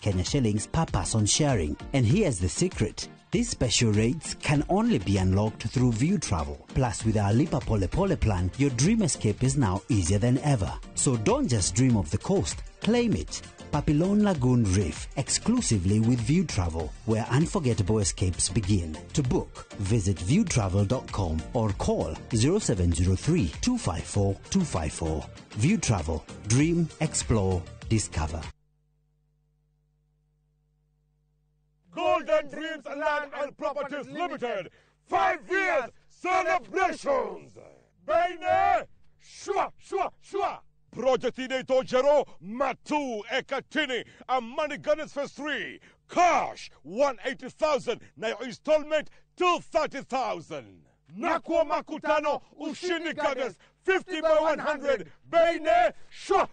Kenya shillings per person sharing. And here's the secret. These special rates can only be unlocked through View Travel. Plus, with our Lipa Pole Pole plan, your dream escape is now easier than ever. So don't just dream of the coast, claim it. Papillon Lagoon Reef, exclusively with View Travel, where unforgettable escapes begin. To book, visit viewtravel.com or call 0703 254 254. View Travel. Dream, explore, discover. Golden Dreams Land and Properties Limited, 5 years celebrations. Baine, shua. Project Ineto Jero, Matu, Ekatini, and Money Gunners Phase 3. Cash, 180,000. Now installment, 230,000. Nakwa Makutano, Ushini Gunners, 50 by 100. Baine, shua.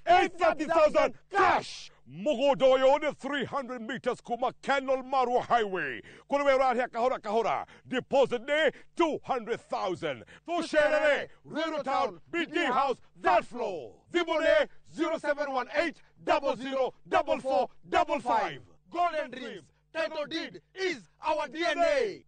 830,000 cash. Mogodoyo, 300 meters Kuma Canal Maru Highway. Kulwera Kahora. Deposit day 200,000. To share Railroad Town, BD House, that floor. Zibone 0718 004455. Golden Dreams, title deed is our DNA.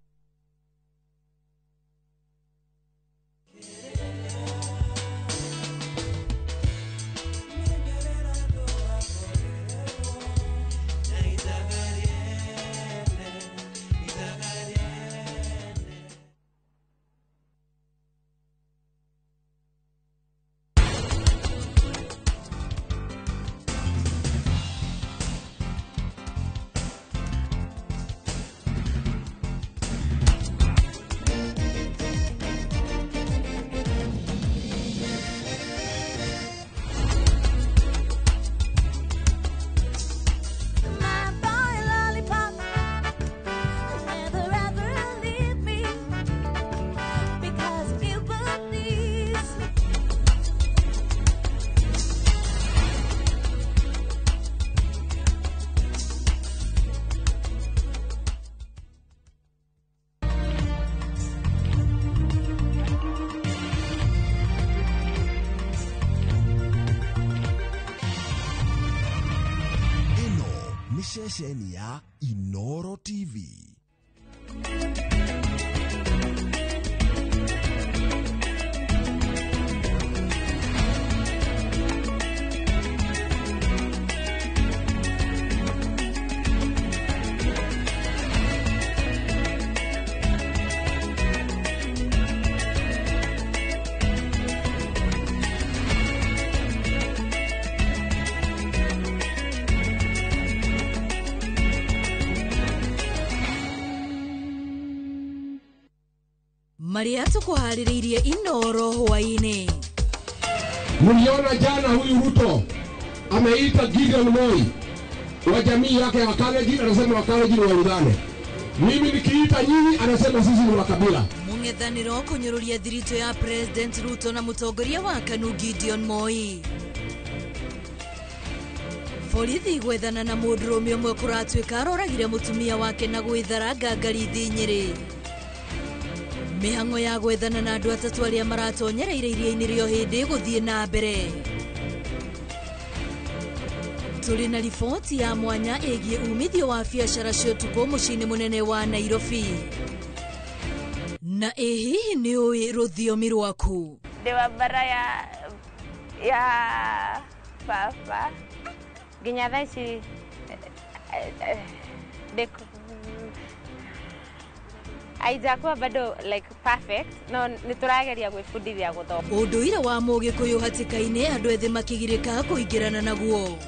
Sesheni ya Inoro TV. Maria tukuhariririe Inoro Hwaine. Mliona jana huyu Ruto ameita Gideon Moi wa jamii yake ya Wakalenjin, anasema Wakalenjin waungane. Mimi nikiita nyinyi anasema sisi ni Wakabila. Mungethaniro kunyururia thirito ya President Ruto na mutongoria wa KANU Gideon Moi. Borithi gwethana na mũndũrũme ũmwe kũratuĩka aroragire mũtumia wake na gwĩthara ngari Nyeri. Mĩhang'o ya gwethana na andũ atatũ arĩa maratonyera iria-inĩ rĩo hĩndĩ gũthiĩ na mbere. Tũrĩ na riboti ya mwanya ĩgiĩ umithio wa biacara cia ũtukũ mũciĩ-inĩ mũnene wa Nairobi. Na hihi nĩ ũĩ rũthiomi rwaku? Ndĩ wa bara ya baba nginya thaa ici aijakuwa bado like perfect no niturageria gwĩbundithia gũthoma. Ũndũire wa Mũgĩkũyũ hatĩka-inĩ andũ ethĩ makĩgirĩka kũingĩrana naguo.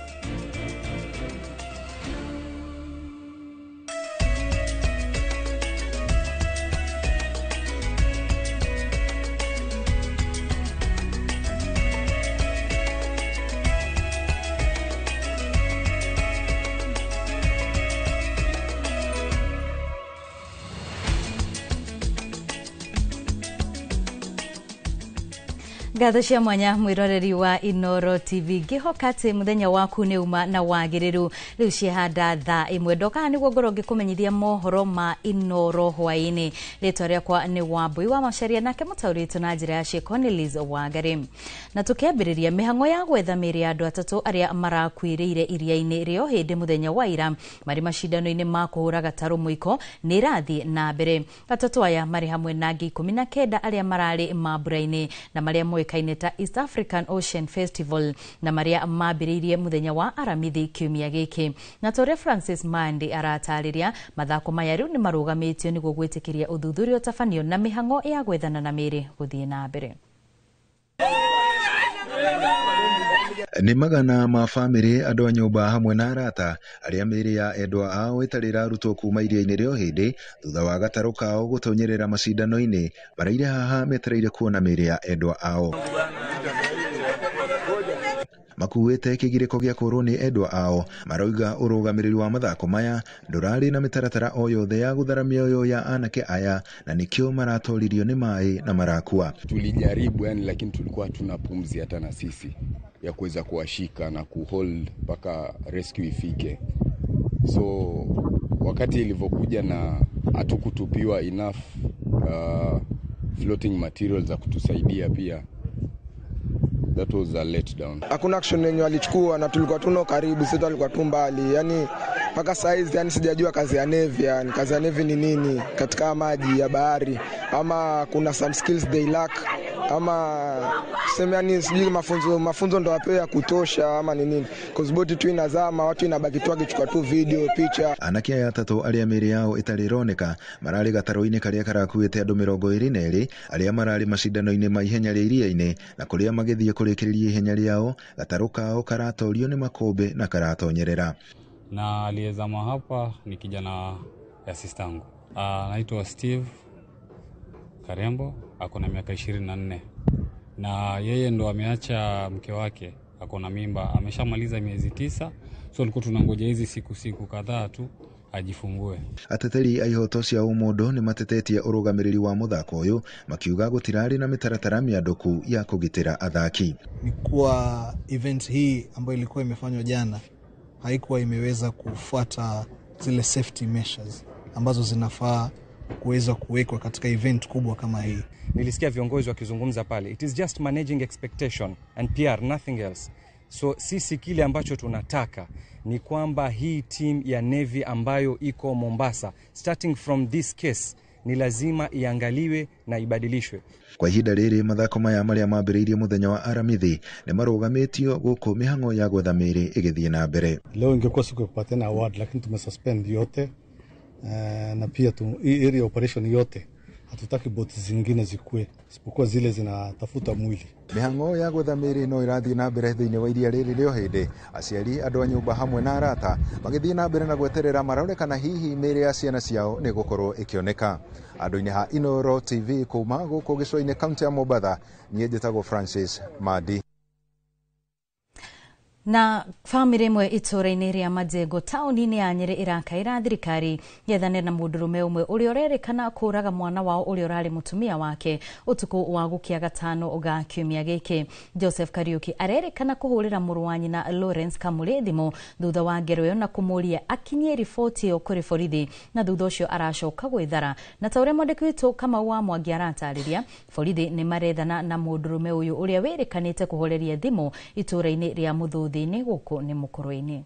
Ngatho cia mwanya mwiroreri wa Inoro TV ngihoka ati muthenya waku ni uma na wagiriru riu ciehanda thaa imwe ndoka niguo ngoro ngikumenyithia mohoro ma Inoro hwaini ritwa riakwa ni Wambui wa Macharia nake mutaurite na njira ya Cornelius Wangari na tukiambiriria mihango ya gwetha miri ya andu atatu aria marakwiriire iria-ini rio hindi muthenya wa ira mari macindano-ini ma kuhura gataru muiko ni rathi na mbere atatu aya mari hamwe na angi 19 aria marari mambura-ini na maria moikaine ta East African Ocean Festival na maria mambiriirie muthenya wa aramithi kiumia giki na tore Francis Mandi aratariria mathako maya riu ni marugamitio niguo gwitikiria uthuthuria utafanio na mihango ya gwethana na miri guthie na mbere. Ni magana ma family andu a nyumba hamwe na arata aria miri ya endwa ao itarira rutwo kuma iria-ini rio hindi thutha wa gataru kao gutonyerera macindano-ini baraire haha metereire kuona miri ya endwa ao makuwete kigiriko gia kuru ni endwa ao maroiga urugamiriri wa mathako maya ndurari na mitaratara o yothe ya gutharamia yo ya anake aya na nikio maratoririo ni mai na marakua. Tulijaribu lakini tulikuwa tunapumzi hata na sisi ya kuweza kuwashika na kuhold mpaka rescue ifike. So wakati ilivyokuja na hatukutupiwa enough floating materials za kutusaidia pia, that was a letdown. Hakuna action yenye walichukua na tulikuwa tuno karibu, sisi tulikuwa tu mbali. Yani mpaka saizi sijajua kazi ya Navy, yani kazi ya Navy ni nini katika maji ya bahari, ama kuna some skills they lack, ama sema yani sijui mafunzo ndo wapewa ya kutosha ama ni nini, cause boti tu inazama, watu inabaki tu akichukua tu video picha. Anake aya atatu aria miri yao itarironeka marari gataru-ini karia karakuite andu 22 aria marari macindano-ini ma ihenya ria iria-ini na kuria magithie kurikiriria ihenya riao gataru kao karatorio ni makombe na karatonyerera. Na aliyezama hapa ni kijana ya sistangu. Anaitwa Steve Karembo, ako na miaka 24. Na yeye ndo ameacha mke wake, ako na mimba, ameshamaliza miezi 9. So tulikuwa tunangoja hizi siku kadhaa tu ajifungue. Ateteri aihoto cia umundu ni matetetie urugamiriri wa muthako uyu makiuga gutirari na mitaratara mianduku ya kugitira athaki. Ni kwa event hii ambayo ilikuwa imefanywa jana haikuwa imeweza kufuata zile safety measures ambazo zinafaa kuweza kuwekwa katika event kubwa kama hii. Nilisikia viongozi wakizungumza pale, it is just managing expectation and PR, nothing else. So sisi kile ambacho tunataka ni kwamba hii team ya Navy ambayo iko Mombasa, starting from this case, ni lazima iangaliwe na ibadilishwe. Kwa ihinda riri mathako maya maria mambiriirie muthenya wa aramithi ni marugamitio guku mihango ya gwetha miri igithie na mbere. Leo ingekuwa siku ya kupatana award lakini tumesuspend yote na pia hii area operation yote hatutaki boti zingine zikue isipokuwa zile zinatafuta mwili. Mihango ya gwetha miri no irathie na mbere thiini wa iria riri rio hindi aciari andu a nyumba hamwe na arata magithie na mbere na gweterera maroreka hihi miri ya ciana ciao ni gukorwo ikioneka. Andu-ini ha Inoro TV kuma guku gicua-ini kaunti ya Mombasa, nie njitagwo Francis Madi. Na family mwe itura-ini ria Majengo tauni-ini ya Nyeri irakaira thirikari yethanire na mundurume umwe uria urerikana kuraga mwana wao uria urari mutumia wake utuku wa gukia gatano uga kiumia giki. Joseph Kariuki arerikana kuhurira muru wa nyina Lawrence Kamuri thimu thutha wa ngero iyo na kumuria akinyie riboti yo kuri borithi na thutha ucio aracoka gwithara. Na ta uria mwandiki witu Kamau wa Mwangi aratariria, borithi ni marethana na mundurume uyu uria werikanite kuhoreria thimu itura-ini ria Muthuthi guku ni mukoroi-ini.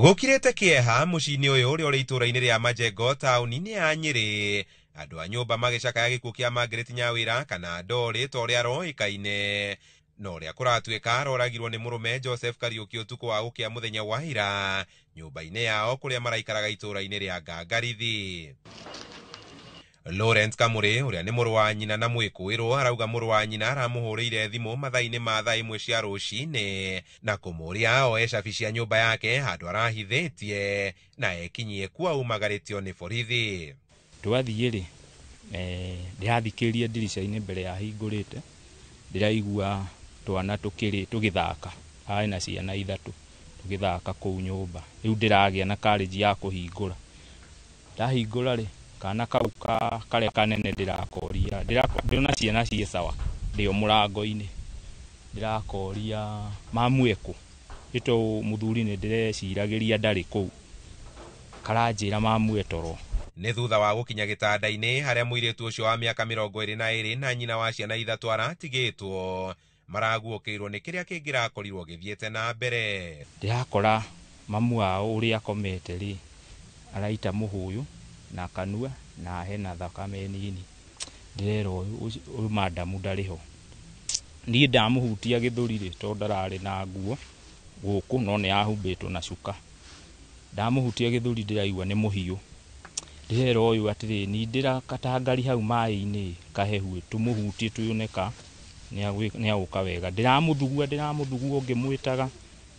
Gukirete kieha mucini uyu uri itura-ini ria Majengo tauni-ini ya Nyeri andu a nyumba magicakaya gikuo kia Margaret Nyawira kana Ndori toria aroikaine no ria kuratuika aroragirwo ni murume Joseph Kariuki utuku wa gukia muthenya wa ira nyumba-ini yao kuria maraikaraga itura-ini ria Ngangarithi. Lawrence Kamuri uria ni muru wa nyina na mwikuiro arauga muru wa nyina aramuhuriire thimu mathaini ma thaa imwe cia rucini na kumuria oe cabi cia nyumba yake handu arahithitie na ekinyie kuwa umagaritio ni borithi. Twathie ri ndirathikiria ndirisha-ini mbere ya hingurite ndiraigua twana tukiri tugithaka hai na ciana ithatu tugithaka kuu nyumba riu ndiragia na courage ya kuhingura ndahingura ri kana kau kare kanene ndirakoria ndona ciana ciĩ sawa ndio mũrango-inĩ ndirakoria mamueko ito muthuri nĩ ndĩreciragĩria ndarĩ kũu karanjĩra mamuetoro nĩ thutha wa gũkinya gĩtanda-inĩ harĩa mũirĩtu ũcio wa mĩaka 22 na nyina wa ciana 3 aratigĩtwo maraguũkĩirwo nĩ kĩrĩa kĩngĩrakorirwo gĩthiĩte na mbere. Ndĩrakora mamu wao ũrĩa akomete rĩ araita mũhũyũ na kanua na hena thakame nini ndĩrera ũyũ madamu ndarĩ ho niĩ ndamũhutia gĩthũri rĩ tondũ ndararĩ na nguo gũkũ no nĩ ahumbĩtwo na cuka ndamũhutia gĩthũri ndĩraigua nĩ mũhiũ ndĩrera ũyũ atĩrĩ ni ndĩrakatangari hau maĩ-inĩ kahehu tũmũhutie tuyoneka nĩ agũka wega ndĩramũthugua ngĩmwĩtaga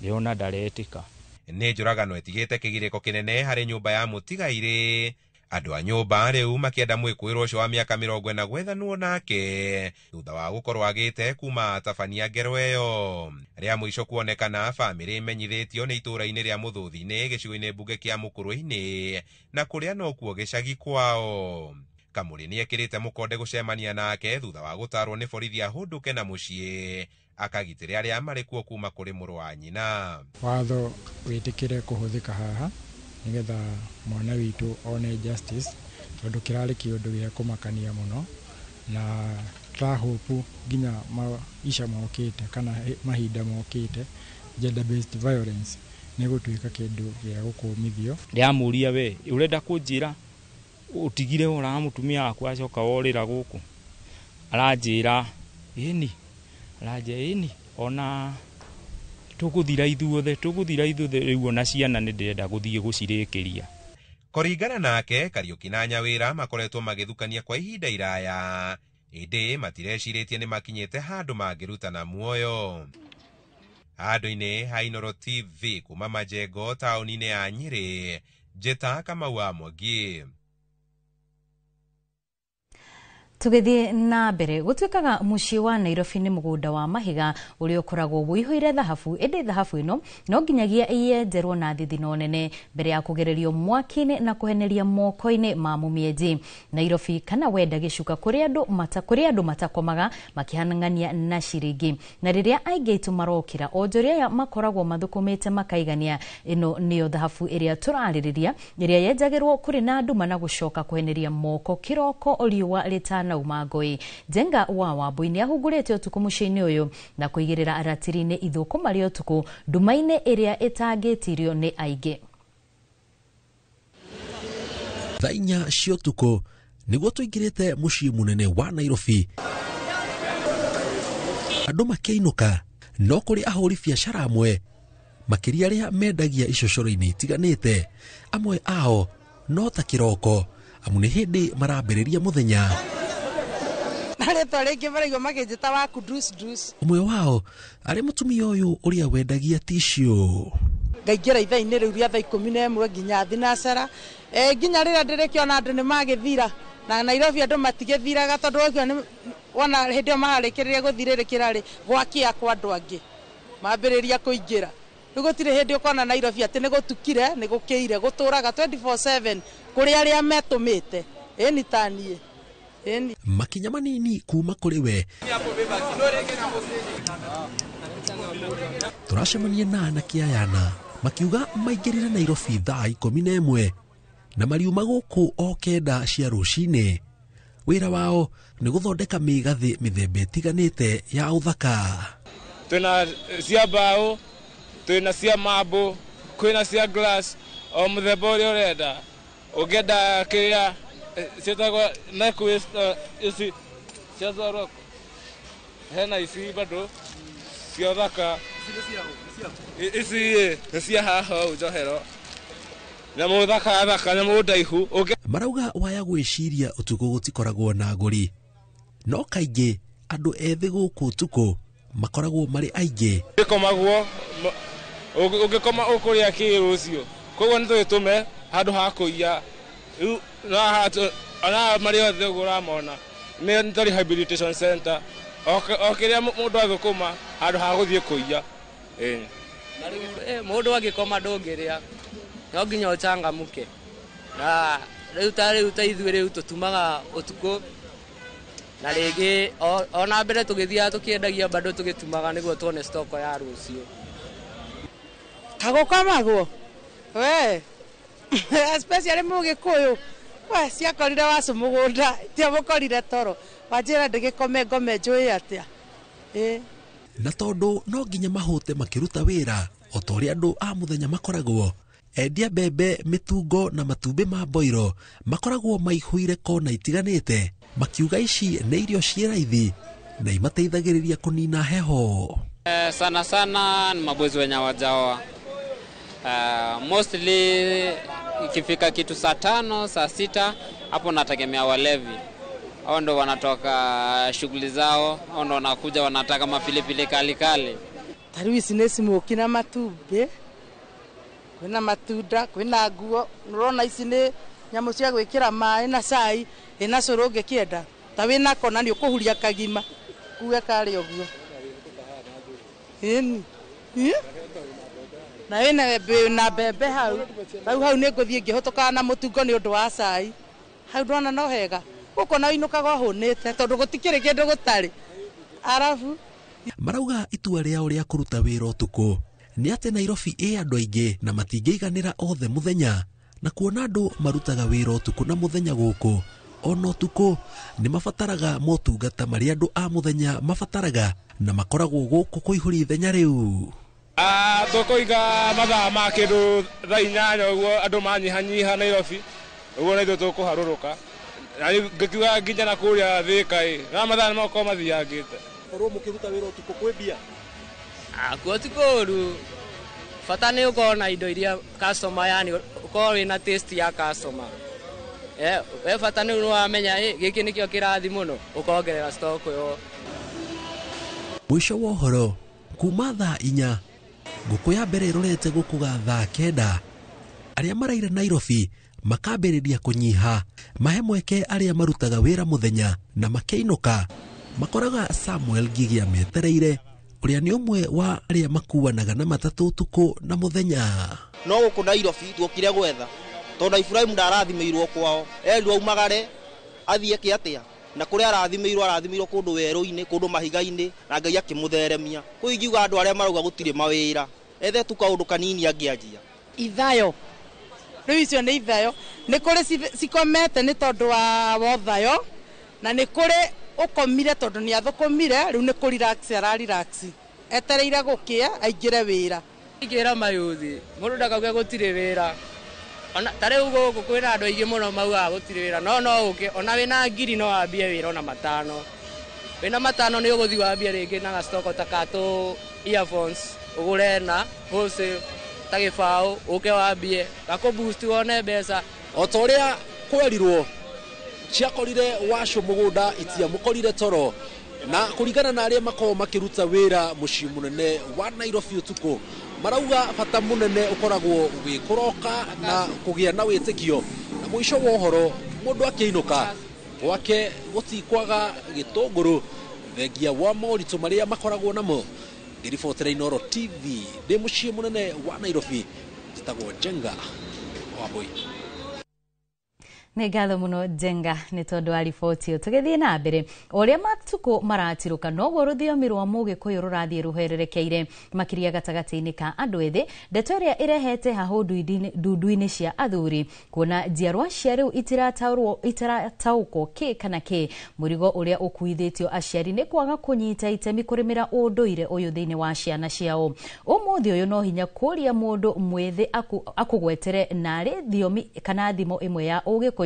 ndĩrona ndaretĩka. Nĩ njũragano ĩtigĩte kĩgirĩko kĩnene harĩ nyũmba ya mũtigairĩ andũ a nyũmba rĩu makĩenda mwĩkũĩrwo ũcio wa mĩaka 40 gwethanwo nake thutha wa gũkorwo agĩte kuma tabania ngero ĩyo rĩa mũico kuonekana bamĩrĩ imenyithĩtio nĩ itũũra-inĩ rĩa Mũthũthi-inĩ gĩcigo-inĩ mbunge kĩa Mũkũrũ-inĩ na kũrĩa nokuo gĩcagi kwao. Kamũrĩ nĩ ekĩrĩte mũkonde gũcemania nake thutha wa gũtarwo nĩ borithi ahũndũke na mũciĩ akagitĩre arĩa marĩ kuo kuma kũrĩ mũrũ wa nyina. Watho wĩtĩkĩre kũhũthĩka haha nĩgetha mwana witũ one justice tondũ kĩrarĩ kĩũndũ gĩa kũmakania mũno na tũrahopu nginya maisha mokĩte kana mahinda mokĩte gender based violence nĩ gũtuĩka kĩndũ gĩa gũkũmithio. Ndĩramũria we ũrenda kũnjĩra utigire ora mutumia wakwa acoka worĩra gũkũ aranjĩra ĩni ona tũgũthira ithuothe rĩu ona ciana nĩ ndĩrenda gũthiĩ gũcirĩkĩria. Kũringana nake Kariuki na Nyawĩra makoretwo magĩthukania kwa ihinda iraya ĩndĩ matireciirĩtie nĩ makinyĩte handũ mangĩrutana muoyo. Handũ-inĩ ha Inooro TV kuma Majengo taũni-inĩ ya Nyĩrĩ Njĩta Kamau wa Mwangi. Tugithie na mbere gũtuĩkaga mũciĩ wa Nairobi nĩ mũgũnda wa mahiga ũrĩa ũkoragwo wũihũire thahabu ĩndĩ thahabu ĩno no nginyagia yenjerwo na thithino nene mbere ya kũgererio mwaki-inĩ na kũheneria moko-inĩ ma mũmĩenji. Nairobi kana wenda gĩcuka kũrĩa andũ matakomaga makĩhanang'ania na ciringi na rĩrĩa aingĩ aitũ marokĩra onjoria makoragwo mathũkũmĩte makaigania ĩno nĩyo thahabu ĩrĩa tũrarĩrĩria ĩrĩa yenjagĩrwo kũrĩ na nduma na gũcoka kũheneria moko kĩroko riũa rĩtana umangoi. Jenga wa Wambui nĩ ahungurĩte ũtukũ mũciĩ-inĩ ũyũ na kũigĩrĩra aratiri-inĩ ithũkũma rĩa ũtukũ nduma-inĩ ĩrĩa ĩtangĩtirio nĩ aingĩ. Thaa 4 cia ũtukũ nĩguo tũingĩrĩte mũciĩ mũnene wa Nairobi. Andũ makĩinũka no kũrĩ ahũri biacara amwe makĩria arĩa mendagia icocoro-inĩ itiganĩte amwe ao no ta kĩroko amu nĩ hĩndĩ marambĩrĩria mũthenya. Ũmwe wao arĩ mũtumia ũyũ ũrĩa wendagia tissue. Ngaingĩra ithaa-inĩ rĩu rĩa thaa 11 nginya thinacara nginya rĩrĩa ndĩrĩkĩona andũ nĩ magĩthira na Nairobi andũ matigĩthiraga tondũ wona hĩndĩ ĩyo mararĩkĩrĩria gũthirĩrĩkĩra rĩ gwakĩa kwa andũ angĩ mambĩrĩria kũingĩra. Rĩu gũtirĩ hĩndĩ ũkona Nairobi atĩ nĩ gũtukire nĩ gũkĩire gũtũraga 24/7 kũrĩ arĩa metũmĩte ĩni taniĩ ĩni. Makinya manini kuma kũrĩ we tũracemania na anake ayana makiuga maingĩrire Nairobi thaa 11 na mariuma gũkũ o kenda cia rũcinĩ. Wĩra wao nĩ gũthondeka mĩgathĩ mĩthemba ĩtiganĩte ya ũthaka. Twĩna cia mbaũ, twĩna cia marble, kwĩna cia glass, o mũthemba ũrĩa ũrenda. Ũngĩenda kĩrĩa ciĩtagwo necklace ici cia Zoroko, hena ici bado cia ũthaka, ici nĩ cia haha njohero na mũthaka na mũndaihu. Marauga waya gwĩciria ũtukũ gũtikoragwo na ngũri no kaingĩ andũ ethĩ gũkũ ũtukũ makoragwo marĩ aingĩ. Ũngĩkoma ũkũrĩa kĩ rũciũ koguo nĩ twĩtũme handũ ha kũiya ona marĩ othe ũguo ũramona nĩ tũ rehabilitation center o kĩrĩa mũndũ athũkũma handũ ha gũthiĩ kũiya. Na rĩu mũndũ agĩkoma ndũngĩrĩa no nginya ũchangamũke na rĩu ta ithuĩ rĩu tũtumaga ũtukũ na rĩngĩ ona mbere tũgĩthiaga tũkĩendagia bado tũgĩtumaga nĩguo tuone stoko ya rũciũ. Kagokamagwo we especially Mũgĩkũyũ we ciakorire wacu mũgũnda tiamũkorire toro wanjĩra ndĩgĩkome ngome njũĩ atĩa na tondũ no nginya mahũte makĩruta wĩra o ta ũrĩa andũ a mũthenya makoragwo endia mbembe mĩtungo na matumbĩ ma boiro makoragwo maihũire kona itiganĩte makiuga ici nĩ irio ciĩ raithi na imateithagĩrĩria kũnina heho. Sana sana ni mabwezi wenye wajaoa. Mostly ikifika kitu saa 5 saa 6 hapo nategemea walevi. Hao ndo wanatoka shughuli zao, hao ndo wanakuja wanataka mapilipili kali kali. Tariu ici nĩ smoki na matumbĩ, kwĩna matunda, kwĩna nguo, urona ici nĩ nyamũ cia gwĩkĩra maĩ na cai, ina cũrũ ũngĩkĩenda. Ta wĩna kona nĩ ũkũhuria kagima, kuwe kari ũguo. Na wĩna mbembe hau, hau nĩ ngũthiĩ ngĩhũtũkaga na mũtungo nĩ ũndũ wa cai. Hau ndona no hega. Gũkũ na inũkaga hũnĩte tondũ gũtikĩrĩ kĩndũ gũtarĩ. Arabu marauga itua rĩao rĩa kũruta wĩra ũtukũ nĩ atĩ Nairobi ĩ andũ aingĩ na matingĩiganĩra othe mũthenya na kuona andũ marutaga wĩra ũtukũ na mũthenya gũkũ ona ũtukũ nĩ mabataraga motungata marĩa andũ a mũthenya mabataraga na makoragwo gũkũ kũihũria ithenya rĩu. Tũkũiga mathaa ma kĩndũ thaa 8 ũguo andũ manyihanyiha Nairobi ũguo nĩ tũkũharũrũka na ngĩkiuga nginya na kũrĩa Thĩka na mathaa nĩ makorwo mathiangĩte. Korwo mũkĩruta wĩra ũtukũ kwĩ mbia? Kuo ti kũru bata nĩ ũkorwo na indo iria customer yani ũkorwo wĩna taste ya customer. We bata nĩ wamenya gĩkĩ nĩkĩo kĩrathi mũno ũkongerera stock yo. Mwisho wa ũhoro kuma thaa 4 ngũkũ ya mbere ĩrorete gũkũga thaa 9 arĩa maraire Nairobi makambĩrĩria kũnyiha mahe mweke arĩa marutaga wĩra mũthenya na makĩinũka makoraga Samuel Gigia metereire ũrĩa nĩ ũmwe wa arĩa makuanaga na matatũ ũtukũ na mũthenya. No gũkũ Nairobi tuokire gwetha tondũ Ibrahim ndarathimĩirwo kwao endwa umagare athiĩ kĩatĩa na kũrĩa arathimĩirwo kũndũ werũ-inĩ kũndũ mahiga-inĩ na Ngai akĩmũtheremia kũingiuga andũ arĩa marauga gũtirĩ mawĩra ethe tu kaũndũ kanini angĩanjia ithayo rĩu icio nĩ ithayo nĩ kũrĩ cikomete nĩ tondũ wa wothayo na nĩ kũrĩ ũkomire tondũ nĩ athũkũmire rĩu nĩ kũrelax ararelax etereire gũkĩa aingĩre wĩra ingĩra mayuthi mũndũ ndakauge gũtirĩ wĩra ona tarĩu gũkũ kwĩna andũ aingĩ mũno maugaga gũtirĩ wĩra no ũke ona wĩna ngiri no wambie wĩra ona 5 wĩna 5 nĩ ũgũthiĩ wambie rĩngĩ na gastoko ta katũ earphones ũgũre na wholesale ta gĩbaũ ũke wambie gakũ boost wone mbeca o ta ũrĩa kwerirwo ciakorire wacu mũgũnda itiamũkorire toro na kũringana na arĩa makoragwo makĩruta wĩra mũciĩ mũnene wa Nairobi ũtukũ marauga bata mũnene ũkoragwo wĩkũroka na kũgĩa na wĩtĩkio na mũico wa ũhoro mũndũ akĩinũka gwake gũtikwaga gĩtũngũrũ thengia wa moritũ marĩa makoragwo namo. Ngĩribotera Inooro TV ndĩ mũciĩ mũnene wa Nairobi njĩtagwo Jenga Wambui. Nĩ ngatho mũno Jenga nĩ tondũ wa riboti ĩyo. Tũgĩthiĩ na mbere ũrĩa matukũ maratirũka noguo rũthiomi rwa Mũgĩkũyũ rũrathiĩ rũhererekeire makĩria gatagatĩ-inĩ ka andũ ethĩ ndeto ĩrĩa ĩrehete hahũ ndundu-inĩ cia athuri kuona njiarwa cia rĩu itirataũkwo kĩ kana kĩ mũrigo ũrĩa ũkuithĩtio aciari nĩ kwaga kũnyita itemi kũrĩmĩra ũndũire ũyũ thĩinĩ wa ciana ciao. Ũmũthĩ ũyũ no hinya kũria mũndũ mwĩthĩ akũgwetere narĩ thiomi kana thimo ĩmwe ya Ũgĩkũyũ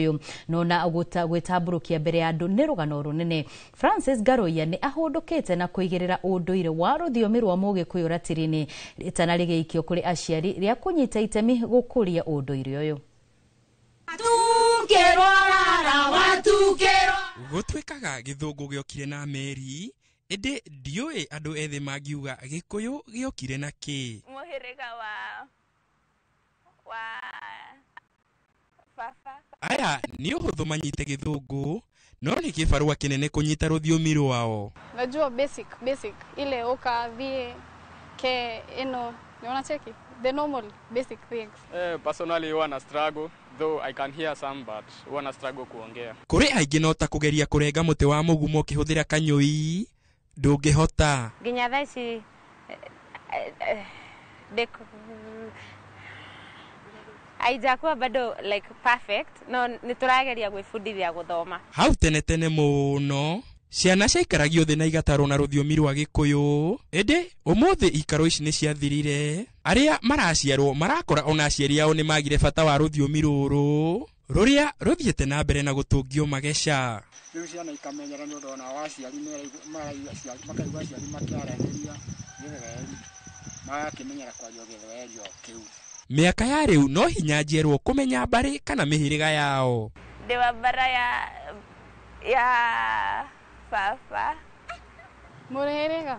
nona gwĩtambũrũkia mbere ya andũ nĩ rũgano rũnene. Francis Garoya nĩ ahũndũkĩte na kũigĩrĩra ũndũire wa rũthiomi rwa Mũgĩkũyũ ratiri-inĩ rĩtana rĩgĩikio kũrĩ aciari rĩa kũnyita itemi gũkũria ũndũire ũyũ. Gũtuĩkaga gĩthũngũ gĩokire na meri ĩndĩ ndiũĩ andũ ethĩ mangiuga Gĩkũyũ gĩokire na kĩ. Mũhĩrĩga wa baba. Aya nĩ ũhũthũ manyite gĩthũngũ no nĩ kĩbarũa kĩnene kũnyita rũthiomi rwao. Najua basic ile ukathiĩ ke ino niona cheki the normal basic things. Personally, wanna struggle, though I can hear some, but wanna struggle kuongea. Kuri aingi no ta kugeria kurenga muti wa mugumo kihuthira kanyui ndungihota. Nginya thaici aijakuwa bado like perfect, no niturageria gwibundithia guthoma. Hau tene tene muno ciana ciaikaragio thĩ na igatarwo na rũthiomi rwa Gĩkũyũ, ĩndĩ ũmũthĩ ikaro ici nĩ ciathirire. Arĩa maraciarwo marakora ona aciari ao nĩ magire bata wa rũthiomi rũrũ rũrĩa rũthiĩte na mbere na gũtũngio mageca. Rĩu ciana ikamenyera nĩ ũndũ wa aciari makaigua aciari makĩaranĩria Gĩthweri, magakĩmenyera kwaria Gĩthweri o kĩu. Mĩaka ya rĩu no hinya njerwo kũmenya mbarĩ kana mĩhĩrĩga yao. Ndĩ wa mbara ya Papa. Mũrĩrĩga.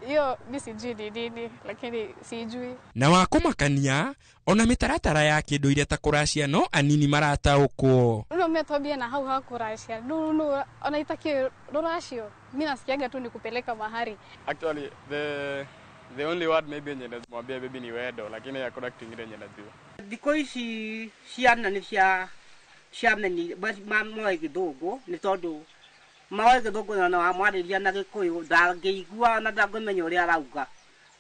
Yo, sijui ni nini, lakini sijui. Na wa kũmakania, ona mĩtaratara ya kĩndũire ta kũracia no anini marataũkwo. Ndio umetwambia na hau hakuracia. Ndio ona itakio ruracio. Mimi nasikiaga tu nikupeleka mahari. Actually, the only word maybe yenye namwambia baby ni wendo, lakini hakuna kitu kingine yenye najua. Thikũ ici ciana nĩ ciameni moe Gĩthũngũ nĩ tondũ moe Gĩthũngũ na wamwarĩria na Gĩkũyũ ndangĩigua na ndangĩmenya ũrĩa arauga.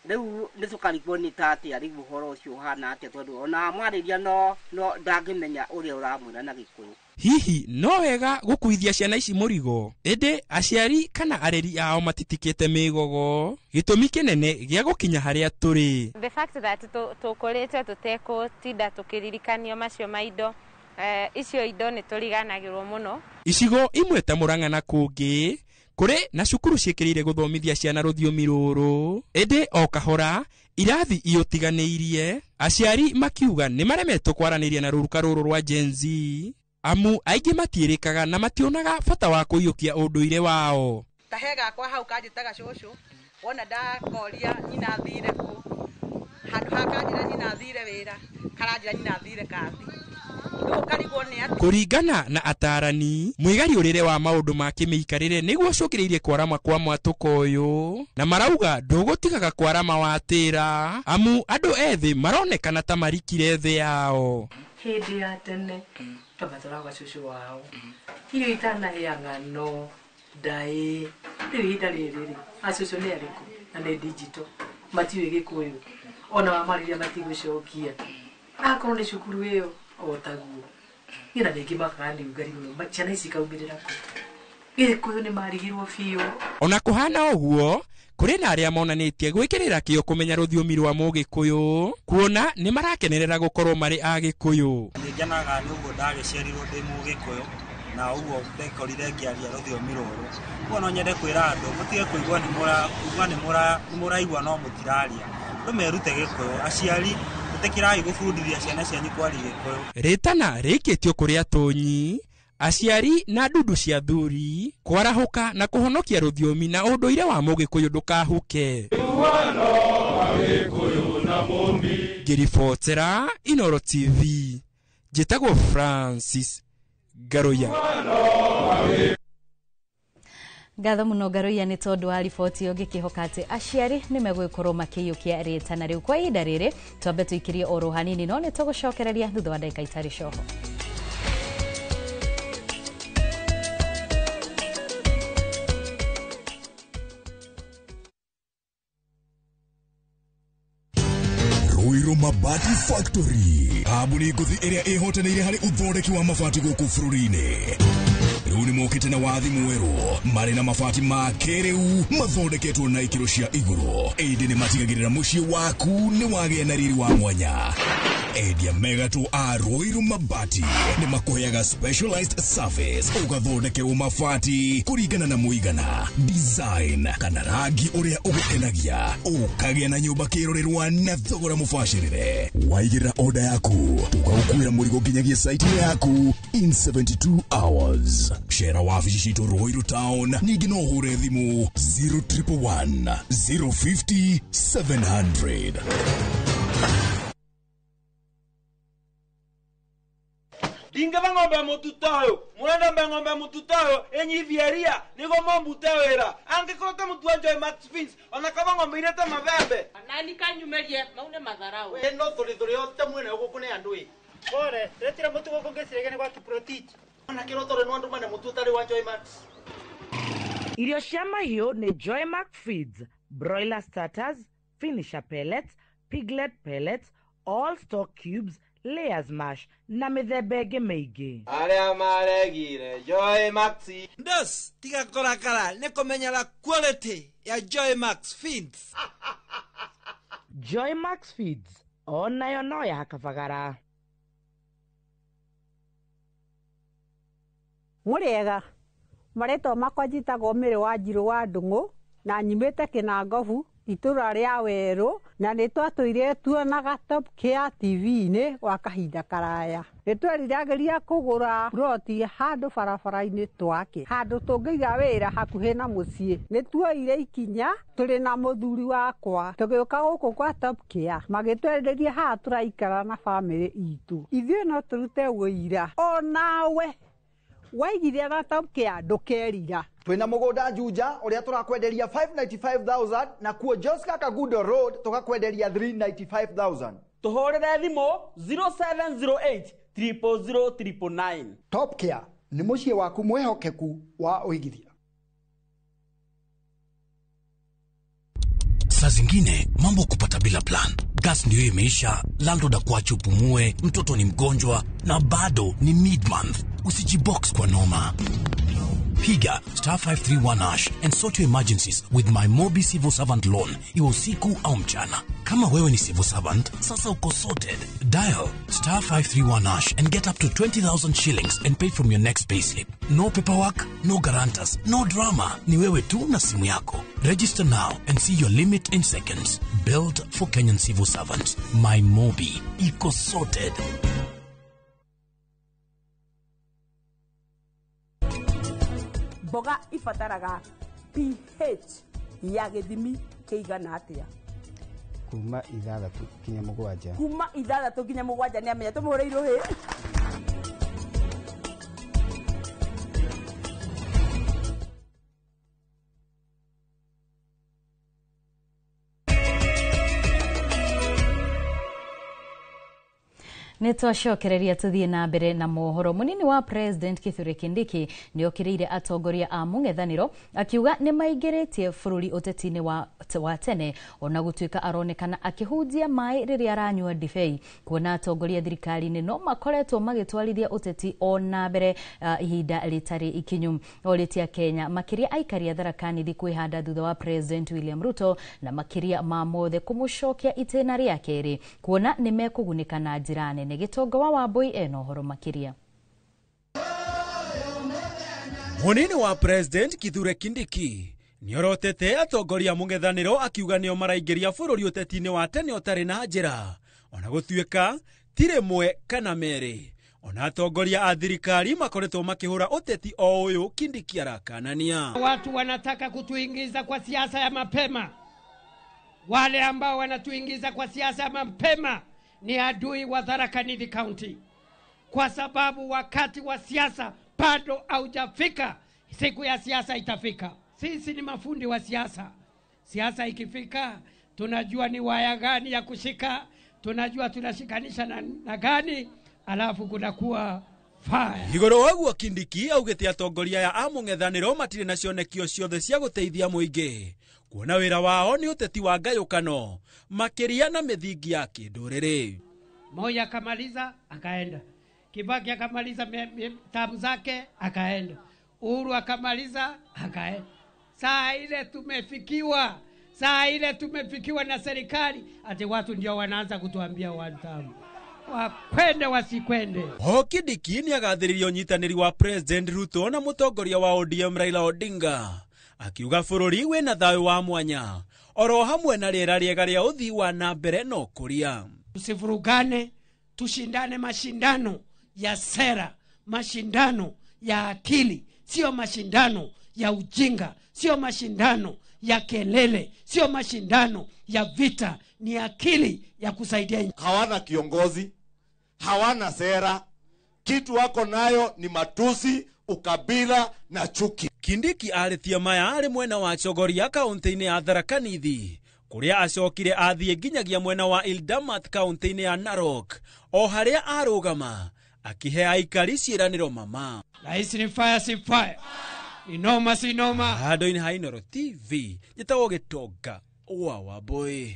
Rĩu nĩ tũkarigwo nĩ atĩa rĩu ũhoro ũcio ũhana atĩa tondũ ona wamwarĩria no ndangĩmenya ũrĩa ũramwĩra na Gĩkũyũ. Hihi no wega gũkuithia ciana ici mũrigo, ĩndĩ aciari kana areri ao matitikĩte mĩgogo, gĩtũmi kĩnene gĩa gũkinya harĩa tũrĩ. The fact that tũkũrĩte tũtekũtinda tũkĩririkanio macio maindo, icio indo nĩ tũriganagĩrwo mũno. Icigo imwe ta Mũrang'a na kũngĩ kũrĩ na cukuru ciĩkĩrĩire gũthomithia ciana rũthiomi rũrũ, ĩndĩ o kahora irathi iũtiganĩirie, aciari makiuga nĩ maremetwo kwaranĩria na rũruka rũrũ rwa Gen Z, amu aingĩ matiĩrĩkaga na mationaga bata wa kũiyũkia ũndũire wao. Tahega kwa hau kanjĩtaga cũcũ, wona ndakoria nyina thire kũ, handũ hakanjĩra nyina thire wĩra, karanjĩra nyina thire kathi. Kũringana na atarani, mwĩgariũrĩre wa maũndũ ma kĩmĩikarĩre nĩguo ũcũkĩrĩirie kwarama kwa mwatũka ũyũ, na marauga ndũgũtigaga kwarama watĩra, amu andũ ethĩ maronekana ta marikire thĩ yao. Hĩndĩ ya tene twabataraga cũcũ wao, irio itanahĩa ng'ano ndaĩ, rĩu ihinda rĩrĩ acũcũ nĩ arĩkũ na nĩ digital, matiũĩ Gĩkũyũ, ona wamarĩria matigũcokia. Akorwo nĩ cukuru ĩyo otaguo ina rĩngĩ makani ugarirwo ciana ici kaumĩrĩra Gĩkũyũ nĩ marigirwo biũ. Ona kũhana ũguo, kũrĩ na arĩa monanĩtie gwĩkĩrĩra kĩyo kũmenya rũthiomi rwa Mũgĩkũyũ, kuona nĩ marakenerera gũkorwo marĩ a Gĩkũyũ. Nĩngenaga nĩ ũguo ndagĩciarirwo ndĩ Mũgĩkũyũ na ũguo ndekorire ngĩaria rũthiomi rũrũ. Kuo no nyende kwĩra andũ mũtige kũigua nĩ mũraigua no mũtiraria, ndũmerute Gĩkũyũ. Aciari mũtekirai gũbundithia ciana cianyu kwaria Gĩkũyũ. Rĩtana rĩkĩtio kũrĩ atũnyi, aciari na ndundu cia thuri kwarahũka na kũhonokia rũthiomi na ũndũire wa Mũgĩkũyũ ndũkahuke. Ngĩribotera Inooro TV, njĩtagwo Francis Garoya. Ngatho mũno Garoya nĩ tondũ wa riboti ĩyo ngĩkĩhoka atĩ aciari nĩ megũkorwo makĩiyũkia rĩtana rĩu. Kwa ihinda rĩrĩ twambe tũikĩrie oro hanini, no nĩ tũgũcokereria thutha wa ndagĩka itarĩ coho. Ruiru Mabati Factory, kambuni nguthi ĩrĩa ĩhotanĩire harĩ ũthondeki wa mabati gũkũ bũrũri-inĩ. Rĩu nĩ mokĩte na wathi mwerũ, marĩ na mabati ma kĩrĩu mathondeketwo na ikĩro cia igũrũ, ĩndĩ nĩ matigagĩrĩra mũciĩ waku nĩ wagĩa na riri wa mwanya. Endia megatũ a Ruiru Mabati nĩ makũheaga specialized service, ũgathondekerwo mabati kũringana na mũigana, design kana rangi ũrĩa ũgũkenagia, ũkagĩa na nyũmba kĩrorerwa na thogora mũbacĩrĩre. Waigĩrĩra order yaku, ũgagũkuĩra mũrigo nginyagia site yaku in 72 hours. Share wabici citũ Ruiru Town, ningĩ no ũhũre thimũ 0111 050 700. ingaba ng'ombe mututayo murenda mbe ng'ombe mututayo enyithieria nigo mombute wira angikota mutuanjo Max Fins onakaba ng'ombe irete mabembe nani kanyumerie maune madharau no thuri ote mwene gukune andui bore retira mutu goko ngesirege kwa kiprotich ona kirotore no andu mane mututari wa Joy Max. Irio cia mahiũ nĩ Joy Max Feeds, broiler starters, finisher pellets, piglet pellets, all stock cubes, layers mash na mĩthemba ĩngĩ mĩingĩ. Arĩa maregire Joy Max. Ndos tiga korakara nĩ kũmenyera quality ya Joy Max Feeds. Joy Max Feeds onayo no ya kabagara. Mũrĩega mareto makwa njitagwo Mĩrĩ wa Njirũ wa Ndung'u na nyimĩte Kĩnangobu itũra rĩa Werũ na nĩ twatũire tuonaga Top Care TV-inĩ gwa kahinda karaya. Nĩ tweriragĩria kũgũra ploti handũ barabara-inĩ twake handũ tũngĩiga wĩra hakuhĩ na mũciĩ. Nĩ tuoire ikinya tũrĩ na mũthuri wakwa tũgĩũka gũkũ kwa Top Care magĩtwenderia haha tũraikara na bamĩrĩ itũ. Ithuĩ no tũrute wĩira o nawe waigithia na Top Care ndũkerira. Twina mũgũnda Juja ũrĩa tũrakwenderia 595,000 na kuo Joska Kagudo Road tũgakwenderia 395,000. Tũhũrĩre thimũ 0708 000 Top Care nĩ mũciĩ waku mwehokeku wa ũigithia. Saa zingine mambo kupata bila plan. Gas ndio imeisha, landlord akuache upumue, mtoto ni mgonjwa na bado ni mid-month. Usijibox kwa noma. Piga *531# and sort your emergencies with my Mobi Civil Servant Loan. Iwe usiku au mchana. Kama wewe ni civil servant, sasa uko sorted. Dial *531# and get up to 20,000 shillings and pay from your next payslip. No paperwork, no guarantors, no drama. Ni wewe tu na simu yako. Register now and see your limit in seconds. Built for Kenyan civil servants. My Mobi. Iko sorted. Boga ifataraga pH ya githimi kĩigana atĩa? Kuma 6 kinya 7. Kuma 6 kinya 7 nĩ amenya tũmũhũre irũhĩ. Nitwacokereria tuthie na mbere na mohoro. Munini wa President Kithure Kindiki ni okiriire atongoria a mung'ethaniro akiuga ni maingiritie bururi uteti-ini wa tene ona gutuika aronekana akihunjia mai riria aranyua ndibei kuona atongoria thirikari-ini no makoretwo magitwarithia uteti ona mbere ihinda ritari ikinyu. Oritia Kenya makiria aikaria Tharaka-Nithi kwihanda thutha wa President William Ruto na makiria ma mothe kumucokia itena ria keri kuona ni mekugunika na njira nene. Gitongo wa Wambui eno horo makiria. Munini wa President Kithure Kindiki niorotete atongoria mung'ethaniro akiuga nio maraingiria bururi uteti-ini wa tene utari na njira ona gutuika tire mwe kana meri. Ona atongoria a thirikari makoretwo makihura uteti o uyu Kindiki arakanania. Watu wanataka kutuingiza kwa siasa ya mapema. Wale ambao wanatuingiza kwa siasa ya mapema ni adui wa Tharaka-Nithi County, kwa sababu wakati wa siasa bado haujafika. Siku ya siasa itafika. Sisi ni mafundi wa siasa. Siasa ikifika tunajua ni waya gani ya kushika, tunajua tunashikanisha na gani, alafu kunakuwa fire. Igoro waguo Kindiki augite atongoria ya amung'ethaniro matire na cionekio ciothe cia guteithia muingi kuona wira wao ni uteti wa ngayukano makiria na mithingi ya kinduriri. Moi akamaliza akaenda, Kibaki akamaliza tamu zake akaenda, Uhuru akamaliza akaenda. Saa ile tumefikiwa na serikali ati watu ndio wanaanza kutuambia wantamu wakwende wasikwende. Kindiki ni agathiririo nyitaniri wa President Ruto na mutongoria wa ODM Raila Odinga akiuga bururi wina thayu wa mwanya oro hamwe na riera riega ria uthii wa na mbere no kuria. Tusivurugane, tushindane mashindano ya sera, mashindano ya akili, sio mashindano ya ujinga, sio mashindano ya kelele, sio mashindano ya vita, ni akili ya kusaidia. Hawana kiongozi, hawana sera, Kitu wako nayo ni matusi, ukabila na chuki. Kindiki arĩtia maya arĩ mwena wa Chogoria kaunti-inĩ ya Tharaka Nithi, kuria acokire athie nginyagia mwena wa Ildamat kaunti-inĩ ya Narok, o haria arũgama akihe aikari ciĩranĩro mama. Rais ni fire si fire, inoma si inoma. Handũ-inĩ ha Inooro TV njĩtagwo Gĩtonga wa Wambũi.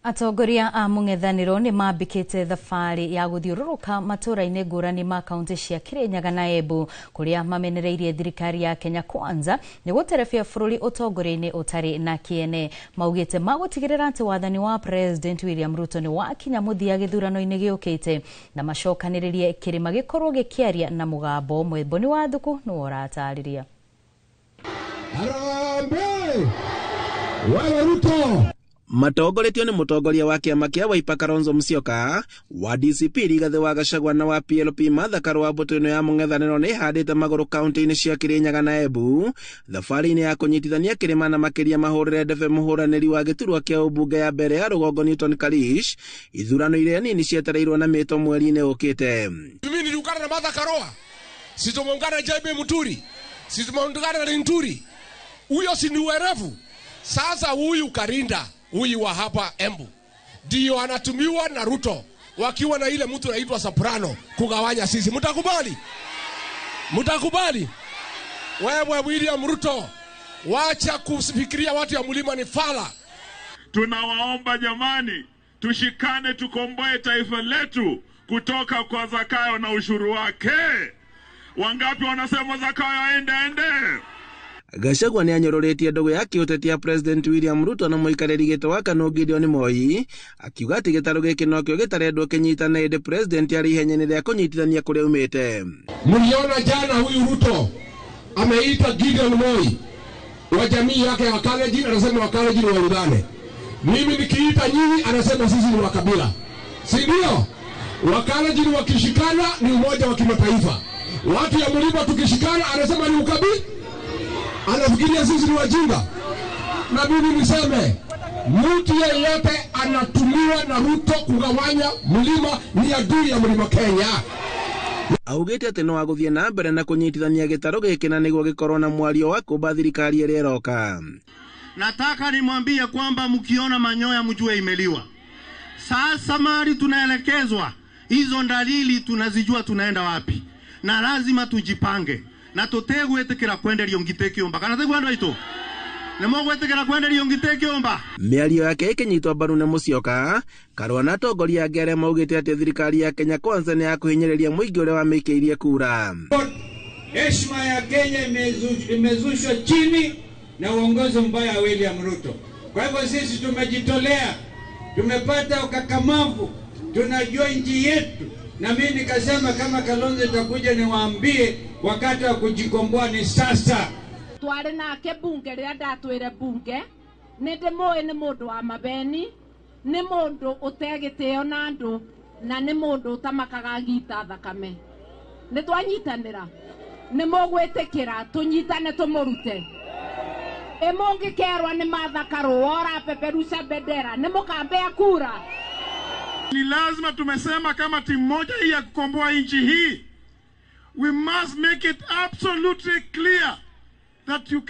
Atongoria a mũng'ethanĩro nĩ mambĩkĩte thabarĩ ya gũthiũrũrũka matũũra-inĩ ngũrani ma kaunti cia Kirinyaga na Embu, kũrĩa mamenereirie thirikari ya Kenya Kwanza nĩ gũterebia bũrũri ũtongoria-inĩ ũtarĩ na kĩene. Maugĩte magũtigĩrĩra atĩ wathani wa President William Ruto nĩ wakinya mũthia gĩthurano-inĩ gĩũkĩte, na macokanĩrĩrie kĩrĩma gĩkorwo gĩkĩaria na mũgambo. Mwĩmboni wa Thuku nĩ ũratarĩria. Harambee! Wale Ruto! Matongoretio nĩ mũtongoria wa kĩama kĩa Wiper Kalonzo Musyoka, wa DCP Rigathĩ wa Gachagua na wa PLP Martha Karua. Mbũtũ ĩno ya mũng'ethanĩro nĩ ĩhandĩte magũrũ kaunti-inĩ cia Kirinyaga na Embu thabarĩ-inĩ ya kũnyitithania kĩrĩma na makĩria mahũrĩre ndebe mũhũranĩri wa gĩturwa kĩa ũmbunge ya mbere ya rũgongo Newton Karish ithurano iria nini cietereirwo na mĩto mweri-inĩ ũkĩte. Mimi niliungana na Martha Karua, sisi tumeungana na JB Muturi, sisi tumeungana na Linturi. Huyo si ni werevu. Sasa huyu Karinda, huyu wa hapa Embu, ndio anatumiwa na Ruto wakiwa na ile mtu anaitwa Soprano kugawanya sisi. Mtakubali? Mtakubali? Wewe William Ruto, wacha kufikiria watu ya mlima ni fala. Tunawaomba jamani, tushikane tukomboe taifa letu kutoka kwa Zakayo na ushuru wake. Wangapi wanasema Zakayo aende? Gachagua nĩ anyororĩtie ndũgũ ya kĩũteti ya President William Ruto na mũikarĩri gĩtĩ wa KANU Gideon Moi, akiuga atĩ gĩtarũ gĩkĩ nokĩo gĩtarendwo kĩnyitana hĩndĩ President arĩ ihenya-inĩ rĩa kũnyitithania kũrĩa umĩte. Mliona jana huyu Ruto ameita Gideon Moi wa jamii yake ya Wakalenjin, anasema Wakalenjin waungane. Mimi nikiita nyinyi anasema sisi ni wakabila. Si ndio? Wakalenjin wakishikana ni umoja wa kimataifa. Watu ya mlima tukishikana anasema ni ukabila. Anafikiria sisi ni wajinga. Na mimi niseme, mtu yeyote anatumiwa na Ruto kugawanya mlima ni adui ya mlima Kenya. Augĩte atĩ no agũthiĩ na mbere na kũnyitithania gĩtarũ gĩkĩ na nĩguo gĩkorwo na mwario wa kũmba thirikari ĩrĩa ĩroka. Nataka nimwambie kwamba mkiona manyoya mjue imeliwa. Sasa mali tunaelekezwa, hizo dalili tunazijua tunaenda wapi. Na lazima tujipange. Na tutegwetekera kwenderio ngitekiomba kana tegwandwa itu nemo gwetekera kwenderio ngitekiomba. Mĩario yake ĩkĩnyitwo mbaru nĩ Musyoka, Karua na atongoria angĩ arĩa maugĩte atĩ thirikari ya Kenya Kwanza nĩ ya kũhinyĩrĩria mũingĩ ũrĩa wamĩikĩirie kura. Heshima ya Kenya imezushwa chini na uongozi mbaya wa William Ruto. Kwa hivyo sisi tumejitolea, tumepata ukakamavu, tunajua nchi yetu. Na mimi nikasema kama Kalonzo itakuja niwaambie wakati wa kujikomboa ni sasa. Tware nake bunge rĩa ndatwire bunge nĩ ndĩmũĩ nĩ mũndũ wa mabeni, nĩ mũndũ ũtegĩtĩo na andũ, na nĩ mũndũ ũtamakaga gita thakame. Nĩ twanyitanĩra, nĩ mũgwĩtĩkĩra tũnyitane tũmũrute. Mũngĩkerwa nĩ Martha Karua orapeperusha bendera nĩ mũkambea kura. Ni lazima tumesema kama timu moja hii ya kukomboa nchi hii, we must make it absolutely clear that you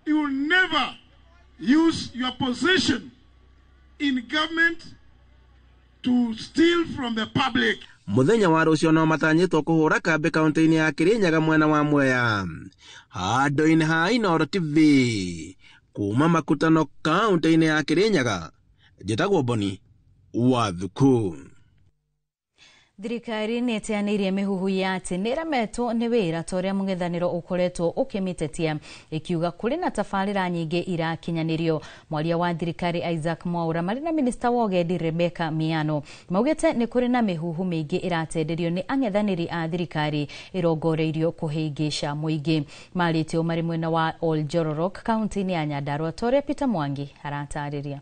will never use your position in government to steal from the public. Mũthenya wa rũciũ no matanyĩtwo kũhũra kambĩ kaunti-inĩ ya Kirinyaga mwena wa Mwea. Handũ-inĩ ha Inooro TV kuma Makutano kaunti-inĩ ya Kirinyaga, njĩtagwo Boni wa Thuku. Thirikari nĩ ĩteanĩirie mĩhuhu ya atĩ nĩ ĩremetwo nĩ wĩra ta ũrĩa mũng'ethanĩro ũkoretwo ũkĩmĩtetia, ĩkiuga kũrĩ na tabarĩra nyingĩ irakinyanĩrio. Mwaria wa thirikari Isaac Mwaura marĩ na minista wa ũgendi Rebecca Miano maugĩte nĩ kũrĩ na mĩhuhu mĩingĩ iratenderio nĩ ang'ethanĩri a thirikari ĩrongoreirio kũhĩngĩca mũingĩ. Marĩtio marĩ mwena wa Oljororok kaunti-inĩ ya Nyandarua, ta ũrĩa Peter Mwangi aratarĩria.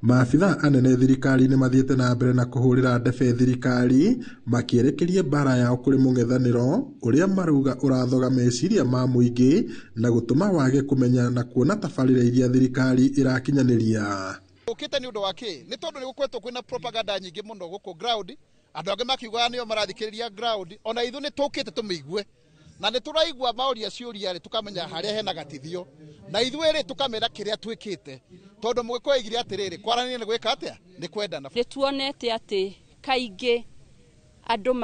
Maabitha anene thirikari nĩ mathiĩte na mbere na kũhũrĩra ndebe thirikari makĩerekerie mbara yao kũrĩ mũng'ethanĩro ũrĩa marauga ũrathoga meciria ma mũingĩ na gũtũma wage kũmenya na kuona tabarĩra iria thirikari irakinyanĩria. Ukite ni undu waki ni tondu ni gukwetwo kwina propaganda nyingi muno guku ground andu angi makiuga nio marathikiriria ground ona ithu ni tukite tumiigue na ni turaigua maoria ciuria ri tukamenya haria hena gatithio na ithu ri tukamera kiria twikite tondu mugiko igire atiriri kwarania ni gwika atia ni kwendana ni tuonete ati kaingi andu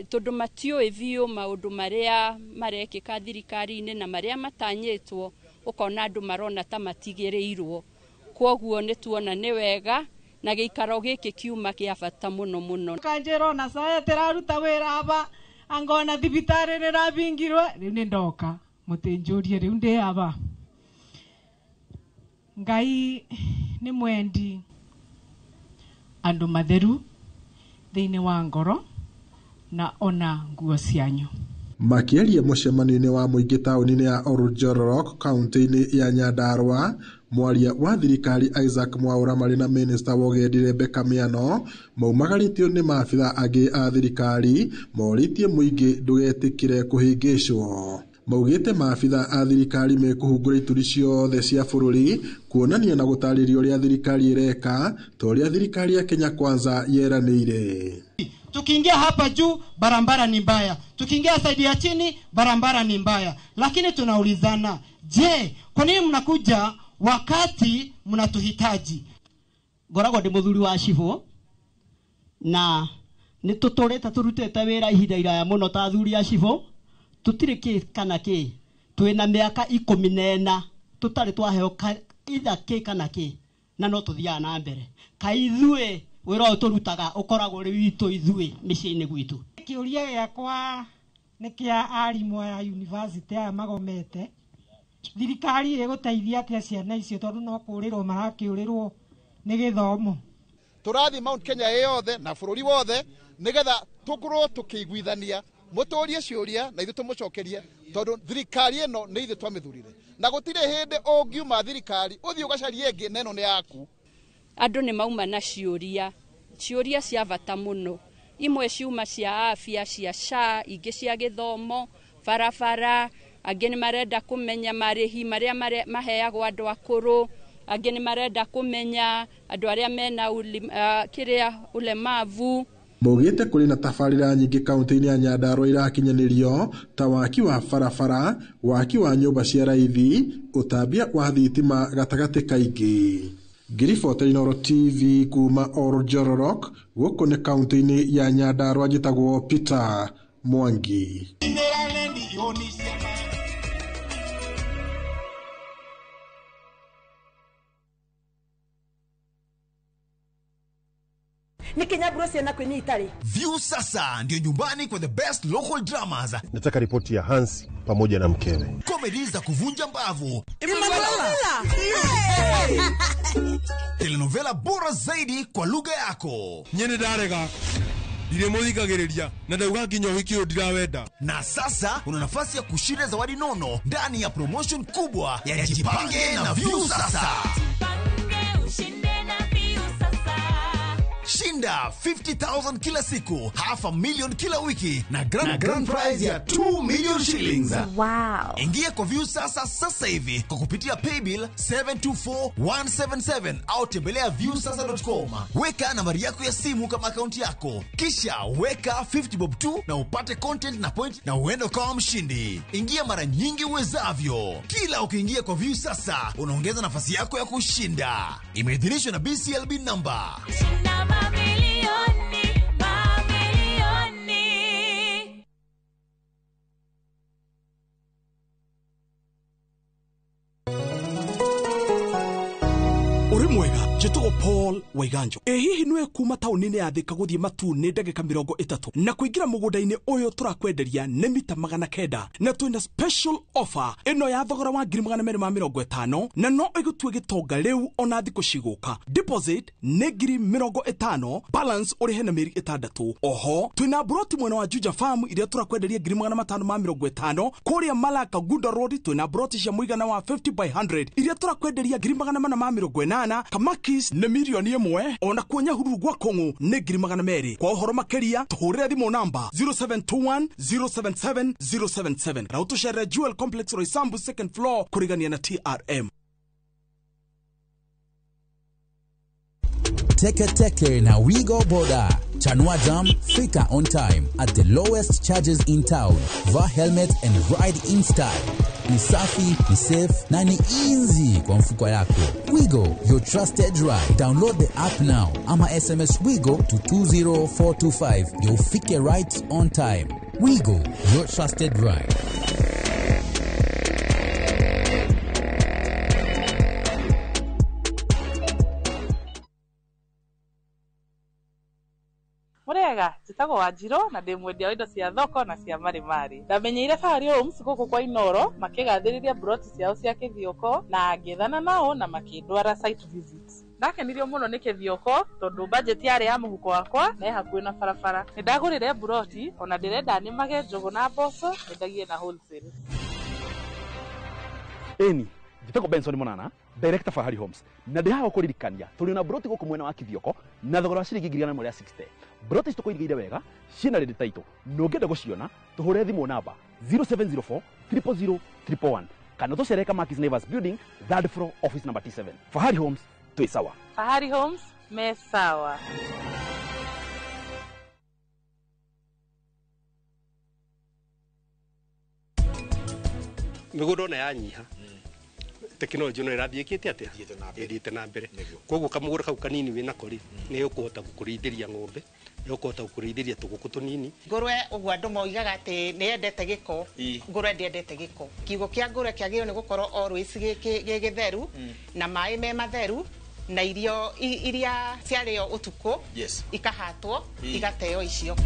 tondu matioi biu maundu maria marekika thirikari-ini na maria matanyitwo ukona andu marona ta matigirirwo kwoguo ni tuona ni wega na giikaro giki kiuma kia bata muno muno kanjero na saya teraruta wira aba angona thibitari rirabingirwe riu ni ndoka mutinjurie riu ndi aba Ngai ni mwendi andu matheru thiini wa ngoro na ona nguo cianyu. Makiaria mucemanio-ini wa muingi tauni-ini ya Oljororok kaunti-ini ya Nyandarua, mwaria wa thirikari Isaac Mwaura mari na minista wa ugendi Rebecca Miano maumagaritio ni maabitha angi a thirikari moritie muingi ndugetikire kuhingicwo. Maugite maabitha a thirikari mekuhungura ituri ciothe cia bururi kuonania na gutariria uria thirikari ireka to uria thirikari ya Kenya Kwanza yeranire. Tukiingia hapa juu barabara ni mbaya, tukiingia saidi ya chini barabara ni mbaya, lakini tunaulizana, je, kwa nini mnakuja wakati mnatuhitaji? Gorago ndi muthuri wa Shivo na nitutoreta turutete wira ihinda iraya muno ta athuri a Shivo tutire ki kana ki twina miaka 14 tutari twaheo itha ki kana ki na no tuthia na mbere kaithue wira turutaga ukoragwo ri witu ithue micini gwitu. Kiuria giakwa ni kia arimu ya university ya magomete thirikari iguteithia atia ciana icio tondu no kurirwo marakiurirwo ni githomo. Turathi Mount Kenya yothe na bururi wothe nigetha tukorwo tukiguithania muturie ciuria na ithu tumucokerie tondu thirikari ino ni ithu twamithurire na gutire hindi ungiuma thirikari uthii ugacarie ingi neno ni yaku. Andu ni mauma na ciuria cia bata muno, imwe ciuma cia afya cia SHA, ingi cia githomo, barabara, angi ni marenda kumenya marihi maria maheagwo andu akuru, angi ni marenda kumenya andu aria mena kiria ulemavu. Maugite kuri na tabarira nyingi kaunti-ini ya Nyandarua irakinyanirio ta waki wa barabara, waki wa nyumba cia raithi, utambia wa thitima gatagati kaingi. Giriboti Inooro TV kuma Oljororok guku ni kaunti-ini ya Nyandarua njitagwo Peter Mwangi. Ni Kenya Bruce na kwenye Itali. View sasa ndio nyumbani kwa the best local dramas. Nataka ripoti ya Hansi pamoja na mkewe. Comedy za kuvunja mbavu. Telenovela bora zaidi kwa lugha yako. Nyene darega. Dire muthikagiriria na ndauga nginya wiki ndirawenda. Na sasa una nafasi ya kushinda zawadi nono ndani ya promotion kubwa ya Jipange na View sasa. Shinda 50,000 kila siku, $500,000 kila wiki na grand prize ya 2 million shillings. Wow. Ingia kwa View sasa hivi kwa kupitia paybill 724177 au tembelea viewsasa.com. Weka nambari yako ya simu kama akaunti yako, kisha weka 50 bob tu na upate content na point na uende kama mshindi. Ingia mara nyingi uwezavyo. Kila ukiingia kwa View sasa unaongeza nafasi yako ya kushinda. Imeidhinishwa na BCLB number. Uri mwega, jitugo Paul Waiganjo. Hihi nwe kuma tauni-ini ya Thika guthie Matune ndagika 30 na kuingira mugunda-ini uyu turakwenderia ni mita 900 na twina special offer ino ya thogora wa 250 na no igutue gitonga riu ona thiku ciguka. Deposit ni 50,000, balance urihe na mieri 6. Oho twina broti mwena wa Juja Farm iria turakwenderia 550 kuria Malaka Gunda Road. Twina broti cia muigana wa 50 by 100 iria turakwenderia 480 Kamakis ne milioni 1 ona kuonya hururu gwa Kongo ne 200,000. Kwa uhoro makeria tuhurira thimo namba 0721 077 077 na utushere Jewel Complex Roysambu 2nd floor kurigania na TRM. Teke Teke na Wigo Boda. Chanua Jam, fika on time at the lowest charges in town. Vaa helmet and ride in style. Ni safi, ni safe, na ni easy kwa mfuko yako. Wigo, your trusted ride. Download the app now. Ama SMS Wigo to 20425. You'll fike right on time. Wigo, your trusted ride. Murega, njitagwo Wanjiro na ndi mwendia wa indo cia thoko na cia marimari. Ndamenyeire Fahari Homes guku kwa Inoro makigathiriria broti ciao cia kithioko na ngithana nao na makindwara site visits. Ndakenirio muno ni kithioko tondu budget yari ya muhuko wakwa na hakuhi na barabara. Nindagurire broti ona ndirenda nimage njugu na mboco nindagie na wholesale. Eni, njitagwo Benson Monana, Director Fahari Homes. Na ndihaga kuririkania tuli na broti guku mwena wa kithioko na thogora wa ciringi 160. Broti citå kå wega ciĩna rĩndĩ taitũ nũngĩenda gũciona tũhũre thimũ namba 0704 000 111 kana tũcereka Markis Naivas Building 3rd floor office number T7. Fahari Homes twĩ sawa. Fahari Homes me sawa. Mĩgũnda ona yanyiha tekinoronjĩ no ĩrathiĩ ĩkĩte atĩa ĩthiĩte na mbere koguo kamũgũnda kau kanini wĩna kori nĩ ũkũhota gũkũrĩithĩria ng'ombe nĩ ũkũhota gũkũrĩithĩria tũgũkũ tũnini. Ngũrwe ũguo andũ moigaga atĩ nĩ yendete gĩko, ngũrwe ndĩendete gĩko. Kiugũ kĩa ngũrwe kĩagĩrĩirwo nĩ gũkorwo always gĩ gĩtheru na maĩ me matheru na irio iria ciarĩo ũtukũ ikahatwo igateo icio.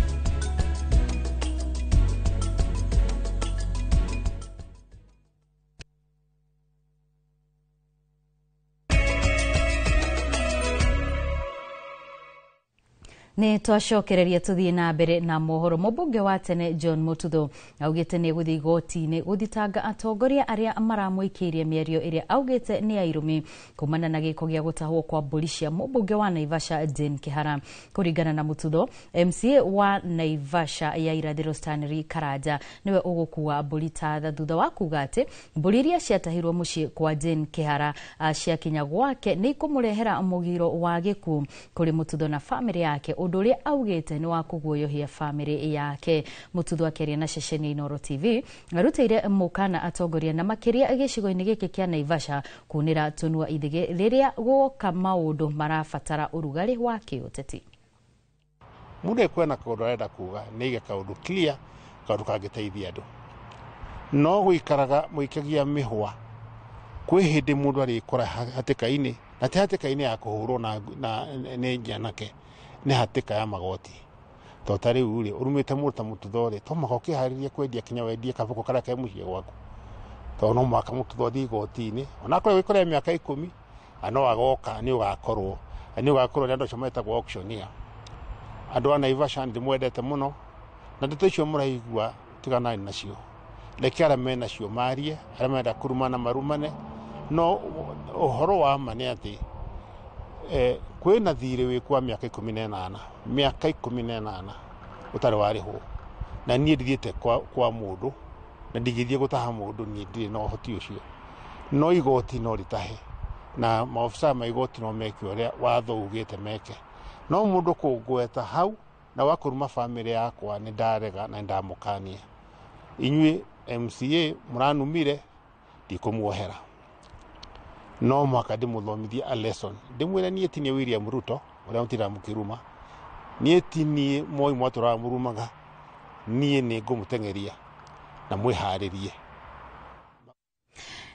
Nĩ twacokereria tuthie na mbere na mohoro. Mũmbunge wa tene John Mututho augĩte nĩ gũthiĩ igoti-inĩ gũthitanga atongoria arĩa maramũikĩirie mĩario ĩrĩa augĩte nĩ ya irumi kumana na gĩko gĩa gũtahwo kwa mbũri cia mũmbunge wa Naivasha Jane Kĩhara. Kũringana na Mututho, MCA wa Naivasha ya irathĩro Stanley Karanja nĩwe ũgũkua mbũri ta thutha wa kuga atĩ mbũri iria ciatahirwo mũciĩ kwa Jane Kĩhara ciakinya gwake nĩ ikũmũrehera mũgiro wa gĩkuũ kũrĩ Mututho na famĩlĩ yake, ũndũ ũrĩa augĩte nĩ wa kũguoyohia famĩlĩ yake. Mututho akĩaria na ceceni Inoro TV arutĩire mũkana atongoria na makĩria gĩcigo-inĩ gĩkĩ kĩa Naivasha kunĩra tũnua ithige rĩrĩa gũoka maũndũ marabatara ũrugarĩ wa kĩũteti. Mũndũ ekwena kaũndũ arenda kuga nĩ ige kaũndũ clear, kaũndũ kangĩteithia andũ. No gũikaraga mũikagia mĩhwa kwĩ hĩndĩ mũndũ arĩkora hatĩka-inĩ na ti hatĩka-inĩ ya kũhũrwo na nĩ njanake nĩ hatĩka ya magoti. Tota rĩu rĩ ũrumĩte mũndũ ta Mututho rĩ to mũhaka ũkĩharĩrie kwendia kinya wendie kabũkũ karĩa ke mũciĩ gwaku. To no mũhaka Mututho athiĩ igoti-inĩ onakorwo gĩkorwo mĩaka 10 no agoka nĩ ũgakorwo nĩ andũ acio metagwo auctioneer. Andũ a Naivasha ndĩmwendete mũno na ndeto icio mũraigua tiganai nacio. Reke arĩa mena cio marie, arĩa menda kurumana marumane. No ũhoro wa ma nĩ atĩ kwĩna thirĩ wĩ kwa mĩaka 18 mĩaka 18 ũtarĩ warĩhwo na niĩ ndithiĩte kwa mũndũ na ndigithie gũtaha mũndũ niĩ ndirĩ na ũhoti ũcio. No igoti no rĩtahe na maofica ma igoti no meke ũrĩa watho ugĩte meke. No mũndũ kũngweta hau na wakũruma famĩlĩ yakwa nĩ ndarega na ndamũkania. Inyuĩ MCA mũranumire ndikũmuohera. No mwaka ndĩmũthomithie a lesson. Ndĩmwĩre niĩ tinie William Ruto ũrĩa mũtira mũkĩruma. Niĩ tinie Moi mwatũraga mũrumaga. Niĩ nĩ ngũmũteng'eria na mwĩharĩrie.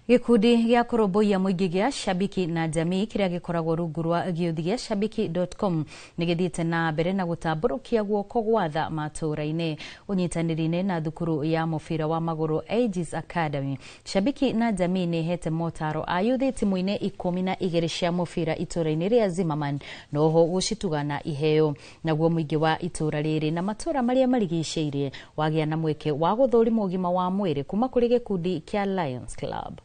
Gikundi gĩa kũrũmbũiya mũingĩ gĩa Shabiki na Jamii kĩrĩa gĩkoragwo rungu rwa gĩuthi gĩa shabiki.com nĩ gĩthiĩte na mbere na gũtambũrũkia guoko gwa tha matũũra-inĩ ũnyitanĩri-inĩ na thukuru ya mũbira wa magũrũ Aegis Academy. Shabiki na Jamii nĩ hete motaro ayuthi timu-inĩ 12 cia mũbira itũũra-inĩ rĩa Zimmerman na oho gũcituga na iheo. Naguo mũingĩ wa itũũra rĩrĩ na matũũra marĩa marigicĩirie wagĩa na mweke wa gũthũrimwo ũgima wa mwĩrĩ kuma kũrĩ gĩkundi kĩa Lions Club.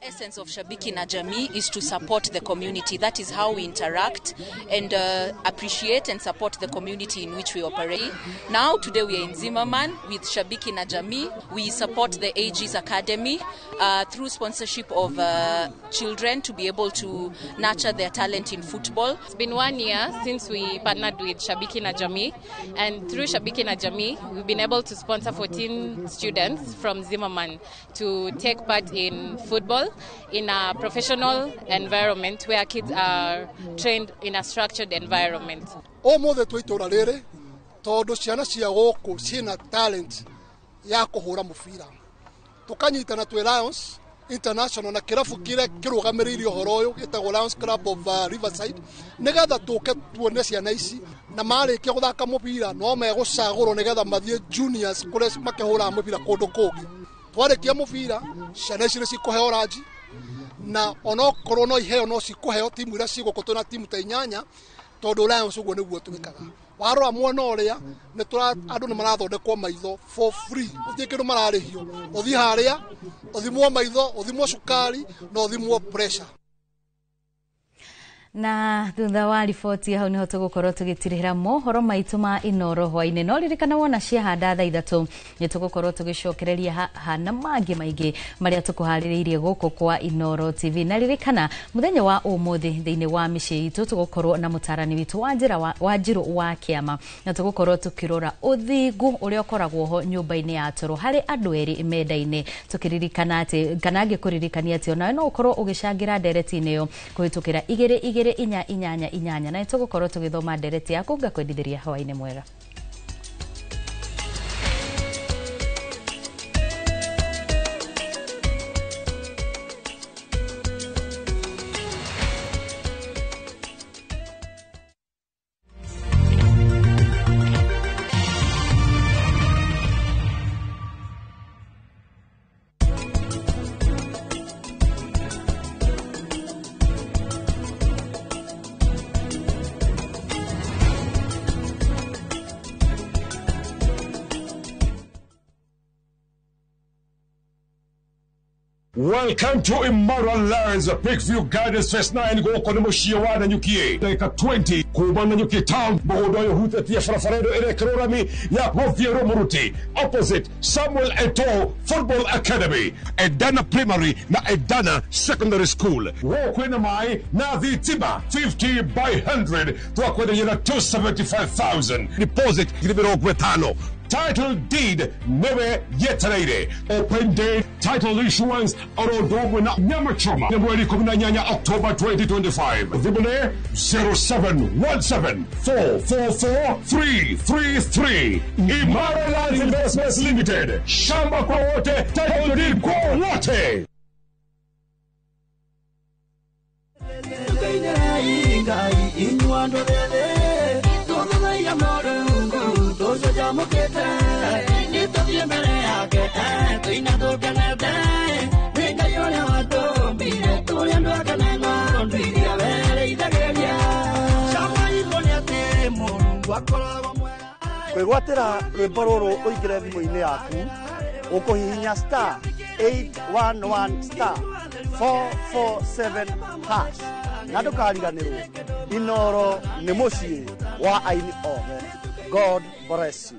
essence of Shabiki na Jamii is to support the community. That is how we interact and appreciate and support the community in which we operate. Now, today we are in Zimmerman with Shabiki na Jamii. We support the AG's Academy through sponsorship of children to be able to nurture their talent in football. It's been 1 year since we partnered with Shabiki na Jamii, and through Shabiki na Jamii, we've been able to sponsor 14 students from Zimmerman to take part in football in a professional environment where kids are trained in a structured environment. Omothe twitura riri tondu ciana cia guku ciina talent ya kuhura mubira tukanyitana twi Lions International na kirafu kire kirugamiririo horo uyu gitagwo Lions Club of Riverside nigetha tuke tuone ciana ici na marikia guthaka mubira no megucagurwo nigetha mathie juniors kure makihura mubira kundu kungi twarikia mubira ciana ici cikuheo ranji na onokorwo no iheo no cikuheo timu ira ciguko na timu ta 8 tondu Lions uguo niguo twikaga warora mwana uria ni tura andu ni marathondekwo maitho for free uthie kindu mararihio uthi haria uthimwo maitho uthimwo sukari na uthimwo pressure. Na thutha wa riboti hau niho tugukorwo tugitirihira mohoro maitu ma Inoro hwaine no ririkana wona ciahanda thaa 3 ni tugukorwo tugicokereria hana mangi maingi maria tukuhaririirie guku kwa Inoro TV na ririkana muthenya wa umuthi thiini wa micii itu tugukorwo na mutarani witu wa njiru wa kiama na tugukorwo tukirora uthingu uria ukoragwo ho nyumba-ini ya toro hari andu eri menda-ini tukiririkana ati kana angikuririkania ati ona no ukorwo ugicangira ndereti-ini yo kuhitukira igiri inyanya na tugukorwo tugithoma ndereti yaku ngakwendithiria hwaine mwega. Welcome to Immoral Lands, Peakview Gardens Phase 9 goko ni mushiwa na nyukie dakika 20 kuba na nyukie town bodo yo hutetia farafaredo ere krorami ya Goviero Muruti opposite Samuel Eto'o Football Academy Edana Primary na Edana Secondary School wokwena mai na dhitima 50 by 100 twakwenda yena 275,000 deposit kilibero gwetano. Title deed never yeterated. Open date title issuance Orodogo na Nyamachoma. Mwezi 18 October 2025. Vibune 0717444333. Imara Land Investments Limited. Shamba kwa wote, title deed kwa wote. Kwigwatira rwimbo ruru uingire thimu-ini yaku ukuhihinya star 811 star 447 hash na ndukariganirwo Inoro ni mucii wa aini othe. God bless you.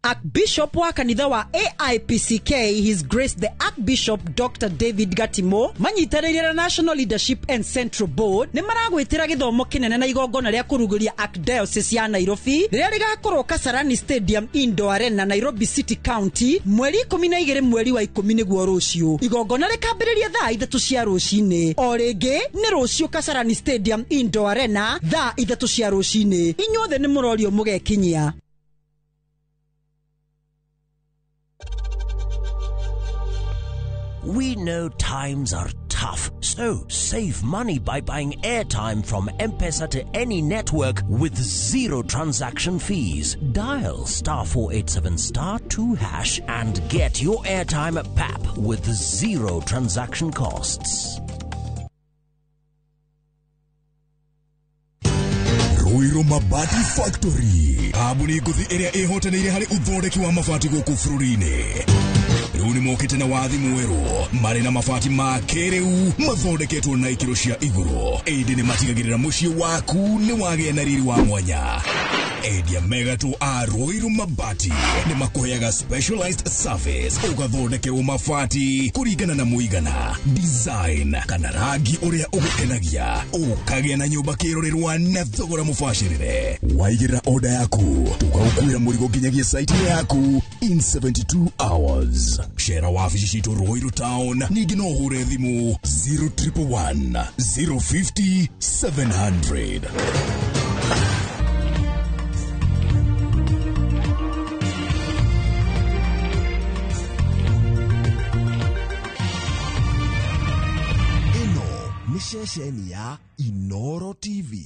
Archbishop wa kanitha wa AIPCK His Grace the Archbishop Dr. David Gatimo manyitanĩire na National Leadership and Central Board nĩ maragwĩtĩra gĩthomo kĩnene na igongona rĩa kũrugũria Archdiocese ya Nairobi rĩrĩa rĩgakorwo Kasarani Stadium Indoor Arena Nairobi City County mweri 12 mweri wa 10 nĩguo rũciũ. Igongona rĩkambĩrĩria thaa 3 cia rũcinĩ. O rĩngĩ nĩ rũciũ Kasarani Stadium Indoor Arena thaa 3 cia rũcinĩ. Inyuothe nĩ mũrorio mũgekinyia. We know times are tough, so save money by buying airtime from M-Pesa to any network with zero transaction fees. Dial star 487 star 2 hash and get your airtime PAP with zero transaction costs. Ruiru Mabati Factory. Abuni nguthi iria ihotanĩire harĩ uthondeki wa mabati gũkũ bũrũri-inĩ. Rĩu nĩmokĩte na wathi mwerũ marĩ na mabati ma kĩrĩu mathondeketwo na ikĩro cia igũrũ ĩndĩ nĩmatigagĩrĩra mũciĩ waku nĩwagĩa na riri wa mwanya. Endia Megato a Ruiru Mabati nĩmakũheaga specialized service ũgathondekerwo mabati kũringana na mũigana, design kana rangi ũrĩa ũgũkenagia, ũkagĩa na nyũmba kĩrorerwa na thogora mũbacĩrĩre. Waigĩrĩra order yaku tũgagũkuĩra mũrigo nginyagia site yaku in 72 hours. Shera wabici citũ Ruiru Town, ningĩ no ũhũre thimũ 0111 050 700. Ni ceceni ya Inoro TV.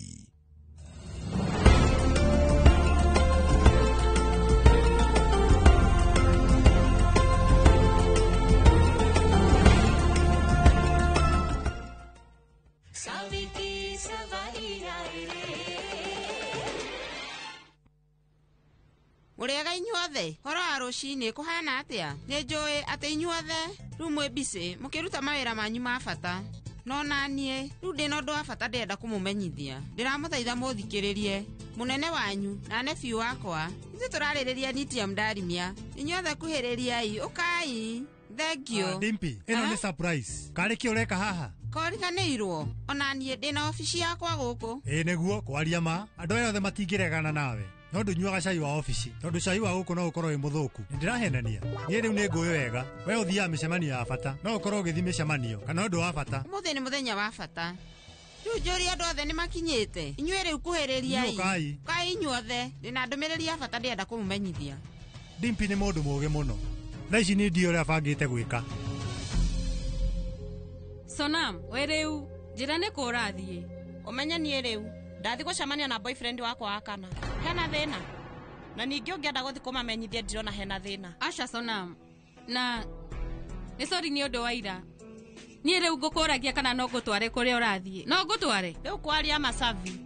Murega inyuothe horo wa ruciini kuhana atia? Ni njui ati inyuothe riu mwi busy mukiruta mawira manyu ma bata no nanie riu ndina undu wa bata ndenda kumumenyithia. Ndiramuthaitha muthikiririe munene wanyu na nefiu wakwa ithu turaririria nitiam ndarimia. Inyuothe kuhiririai ukai. Thank you. Dimpi, ino ni surprise. Kariki ureka haha? Koriganirwo ona nie ndina ofisi yakwa guku. Neguo kwaria ma andu yothe matingĩregana nawe. No ndũnyuaga cai wa ofisi tondu cai wa guku no ukorwo wi muthuku. Ndirahenania nie riu ni nguyu wega we uthiaga micemanio ya bata no ukorwo ugithi micemanio kana undu wa bata. Umuthi ni muthenya wa bata. Riu njuri andu othe ni makinyite. Inyue riu kuhiririai. Kai inyuothe ndina ndumiriri ya bata ndienda kumumenyithia. Dimpi ni mundu mugi muno. Thaa ici ni ndio uria bangite gwika. Sonam, we riu njira ni kurathie. Umenya nie riu ndathi gucemania na boyfriend wakwa wa kana. Hena thina na ningi ungienda guthi kumamenyithia ndirona hena thina. Asha Sonam, na ni sorry ni undu wa ira. Nie riu ngukuragia kana no ngutware kuria urathie? No ngutware riu kwaria masavi.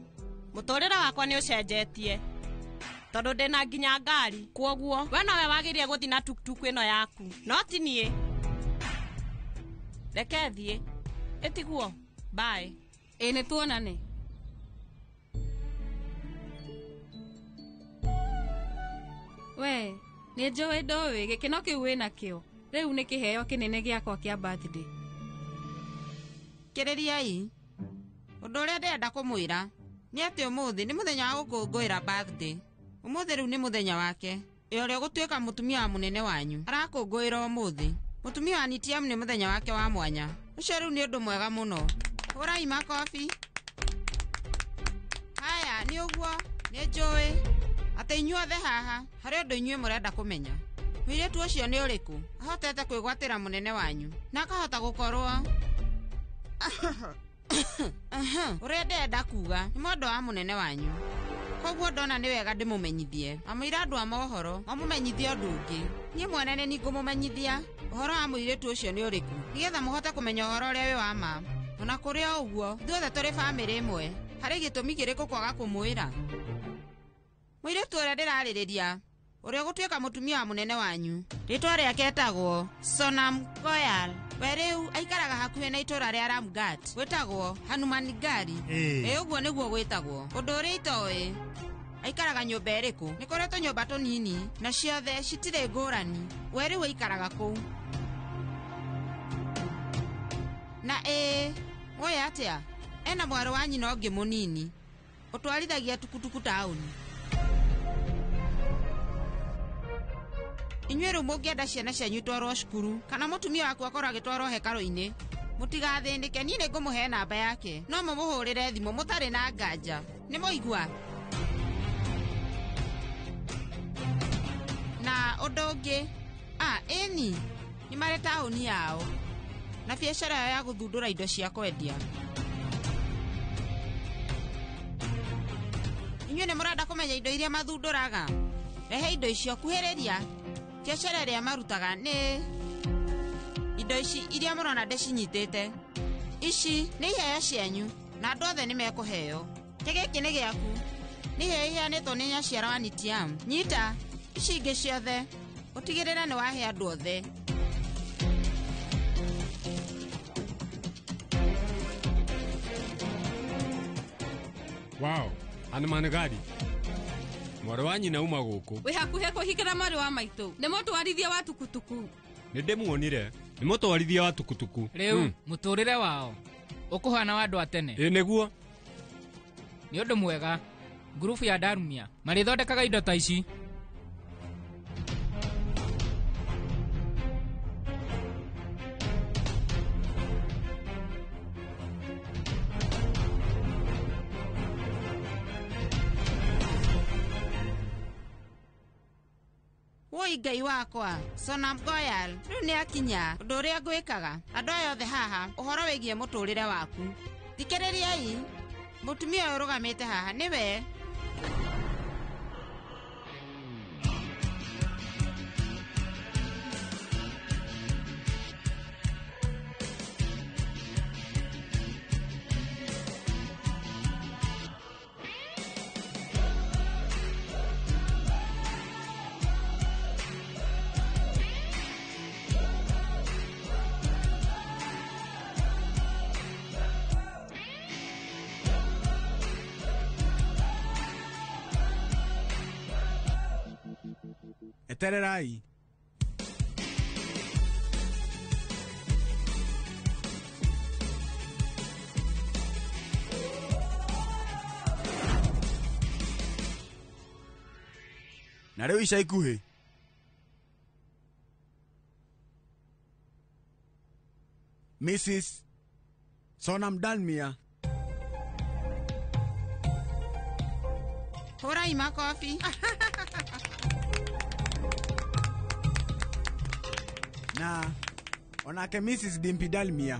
Muturira wakwa ni ucenjetie tondu ndina nginya ngari, kwoguo we nowe wagirie guthi na tuktuk ino yaku no ti nie. Reke thie etiguo. Bye. Ni tuonane. We ni njui ndowi gikeno kiu wina kio riu ni kiheo kinene giakwa kia birthday. Kiririai undu uria ndenda kumwira ni ati umuthi ni muthenya wa gukungwira birthday. Umuthi riu ni muthenya wake uria gutuika mutumia wa munene wanyu arakungwira umuthi. Mutumia wa Nitiam ni muthenya wake wa mwanya. Ucio riu ni undu mwega muno. Hurai makofi. Haya ni uguo ni njui ati inyuothe haha hari undu inyue murenda kumenya. Muiritu ucio ni uriku ahotete kwigwatira munene wanyu na akahota gukorwo uria ndenda kuga ni mundu wa munene wanyu. Koguo ndona ni wega ndimumenyithie amwira andu a mohoro mamumenyithie undu ungi. Nie mwene ni ngumumenyithia uhoro wa muiritu ucio ni uriku nigetha muhote kumenya uhoro uria wi wa ma. Ona kuria uguo ithuothe turi family imwe hari gitumi kiriku kwaga kumwira. Muiritu uria ndiraririria uria gutuika mutumia wa munene wanyu ritwa riake etagwo Sonam Koyal. We riu aikaraga hakuhi na itura ria Ramgat gwitagwo Hanuman Gari. Uguo niguo gwitagwo. Undu uria itoi aikaraga nyumba iriku ni kuretwo nyumba tunini na ciothe citire ngurani. We riu aikaraga kuu na oya atia ena mwaro wa nyina ungi munini utwarithagia tukutuku tauni. Inyue riu mungienda ciana cianyu itwarwo cukuru kana mutumia waku akorwo agitwarwo hekalu-ini mutigathinike. Nie ni ngumuhe namba yake no mumuhurire thimu mutari na nganja. Ni muigua? Na undu ungi eni ni mari tauni yao na biashara yao ya guthundura indo cia kwendia. Inyue ni murenda kumenya indo iria mathunduraga? Rehe indo icio kuhiriria. Biashara iria marutaga ni indo ici iria murona ndicinyitite. Ici ni iheo cianyu na andu othe ni mekuheo. Giki ni giaku ni iheo iheanitwo ni nyaciara wa Nitiam. Nyita ici ingi ciothe utigirira ni wahe andu othe. Wow, ani manegadi. Mwari wa nyina uma guku. Wi hakuhe kuhikira mwari wa maitu. Ni mutwarithia wa tukutuku. Ni ndimuonire. Ni mutwarithia wa tukutuku. Riu muturire wao ukuhana wa andu atene. Neguo. Ni undu mwega. Grupu ya Darumia marithondekaga indo ta ici. Woi Ngai wakwa, Sonam Goyal, riu ni akinya undu uria ngwikaga. Andu aya othe haha, uhoro wigie muturire waku. Thikiririai, mutumia uyu rugamite haha niwe. Etererai. Na rĩu ica ikuhĩ Mrs. Sonam Dalmia. Hurai makofi. Na onake Mrs. Dimpi Dalmia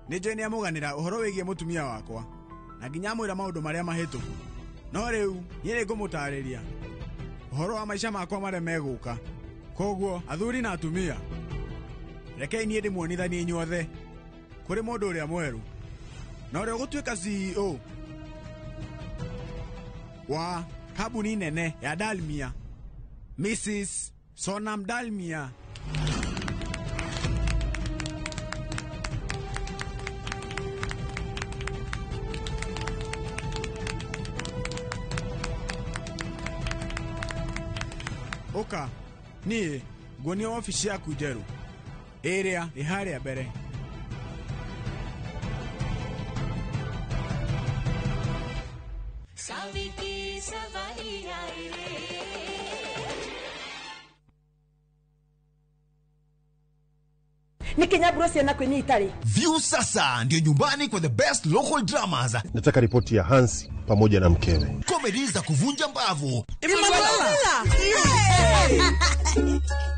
nĩnjũĩ nĩamũganĩra ũhoro wĩgiĩ mũtumia wakwa na nginya amwĩra maũndũ marĩa mahĩtũku. No rĩu niĩ nĩngũmũtarĩria ũhoro wa maica makwa marĩa megũka. Koguo athuri na atumia, rekei niĩ ndĩmuonithanie inyuothe kũrĩ mũndũ ũrĩa mwerũ na ũrĩa ũgũtuĩka CEO wa kambuni nene ya Dalmia, Mrs. Sonam Dalmia. Oka, niĩ nguonia ofici yaku njerũ ĩrĩa ĩ harĩa mbere. Ni Kenya Bruce na kwenye Italy. View sasa ndio nyumbani kwa the best local dramas. Nataka ripoti ya Hansi pamoja na mkewe. Comedy za kuvunja mbavu.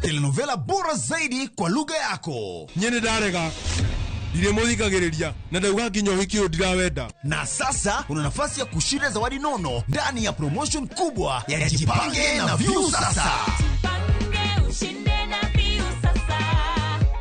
Telenovela bora zaidi kwa lugha yako. Nyene darega. Ile muthikagiriria na ndauga nginya hiki ndirawenda. Na sasa una nafasi ya kushinda zawadi nono ndani ya promotion kubwa ya Jipange na View sasa.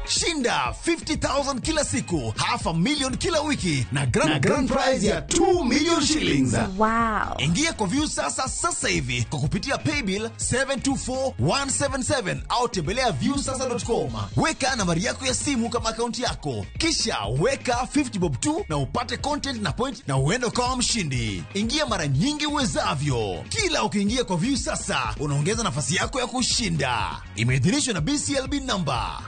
Shinda 50,000 kila siku, $500,000 kila wiki na grand prize ya 2 million shillings. Wow. Ingia kwa View sasa hivi kwa kupitia paybill 724177 au tembelea viewsasa.com. Weka nambari yako ya simu kama akaunti yako, kisha weka 50 bob tu na upate content na point na uende kama mshindi. Ingia mara nyingi uwezavyo. Kila ukiingia kwa View sasa unaongeza nafasi yako ya kushinda. Imeidhinishwa na BCLB number.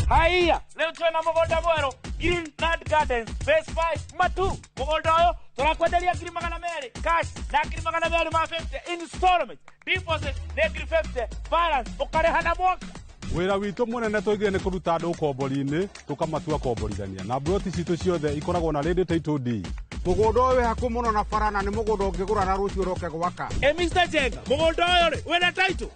Haiya, leo tuna mugunda mweru Greenland Gardens Phase 5 Matu. Mugunda uyo turakwenderia ngiri magana meri cash na ngiri magana meri ma 50 installment deposit na ngiri 50 balance ukarehana mwaka. Wĩra witũ mũnene tũigire nĩ kũruta andũ ũkombori-inĩ tũkamatua komborithania na broti citũ ciothe ikoragwo na radio title deed. Mũgũnda ũyũ wĩ hakuhĩ mũno na bara na nĩ mũgũnda ũngĩgũra na rũciũ ũroke gwaka. Mr. Jenga, mũgũnda ũyũ rĩ wĩna title?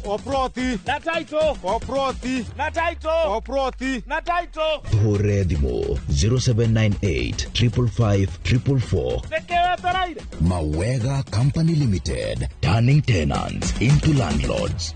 Oproti na title. Oproti na title. Oproti na title. Hore Dimo 0798 555 444. Nekewe taraire. Mawega Company Limited, turning tenants into landlords.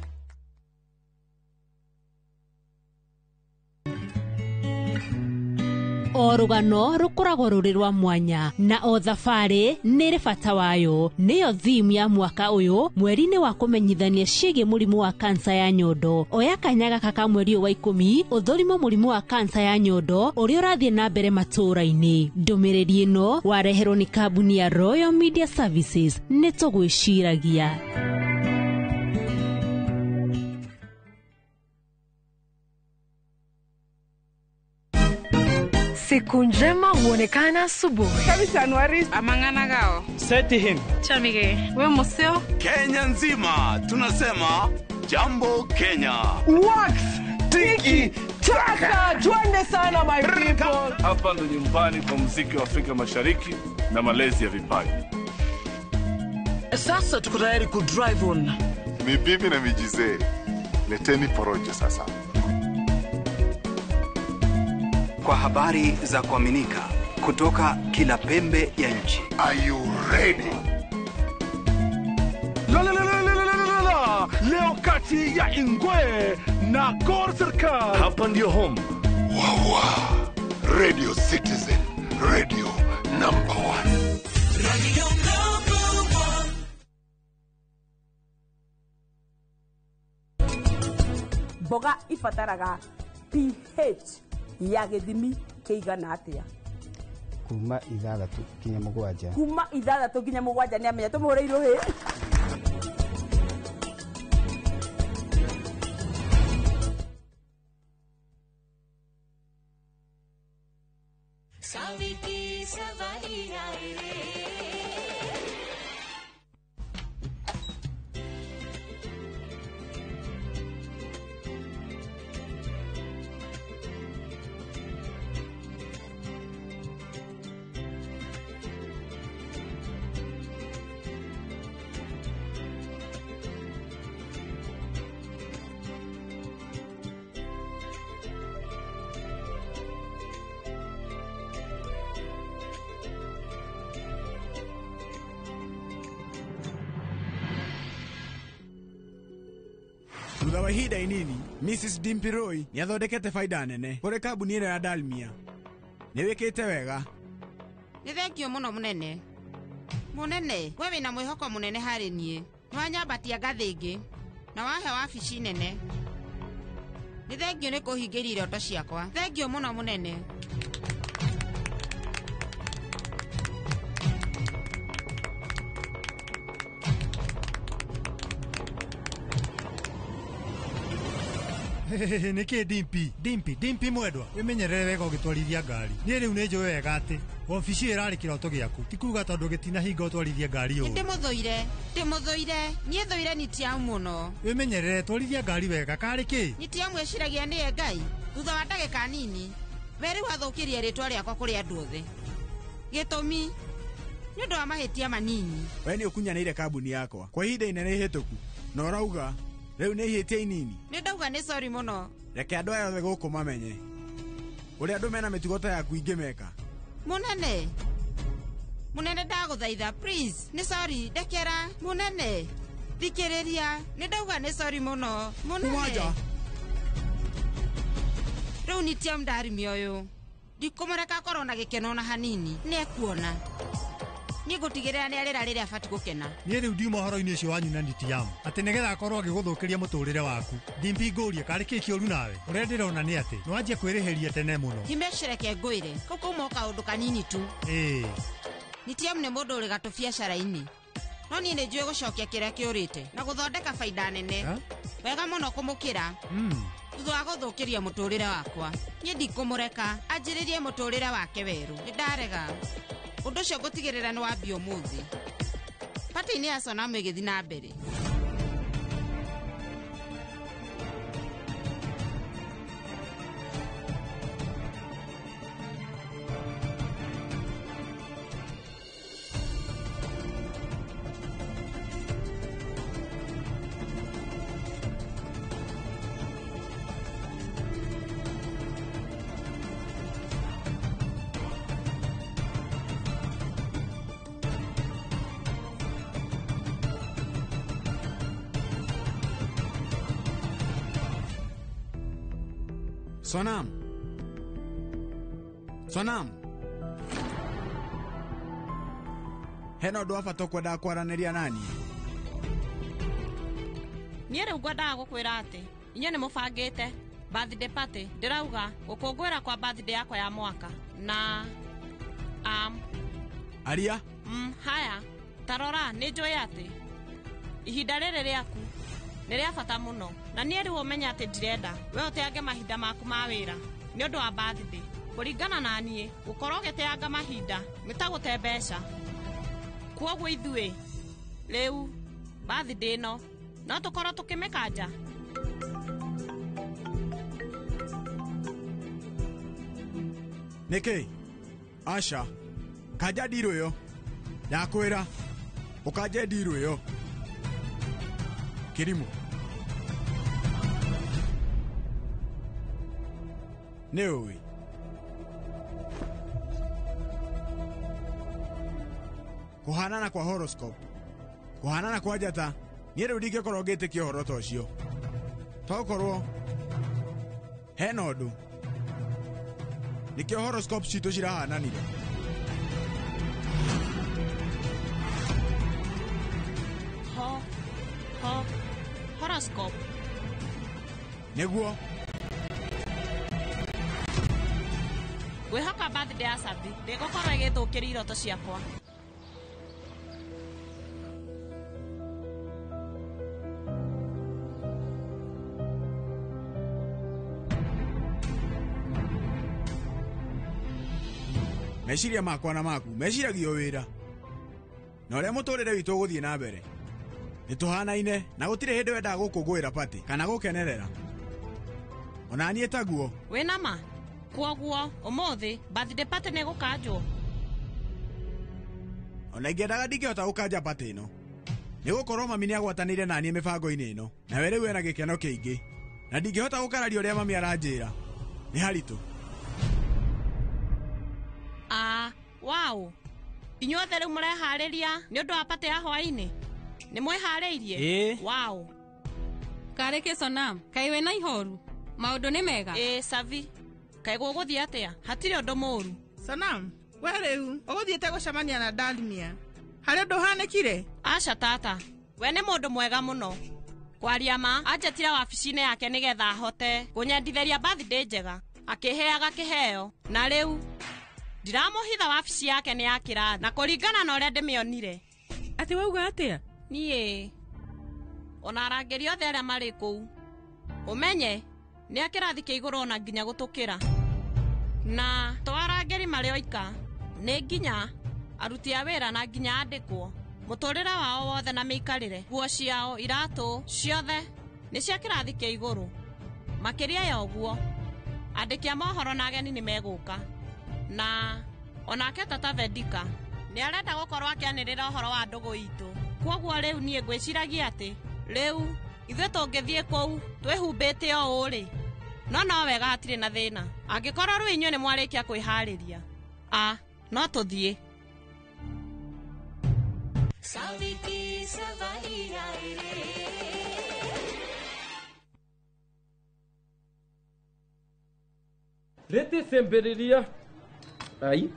o rugano rukoragwo ruri rwa mwanya na o thabarĩ nĩ rĩ bata wayo. Nĩyo theme ya mwaka ũyũ mweri-inĩ wa kũmenyithania ciĩgiĩ mũrimũ wa kansa ya nyondo. Oya kanya gaka ka mweri wa 10 ũthũrimo mũrimũ wa kansa ya nyondo ũrĩa ũrathiĩ na mbere matũũra-inĩ. Ndũmĩrĩri ĩno wareherwo nĩ kambuni ya Royal Media Services. Nĩ tũgwĩciragia. Siku njema huonekana asubuhi. Kabisa Anuari amangana gao. Seti him. Chamige, we museo. Kenya nzima tunasema jambo Kenya. Wax, tiki, taka. Twende sana my people. Hapa ndo nyumbani kwa muziki wa Afrika Mashariki na malezi ya vipaji. Sasa tuko tayari ku drive on. Mibibi na mijize. Leteni porojo sasa. Kwa habari za kuaminika kutoka kila pembe ya nchi. Are you ready? Leo kati ya Ingwe na Gor Serikali. Hapa ndio home. Wawa. Radio Citizen. Radio number 1. Radio number 1. Boga ifataraga pH ya githimi keigana atia kuma 6 kinya 7 kuma 6 kinya 7 ni amenya tumuhuriirwo hi Saviti Savaria Thutha wa ihinda inini, Mrs. Dimpiroi nĩ athondekete faida nene kũrĩ kambuni ĩno ya Dalmia. Nĩ wĩkĩte wega. Nĩ thengio mũno mũnene. Mũnene, we wĩna mwĩhoko mũnene harĩ niĩ. Nĩwanyambatia ngathĩ ĩngĩ na wahe wabici nene. Nĩ thengio nĩ kũhingĩria iroto ciakwa. Thengio mũno mũnene. Niki Dimpi mwendwa wimenyerere wega ugitwarithia ngari. Ni riu ni njuwe wega ati ofici irari kiroto giaku ti kuga tondu gitina hinga utwarithia ngari uyu. Ndimuthuire nie thuire nitia muno. Wimenyerere twarithia ngari wega kari ki nitia mweciragia ni Ngai thutha wa ndagika nini weri wathukirie ritwa riakwa kuri andu othe gitumi ni undu wa mahitia manini. We ni ukunyanire kambuni yakwa kwa ihinda inene ihituku na urauga riu ni ihitia inini. Ni ndauga ni sorry muno. Reke andu aya othe guku mamenye uria andu mena mitugo ta yaku ingimeka. Munene ndaguthaitha please ni sorry ndekera munene thikiriria ni ndauga ni sorry muno munene. Riu nitia mdarimi uyu ndikumureka korwo na gikeno na hanini ni ekuona ni gutigirira ni arira riria afati gukena. Ni riu ndi mohoro-ini ucio wanyu na Nditiamu ati nigetha akorwo agiguthukiria muturire waku. Dimpi nguria kari ki kioru nawe uria ndirona ni ati no anjie kwirihiria tene muno. Timecireke ngwire kuko moka undu kanini tu. Nditiamu ni mundu uri gatu biacara-ini no ni njui gucokia kiria kiurite na guthondeka faida nene. Wega muno kumukira thutha wa guthukiria muturire wakwa. Ni ndikumureka anjiririe muturire wake weru. Ni ndarega undu ucio gutigirira ni wambia umuthi pati-ini ya Sonamu igithi na mbere. Sonam. Heno ndo afa tokwenda kwaranĩria nani? Niĩ rĩu ngwendaga gũkwĩra atĩ inyuĩ nĩ mũbangĩte birthday party ndĩrauga gũkũngũĩra kwa birthday yakwa ya mwaka na Aria? Haya, tarora nĩ njũĩ atĩ ihinda rĩrĩ rĩaku nĩ rĩa bata mũno na niĩ rĩu ũmenya atĩ ndirenda we ũteange mahinda maku ma wĩra nĩ ũndũ wa birthday. Kũringana na niĩ gũkorwo ũgĩteanga mahinda nĩ ta gũte mbeca. Kwoguo ithuĩ rĩu birthday ĩno no tũkorwo tũkĩmĩkanja. Nĩkĩ? Asha, kanja ndirũ ĩyo. Ndakwĩra, ũkanje ndirũ ĩyo. Kĩrimũ. Nĩ ũĩ. Kũhanana kwa horoscope. Kũhanana kwa njata. Niĩ rĩu ndingĩkorwo ngĩtĩkia ũhoro ta ũcio. Tokorwo hena ũndũ. Nikio horoscope citũ cirahananire. Horoscope. Nĩguo. Gwĩhoka birthday ya Sabi ndĩgũkorwo ĩgĩthũkĩria iroto ciakwa. Meciria makwa na maku meciragio wĩra. Na ũrĩa mũtũrĩre witũ gũthiĩ na mbere. Nĩtũhanaine na gũtirĩ hĩndĩ wendaga gũkũngũĩra party kana gũkenerera. Ona niĩ taguo. Wĩna ma. Kwoguo ũmũthĩ birthday party nĩ gũkanjwo. Ona ingĩendaga ndingĩhota gũkanja party ĩno. Nĩgũkorwo mami nĩagwatanĩire na niĩ mĩbango-inĩ ĩno. Na we rĩu ena gĩkeno kĩingĩ. Na ndingĩhota gũkararia ũrĩa mami aranjĩra. Nĩ haritũ. Wow. Inyuothe rĩu mũreharĩria nĩ ũndũ wa party ya hwaĩ-inĩ. Nĩ mwĩharĩirie? Wow. Kareke Sonam, kaĩ we na ihoru. Maũndũ nĩ mega. Savi. Kaĩ gũgũthiĩ atĩa? Hatirĩ ũndũ mũũru. Sonam, we rĩu ũgũthiĩte gũcemania na Dalmia. Harĩ ũndũ ũhanĩkire? Aca tata, we nĩ mũndũ mwega mũno. Kwaria ma, anjetira wabici-inĩ yake nĩgetha ahote kũnyendithĩria birthday njega. Akĩheaga kĩheo. Na rĩu ndiramũhitha wabici yake nĩ ya kĩrathi. Na kũringana na ũrĩa ndĩmĩonire. Atĩ wauga atĩa? Niĩ. Ona arangĩri othe arĩa marĩ kũu. Ũmenye, nĩ akĩrathi kĩa igũrũ ona nginya gũtũkĩra. Na twarangĩri marĩ oika, nĩ nginya aruti a wĩra na nginya andĩkwo. Mũtũrĩre wao wothe na mĩikarĩre. Nguo ciao, iratũ, ciothe nĩ cia kĩrathi kĩa igũrũ. Makĩria ya ũguo, andĩki a mohoro na ageni nĩ megũka. Na onake Tata Vedika nĩ arenda gũkorwo akĩanĩrĩra ũhoro wa ndũgũ itũ. Kwoguo rĩu niĩ ngwĩciragia atĩ rĩu ithuĩ tũngĩthiĩ kũu twĩhumbĩte o ũrĩ. No wega hatirĩ na thĩna. Angĩkorwo rĩu inyuĩ nĩ mwarĩkia kwĩharĩria. No tũthiĩ. Saviti Savaria Rete semberiria. Ai.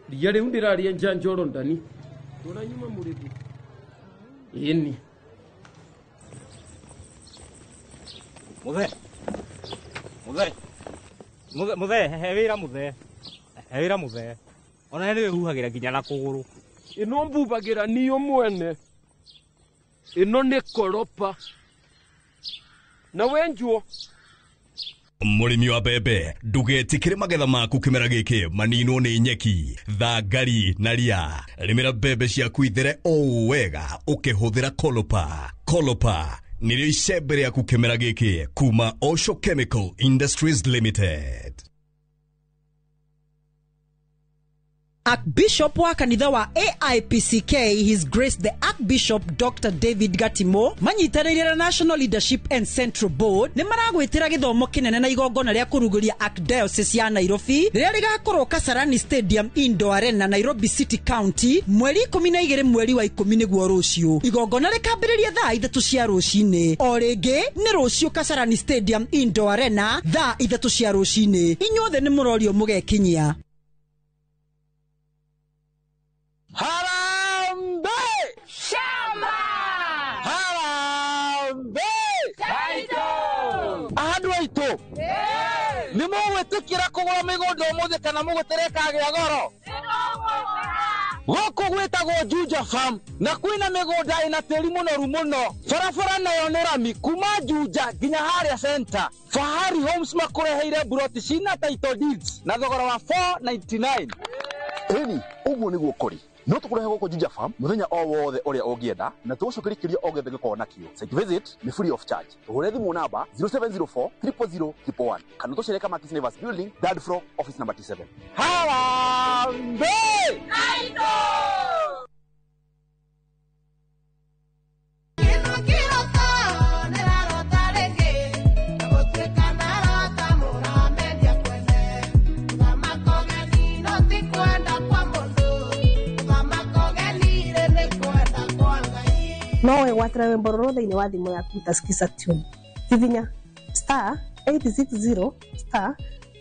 Ria rĩu ndĩraria njanjoro ndani. Tũranyuma mũrĩbu. Ĩni. Muthe, he wĩra muthe. Ona nĩ wĩhuhagĩra nginya na kũgũrũ. Ĩno mbubagĩra niyo mwene. Ĩno nĩ koropa. Na wenjuo. Mũrĩmi wa mbembe ndũgetikĩre magetha maku kĩmera gĩkĩ maninwo nĩ nyeki, thangari na ria. Rĩmĩra mbembe ciaku ithere o wega ũkĩhũthĩra Kolopa. Kolopa nĩrĩo icembe rĩaku kĩmera gĩkĩ kuma Osho Chemical Industries Limited. Archbishop wa kanitha wa AIPCK His Grace the Archbishop Dr. David Gatimo manyitanĩire na National Leadership and Central Board nĩ maragwĩtĩra gĩthomo kĩnene na igongona rĩa kũrugũria Archdiocese ya Nairobi rĩrĩa rĩgakorwo Kasarani Stadium Indoor Arena Nairobi City County mweri 12 mweri wa 10 nĩguo rũciũ. Igongona rĩkambĩrĩria thaa 3 cia rũcinĩ. O rĩngĩ nĩ rũciũ Kasarani Stadium Indoor Arena thaa 3 cia rũcinĩ. Inyuothe nĩ mũrorio mũgekinyia. Harambe Shamba Harambe Taito Ahadu aito Nimo wetukira kugura migondo umuthi kana mugutereka gya goro Goko gwetagwo Juja Farm na kwina migunda ina teri munoru muno barabara nayo nĩ rami kuma Juja nginya haria center Fahari Homes makureheire buroti cina title deeds na thogora wa 499 Eni uguo niguo kori no tukurehe goko Juja Farm muthenya o wothe uria ungienda na tugucukirikiria o gethe gikona kio site visit ni free of charge tuhore thimu namba 0704 000 111 kana tucereka Makis Nevers building third floor office number 27 Harambe Taito No wegwatĩra wimbo rũrũ thĩinĩ wa thimũ yaku utasikiza tune. Hihinya *860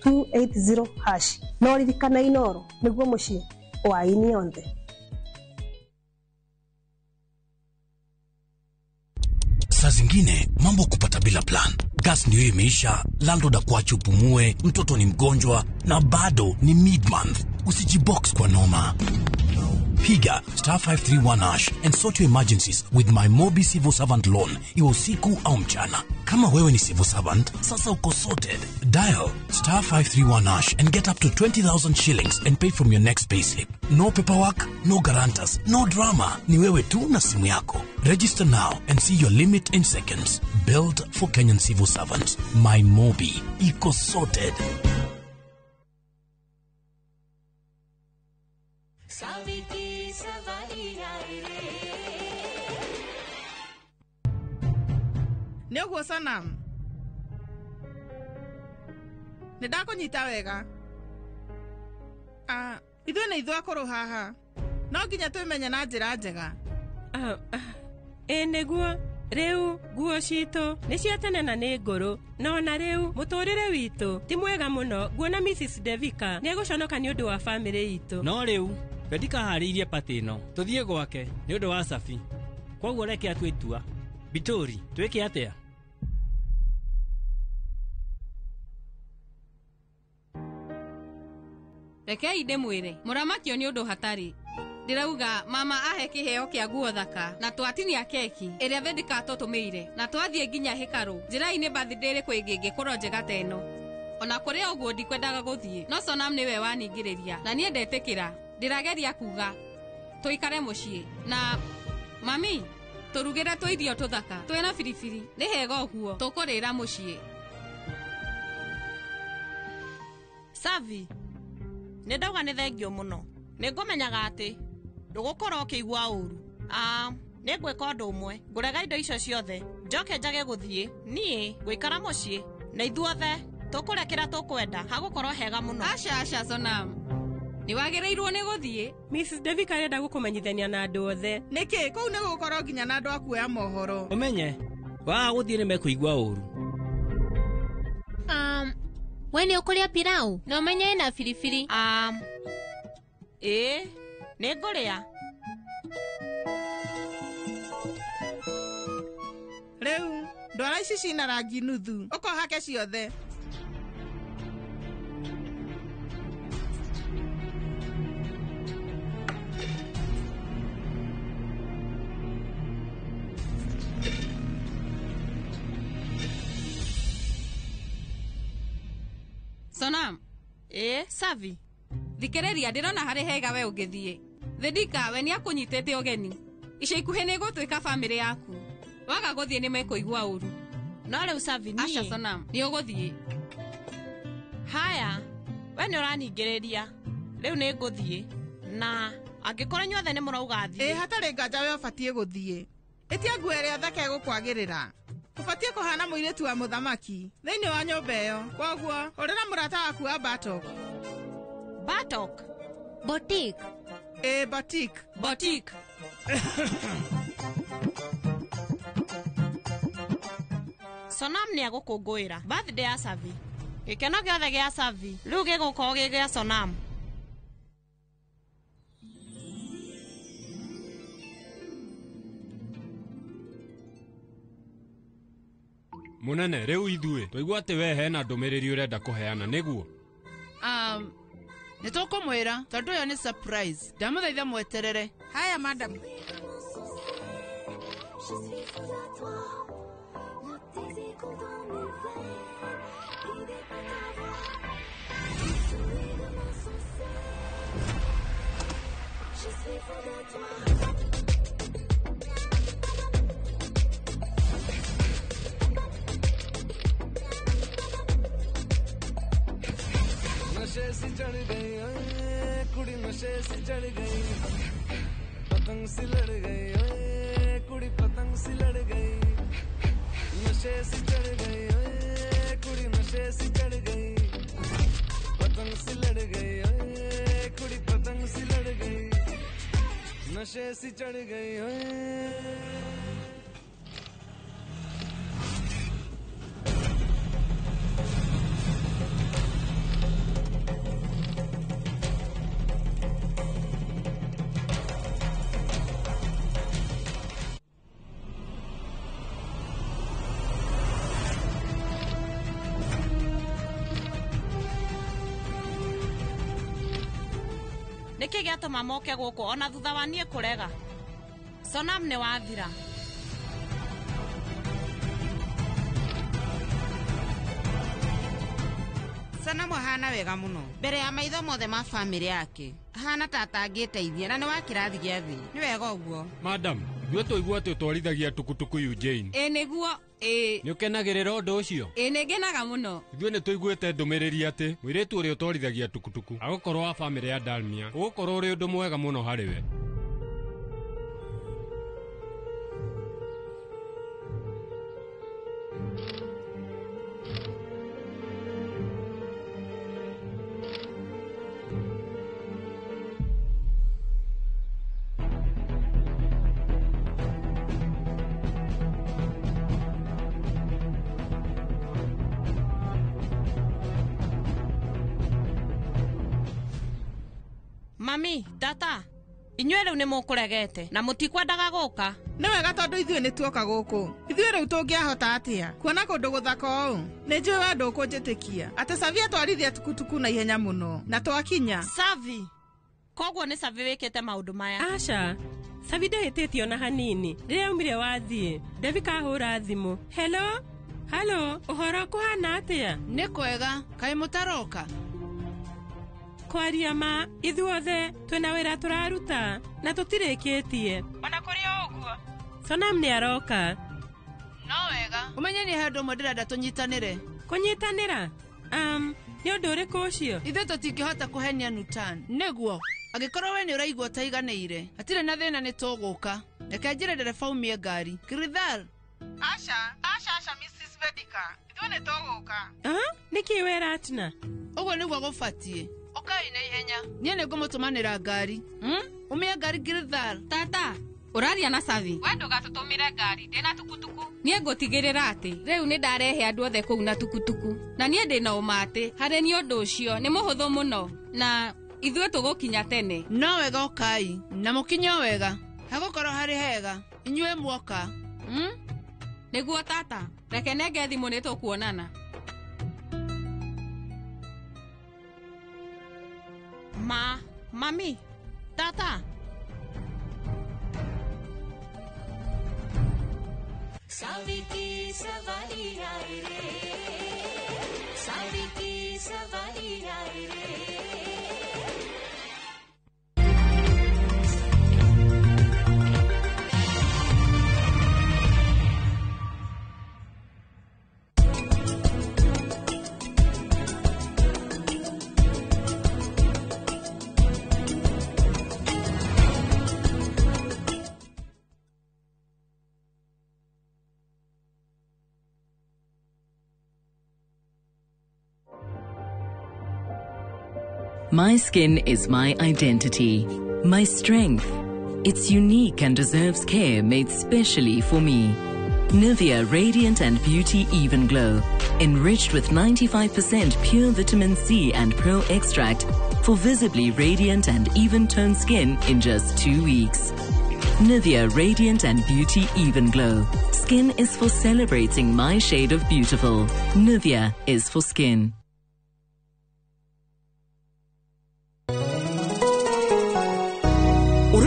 *280#. No ririkana inoro nĩguo mũciĩ wa-inĩ yonthe. Saa zingine mambo kupata bila plan. Gas ndio imeisha, landlord akuache upumue, mtoto ni mgonjwa na bado ni mid-month. Usijibox kwa noma. Piga *531# and sort your emergencies with my Mobi Civil Servant Loan, iwe usiku au mchana. Kama wewe ni civil servant, sasa uko sorted. Dial *531# and get up to 20,000 shillings and pay from your next payslip. No paperwork, no guarantors, no drama. Ni wewe tu na simu yako. Register now and see your limit in seconds. Built for Kenyan civil servants. My Mobi, iko sorted. Nĩguo Sanam nĩndakũnyita wega ithuĩ nĩ ithuĩ akũrũ haha no nginya twĩmenye na njĩra njega nĩguo rĩu nguo citũ nĩ cia tene na nĩ ngũrũ no na rĩu mũtũrĩre witũ ti mwega mũno. Nguona Mrs. Devika nĩ egũconoka nĩ ũndũ wa bamĩrĩ itũ. No rĩu Bedika harĩirie patĩ ĩno tũthiĩ gwake nĩ ũndũ wa Safi, koguo reke atue itua. Bitori twĩke atĩa? Rekei ndĩmwĩre mũramakio nĩ ũndũ hatarĩ. Ndirauga mama ahe kĩheo kĩa nguo thaka na twatinia keki ĩrĩa Bedika tũtũmĩire na twathiĩ nginya hĩkarũ. Njĩra-inĩ birthday ĩrĩkũ ĩngĩkorwo njega ta ĩno. Ona kũrĩ ũguo ndikwendaga gũthiĩ, no Sonam nĩwe waningĩrĩria na niĩ ndetĩkĩra. Ndĩrageria kuga tũikare mũciĩ na mami tũrugĩre tũirio tũthaka twĩna biribiri nĩ hega ũguo tũkũrĩra mũciĩ. Savi nĩndauga nĩ thengio mũno. Nĩngũmenyaga atĩ ndũgũkorwo ũkĩigua ũru. Nĩngwĩka ũndũ ũmwe, ngũrega indo icio ciothe njoke njage gũthiĩ niĩ gwĩkara mũciĩ na ithuothe tũkũrekera tũkwenda hagũkorwo hega mũno. Aca Sonam nĩwagĩrĩirwo nĩ gũthiĩ. Mrs. Devika arenda gũkũmenyithania na andũ othe. Nĩkĩ kũu nĩ gũkorwo nginya na andũ akuoya mohoro. Ũmenye wa gũthiĩ nĩmekũigua ũru. We nĩ ũkũrĩa pilau na ũmenye na biribiri. Nĩ ngũrĩa. Rĩu ndwara ici cina rangi nuthu ũkohake ciothe. Sonam Savi thikĩrĩria ndĩrona harĩ hega we ũngĩthiĩ. Bedika we nĩ akũnyitĩte ũgeni. Ica ikuhĩ nĩ gũtuĩka bamĩrĩ yaku. Waga gũthiĩ nĩ mekũigua ũru. No rĩu Savi niĩ. Aca Sonam nĩ ũgũthiĩ. Haya we nĩ ũraningĩrĩria. Rĩu nĩ ngũthiĩ na angĩkorwo inyuothe nĩ mũrauga athiĩ hatarĩ nganja we ũbatiĩ gũthiĩ. Ĩtia nguo ĩrĩa thaka ĩgũkwagĩrĩra. Ũbatiĩ kũhana mũirĩtu wa mũthamaki thĩinĩ wa nyũmba ĩyo. Koguo ũrĩra mũrata waku wa Bartok. Bartok? Botik. Botik. Botik. Sonam nĩ agũkũngũĩra birthday ya Savi. Gĩkeno gĩothe gĩa Savi rĩu gĩgũkorwo gĩ gĩa Sonam. Munene, rĩu ithuĩ twaigua atĩ we hena ndũmĩrĩri ũrenda kũheana nĩguo? Nĩ tũkũmwĩra tondũ ũyũ nĩ surprise. Ndamũthaitha mweterere. Haya madam. नशे सी चढ़ गई कुड़ी नशे सी चढ़ गई पतंग सी लड़ गई कुड़ी पतंग सी लड़ गई नशे सी चढ़ गई कुड़ी नशे सी चढ़ गई पतंग सी लड़ गई कुड़ी पतंग सी लड़ गई नशे सी चढ़ गई Nĩkĩ gĩatũma moke gũkũ ona thutha wa niĩ kũrega? Sonam nĩ wathira. Sonam hana wega mũno mbere ya maitho mothe ma famĩlĩ yake. Hana tata angĩteithia na nĩ wa kĩrathi gĩa thĩ. Nĩ wega ũguo. Madam, ithuĩ tũigua atĩ ũtwarithagia tukutuku Eugene. Nĩguo. Nĩ ũkenagĩrĩra ũndũ ũcio? Nĩngenaga mũno. Ithuĩ nĩ tũiguĩte ndũmĩrĩri atĩ mũirĩtu ũrĩa ũtwarithagia tukutuku agũkorwo wa famĩlĩ ya Dalmia ũgũkorwo ũrĩ ũndũ mwega mũno harĩ we. Mami, tata, inyuĩ rĩu nĩ mũkũregete na mũtikwendaga gũka. Nĩ wega tondũ ithuĩ nĩ tuoka gũkũ. Ithuĩ rĩu tũngĩahota atĩa kuona kũndũ gũthaka ũũ? Nĩ njũĩ we ndũkũnjĩtĩkia atĩ Savi atwarithia tukutuku na ihenya mũno na twakinya. Savi? Koguo nĩ Savi wĩkĩte maũndũ maya? Aca, Savi ndahĩtĩtie ona hanini. Rĩrĩa umire wathiĩ, Devi kahũra thimũ. Hello? Halo, ũhoro kũhana atĩa? Nĩ kwega, kaĩ mũtaroka? Kwaria ma, ithuothe twĩna wĩra tũraruta na tũtirĩkĩtie. Ona kũrĩ ũguo. Sonam nĩ aroka. No wega. Ũmenye nĩ handũ ũmwe ndĩrenda tũnyitanĩre. Kũnyitanĩra? Nĩ ũndũ ũrĩkũ ũcio? Ithuĩ tũtingĩhota kũhenia Nutan. Nĩguo, angĩkorwo we nĩ ũraigua ũtaiganĩire, hatirĩ na thĩna nĩ tũgũka. Reke njĩre ndereba umie ngari. Kirithal. Aca, Mrs. Vedika. Ithuĩ nĩ tũgũka. Nĩkĩ wera atina? Ũguo nĩguo gũbatiĩ. Ũkai na ihenya. Niĩ nĩ ngũmũtũmanĩra ngari. Umie ngari Kirithal. Tata, ũraria na Savi. We ndũgatũtũmĩre ngari, ndĩna tukutuku. Niĩ ngũtigĩrĩra atĩ rĩu nĩ ndarehe andũ othe kũu na tukutuku. Na niĩ ndĩna ũma atĩ harĩ niĩ ũndũ ũcio nĩ mũhũthũ mũno na ithuĩ tũgũkinya tene. No wega ũkai na mũkinye wega. Hagũkorwo harĩ hega. Inyuĩ muoka. Nĩguo tata, reke nenge thimũ nĩ tũkuonana. Mami, tata. Savi ki savari aaye re, Savi ki savari aaye re. My skin is my identity, my strength. It's unique and deserves care made specially for me. Nivea Radiant and Beauty Even Glow, enriched with 95% pure vitamin C and pearl extract for visibly radiant and even-toned skin in just 2 weeks. Nivea Radiant and Beauty Even Glow. Skin is for celebrating my shade of beautiful. Nivea is for skin.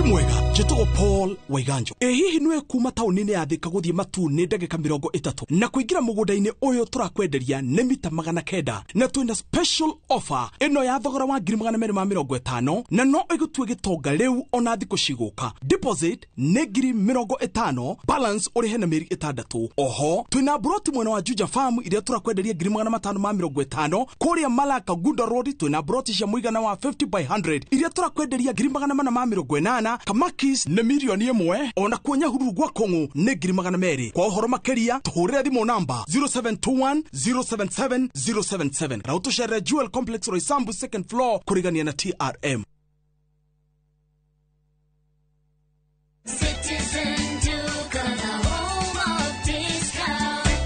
Mwega, Jetogo Paul Waiganjo. Hihi nwe kuma taunini ya Thika guthie Matune ndagika 30 na kuingira mugundaini uyu turakwenderia ni mita 900 na twina special offer ino ya thogora wa 250 na no igutue gitonga riu ona thiku ciguka. Deposit ni 50, balance uri hena meri 6. Oho twina broti mwena wa Juja Farm iria turakwenderia 550 kuria Malaka Gunda Road. Twina broti cia muigana wa 50 by 100 iria turakwenderia 480 Kamakis na milioni 1 ona kuonya hururu gwa Kongo ne 200. Kwa uhoro makeria tuhurira thimo namba 0721 077 077 na utushere Jewel Complex Roysambu 2nd floor kurigania na TRM.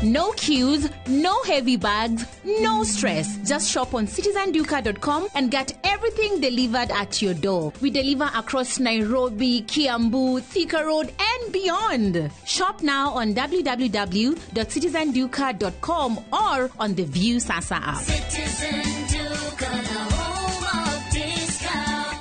No queues, no heavy bags, no stress. Just shop on citizenduka.com and get everything delivered at your door. We deliver across Nairobi, Kiambu, Thika Road, and beyond. Shop now on www.citizenduka.com or on the View Sasa app. Citizen Duka, the home of discount.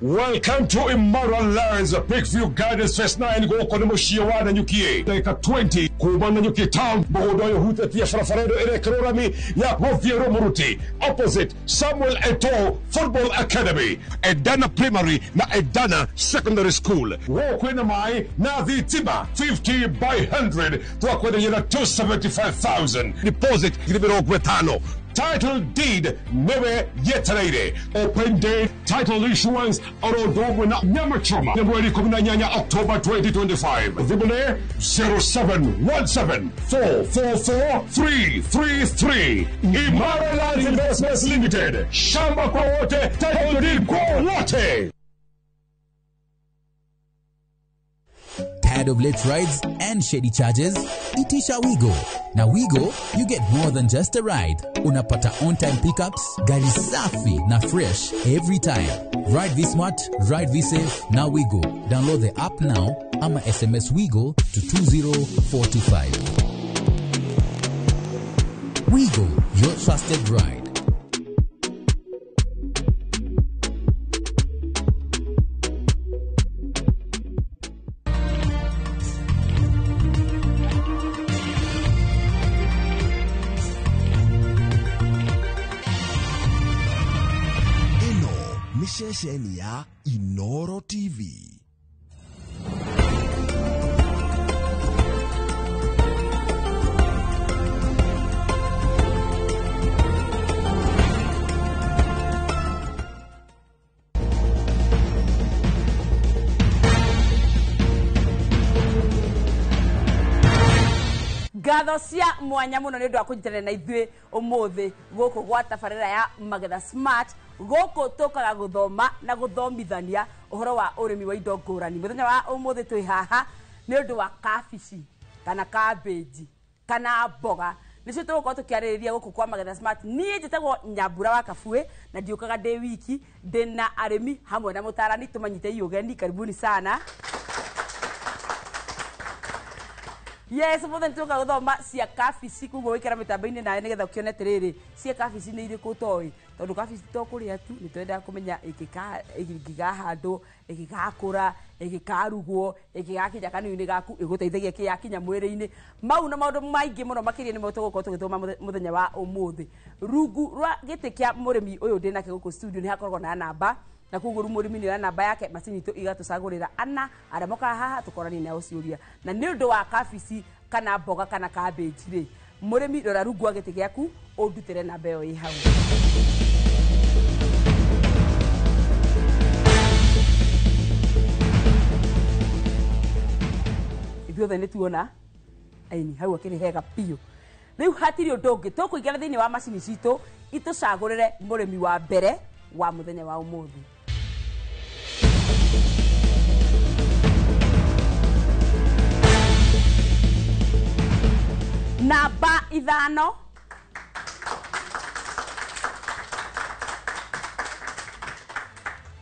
Welcome to Immoral Lands, Peakview Gardens Phase 9 goko ni mushiwa na nyukie dakika 20 kuba na nyukie town bodo yo hute pia farafaredo ere karorami ya Roviero Muruti opposite Samuel Eto'o Football Academy, Edana Primary na Edana Secondary School. Wokwena mai na dhitima 50 by 100 tuwakwena yena 275,000 deposit gilibiro gwetano. Title deed never yeterated. Open day title issuance Orodogo na Nyamachoma. February 18 October 2025. Vibune 0717444333. Imara Land Investments Limited. Shamba kwa wote, title deed kwa wote. Tired of late rides and shady charges? Itisha Wigo. Now Wigo, you get more than just a ride. Unapata on-time pickups, gari safi na fresh every time. Ride V-Smart, ride V-Safe, now Wigo. Download the app now, ama SMS Wigo to 20425. Wigo, your trusted ride. Shesheni ya Inoro TV. Ngatho cia mwanya muno ni ndu akujitana na ithuĩ umuthi guku gwa tabarĩra ya Magetha Smart guku tukaga guthoma na guthomithania uhoro wa urimi wa indo ngũrani. Muthenya wa umuthi twi haha ni ndu wa kabici kana cabbage kana mboga nicio tugukorwo tukiarĩrĩria guku kwa Magetha Smart. Niĩ njĩtagwo Nyambura wa Kabue na ndiũkaga ndĩ wiki ndĩna arĩmi hamwe na mũtarani tumanyite iũgeni. Karibuni sana. Yes, muthen tuka guthoma cia kabici kugo wikira mitambo-ini nawe nigetha ukione tiriri cia kabici ni iriku toi tondu kabici to kuria tu ni twenda kumenya igigahandwo igigakura igikarugwo igigakinya kanini gaku iguteithagia ki yakinya mwiri-ini mau na maundu maingi muno makiria ni mo tugukorwo tugithoma muthenya wa umuthi. Rungu rwa giti kia murimi uyu ndinake guku studio ni hakoragwo na namba na kuguru murimi ni namba yake macini tu igatucagurira ana aria moka haha tukorani nao ciuria na ni undu wa kabici kana mboga kana cabbage ri murimi rora rungu wa giti giaku undutire namba yo i hau. Ithuothe ni tuona aini hau akiri hega piu riu hatiri undu ungi tukuingara thiini wa macini citu itucagurire murimi wa mbere wa muthenya wa umuthi. Namba 5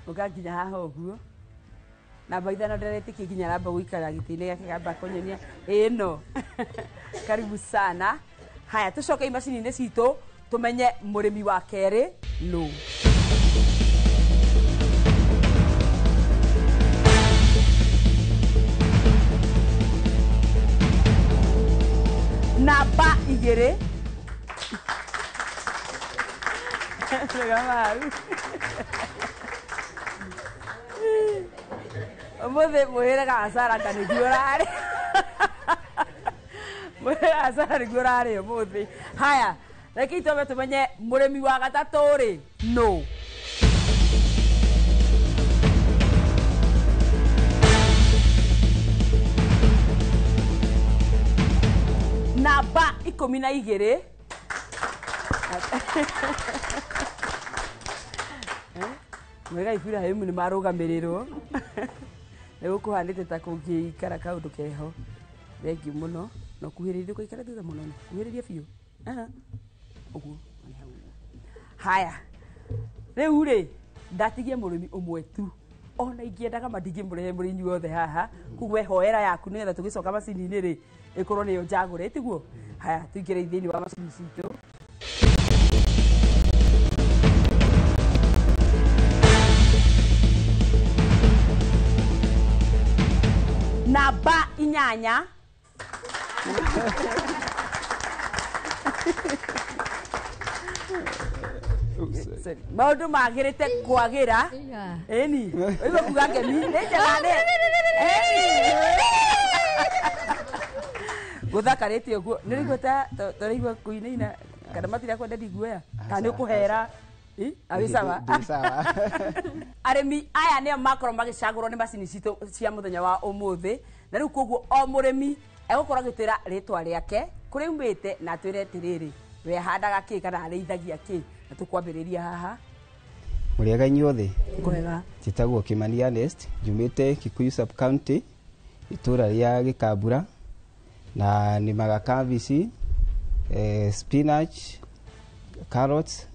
ugakinya haha uguo namba 5 ndaretikia nginya ramba guikara gitini gake gamba kunyonia ino karibu sana. Haya tucoke imacini-ini citu tumenye murimi wa keri no. Namba 2 umuthi muhiraga asara kanithio rari muhiraga asara niguo rari umuthi. Haya reke itobe tumenye murimi wa gatatu ri no. Namba 12 mwega ifira hemu ni marugamiriro nigu kuhandite ta kungiikara kaundu keho. Thengiu muno no kuhiririe kuikara thutha muno kuhiririe biu uguo. Haya riu ri ndatigie murimi umwe tu ona ingiendaga mandingie murehe murinyi wothe haha kugwe hoera yaku nigetha tugicoka macini-ini ri ikorwo niyo njagure tiguo. Haya tuingire thiini wa macini citu. Namba 8 maundu magirite kwagira eni igo kuga ngemi njagane guthakarite uguo niriguta turigwa kuinaina kana matira kwenda ndiguoya kana ni kuhera abisawa arimi aya ne makoro magicagurwo ni macini citu cia muthenya wa umuthi na riu koguo o murimi egukora gitira ritwa riake kuri umite na twire tiriri we handaga ki kana areithagia ki na tukwambiriria haha. Muriega inyuothe kwega njitagwo Kimani Ernest njumite Kikuyu sub county itura ria Gikambura na nimaga cabbage spinach carrots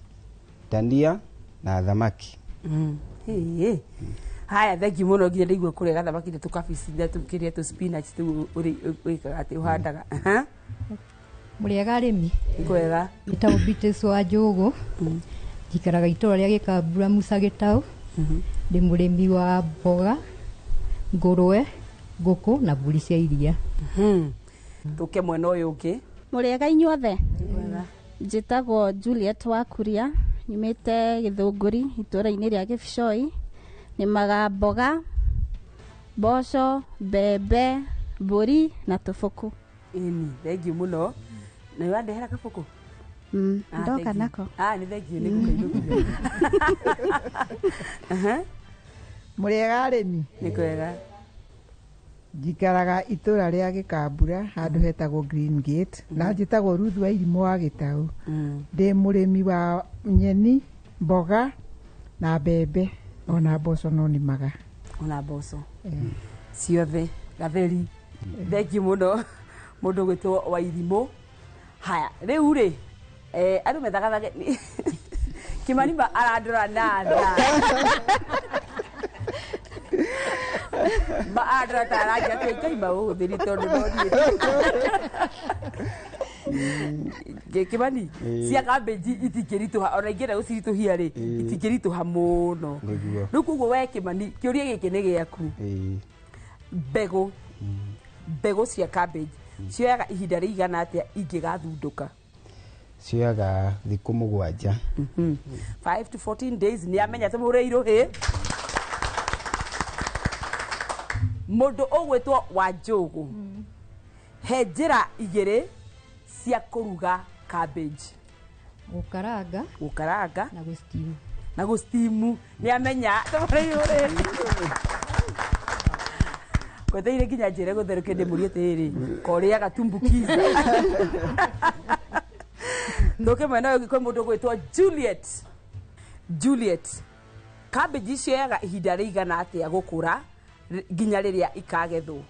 dania na thamaki. Haya thengiu muno nginya ndigwe kurega thamaki na tukabici na tukiria tu spinach tu wikaga ati uhandaga. Muriega arimi kwega gitau Beatrice wa Njugu njikaraga itura ria Gikambura Musa Gitau ndi murimi wa mboga ngurwe nguku na mburi cia iria. Tuke mwena uyu ungi. Muriega inyuothe njitagwo Juliet wa Kuria nyumite Githunguri itura-ini ria Gibicoi nimaga mboga mboco mbembe mburi na tubuku. Ini thengiu muno na wandehera kabuku ndoka nako ni thengiu ni kukainu. Muriega arimi ni kwega njikaraga itura ria Gikambura handu hetagwo Green Gate na njitagwo Ruth wa Irimũ wa Gitau ndi murimi wa nyeni mboga na mbembe ona mboco no nimaga ona mboco ciothe gatheri. Thengiu muno mundu gwitwo wa Irimũ. Haya riu ri andu methagatha Kimani arandura natha maadra taraja kai mauthiri tondu no Kimani cia cabbage itikirituha ona ingira ucirituhia ri itikirituha muno riu koguo we Kimani kiuria giki ni giaku mbegu cia cabbage cioyaga ihinda rigana atia ingigathunduka? Cioyaga thiku 7 5 to 14 days ni amenya te mureiru hi mundu ugwitwo wa Njugu he njira igiri cia kuruga cabbage: gukaranga na gustimu ni amenya te mureiru hi kweteire nginya njire gutheruke ndimurie tiri koria gatumbukiza ndoke mwena yo gikwe mundu gwitwo Juliet cabbage icio yaga ihinda rĩigana atĩa gũkũra nginya rĩrĩa ikagethwo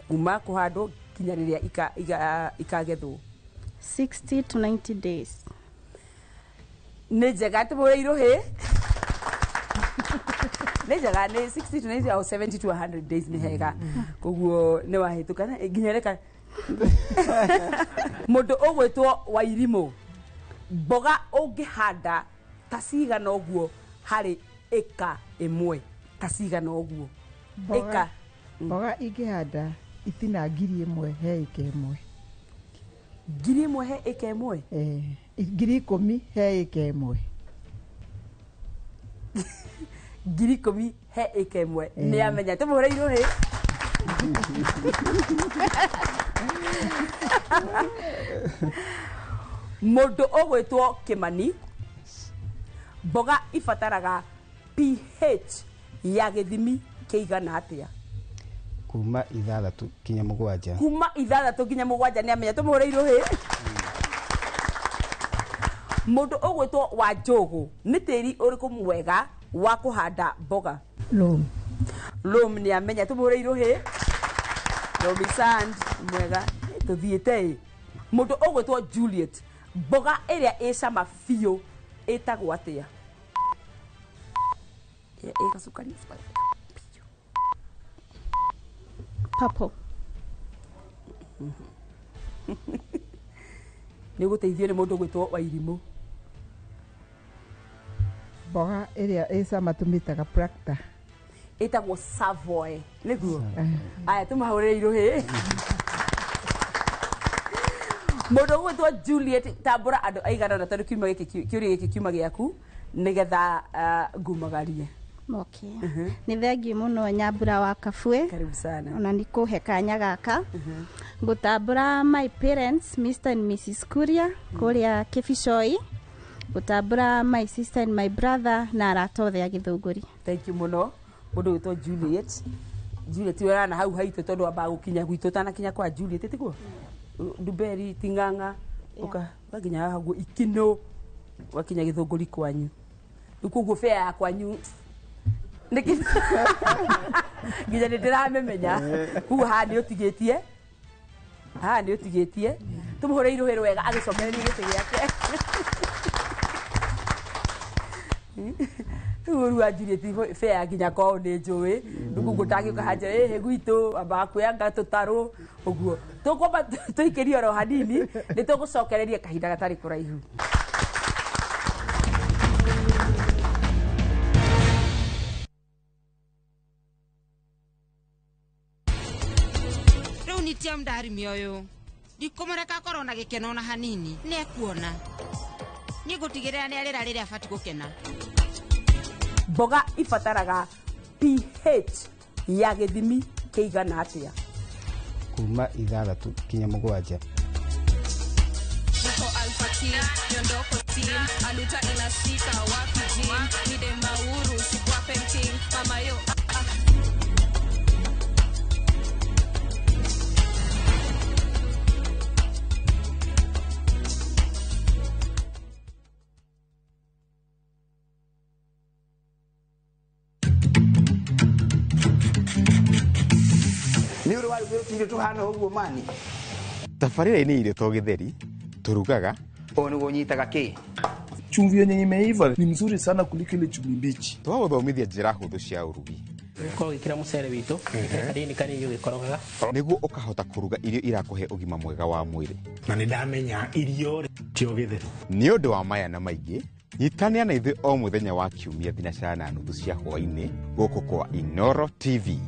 kuma kũhandwo nginya rĩrĩa ikagethwo 60 to 90 days. Nĩ njega tũmũrĩirwo hĩ nĩ njega nĩ 60 to 90 or 70 to 100 days nĩ hega koguo nĩ wahĩtũka nginya reka mũndũ ũgwĩtwo Wairimũ mboga ũngĩhanda ta cigana ũguo harĩ ĩka ĩmwe ta cigana ũguo ĩka mboga ingĩhanda itina 1,000 he ĩka ĩmwe 1,000 he ĩka ĩmwe 10,000 he ĩka ĩmwe 10,000 he ĩka ĩmwe nĩ amenya tũmũhũrĩirwo hĩ mũndũ ũgwĩtwo Kĩmani mboga ibataraga pH ya gĩthimi kĩigana atĩa kuma 6 kinya 7 kuma 6 nginya 7 nĩ amenya tũmũhũrĩirwo hĩ mũndũ ũgwĩtwo Wanjũgũ nĩ tĩri ũrĩkũ mwega wa kũhanda mboga loam nĩ amenya tũmũhũrĩirwo hĩ loamy sand mwega tũthiĩte mũndũ ũgwĩtwo Juliet mboga ĩrĩa ĩ cama biũ ĩtagwo atĩa ĩgacukani purple nĩ gũteithio nĩ mũndũ gwĩtwo Wairimũ mboga ĩrĩa ĩ cama tũmĩtaga Practa ĩtagwo Savoy nĩguo aya tũmahũrĩirwo hĩ mũndũ gwĩtwo Juliet tambũra andũ aigana na tondũ kĩũria gĩkĩ kiuma gĩaku nĩgetha ngumagarie Okay. Nĩ thengiũ mũno Nyambura wa Kabwe. Karibu sana. Ona nĩ kũhe kanya gaka. Ngũtambũra my parents, Mr. and Mrs. Kuria, kũrĩa Kĩbicoi. Ngũtambũra my sister and my brother na arata othe a Gĩthũngũri. Thank you mũno. Mũndũ wĩtwo Juliet. Juliet wera na hau haitũ tondũ amba gũkinya gwitũ tanakinya kwa Juliet tiguo. Nduberi Ting'ang'a ukaginya hagu Ikino wakinya Gĩthũngũri kwanyu. Nikuguo fare ya kwanyu niki nginya nĩ ndĩramemenya kugu haha nĩ ũtigĩtie tũmũhũrĩirwo hĩ wega agĩcokereria gĩtĩ gĩake ũru wa Juliet fare nginya kwao nĩ njũĩ nĩkuguo tangĩũka hanja hĩ gwitũ ambaga kuoyanga tũtarũ ũguo tũkwamba tũikĩrie oro hanini nĩ tũgũcokereria kahinda gatarĩ kũraihu. Tia mdari mioyo ndikumureka korwo na gĩkeno na hanini nĩ ekuona nĩ ngũtigĩrĩra nĩ arĩra rĩrĩa abati gũkena. Mboga ibataraga pH ya gĩthimi kĩigana atĩa kuma 6 kinya 7 Niko Alpha Team, Nyondoko Team, Aluta inashika wapi Jim, Nide Mauru, Shikwa Painting, Mama yo Nĩũrĩ warugĩrwo irio tuhana ũguo mani Tabarĩra-inĩ irio to gĩtheri turugaga o nĩguo ũnyitaga kĩ chumvi yenye imeiva ni mzuri sana kuliko ile chumvi mbichi. Twagũthomithia njĩra hũthũ cia ũrugi Gĩkorwo gĩkĩra mũcere witũ kanini kanini ũgĩkorogaga nĩguo ũkahota kũruga irio irakũhe ũgima mwega wa mwĩrĩ. Na nĩ ndamenya irio tio gĩtheri. Nĩ ũndũ wa maya na maingĩ nyitanĩra na ithuĩ o mũthenya wa kiumia thinacara na nuthu cia hwaĩ-inĩ gũkũ kwa Inoro TV.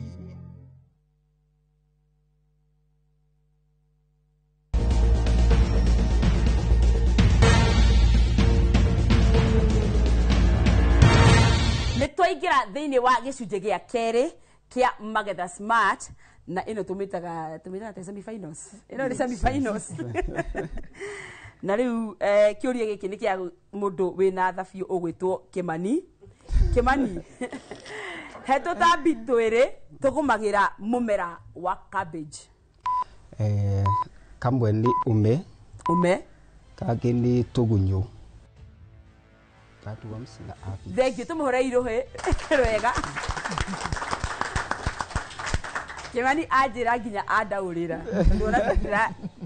Nĩtwaingĩra thĩinĩ wa gĩcunjĩ gĩa kerĩ kĩa Magetha Smart na ĩno tũmĩtaga ta semi-finals. Ĩno nĩ semi-finals. Na rĩu kĩũria gĩkĩ nĩ kĩa mũndũ wĩna thabiũ ũgwĩtwo Kĩmani. Kĩmani, he tũtambi twĩrĩ tũgũmagĩra mũmera wa cabbage. Kamwe nĩ ume. Ume. kangĩ nĩ tũgunyũ catworms na aphids. Thengio tũmũhũre irũhĩ rwega. Kĩmani anjĩra nginya andaũrĩra ndũra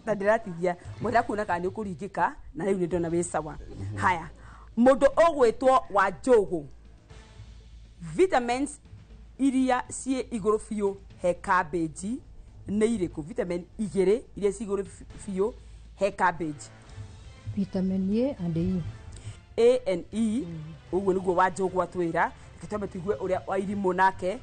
ta ndĩratithia mwenda kuona kana nĩ ũkũringĩka na rĩu nĩ ndona wĩ sawa. Haya, mũndũ ũgwĩtwo Wanjũgũ, vitamins iria ciĩ igũrũ biũ he cabbage nĩ irĩkũ? Vitamin 2 iria ciĩ igũrũ biũ he cabbage. Vitamin A and E. A and E, ũguo nĩguo Wanjũgũ atwĩra. Tũtambe tũigue ũrĩa Wairimũ nake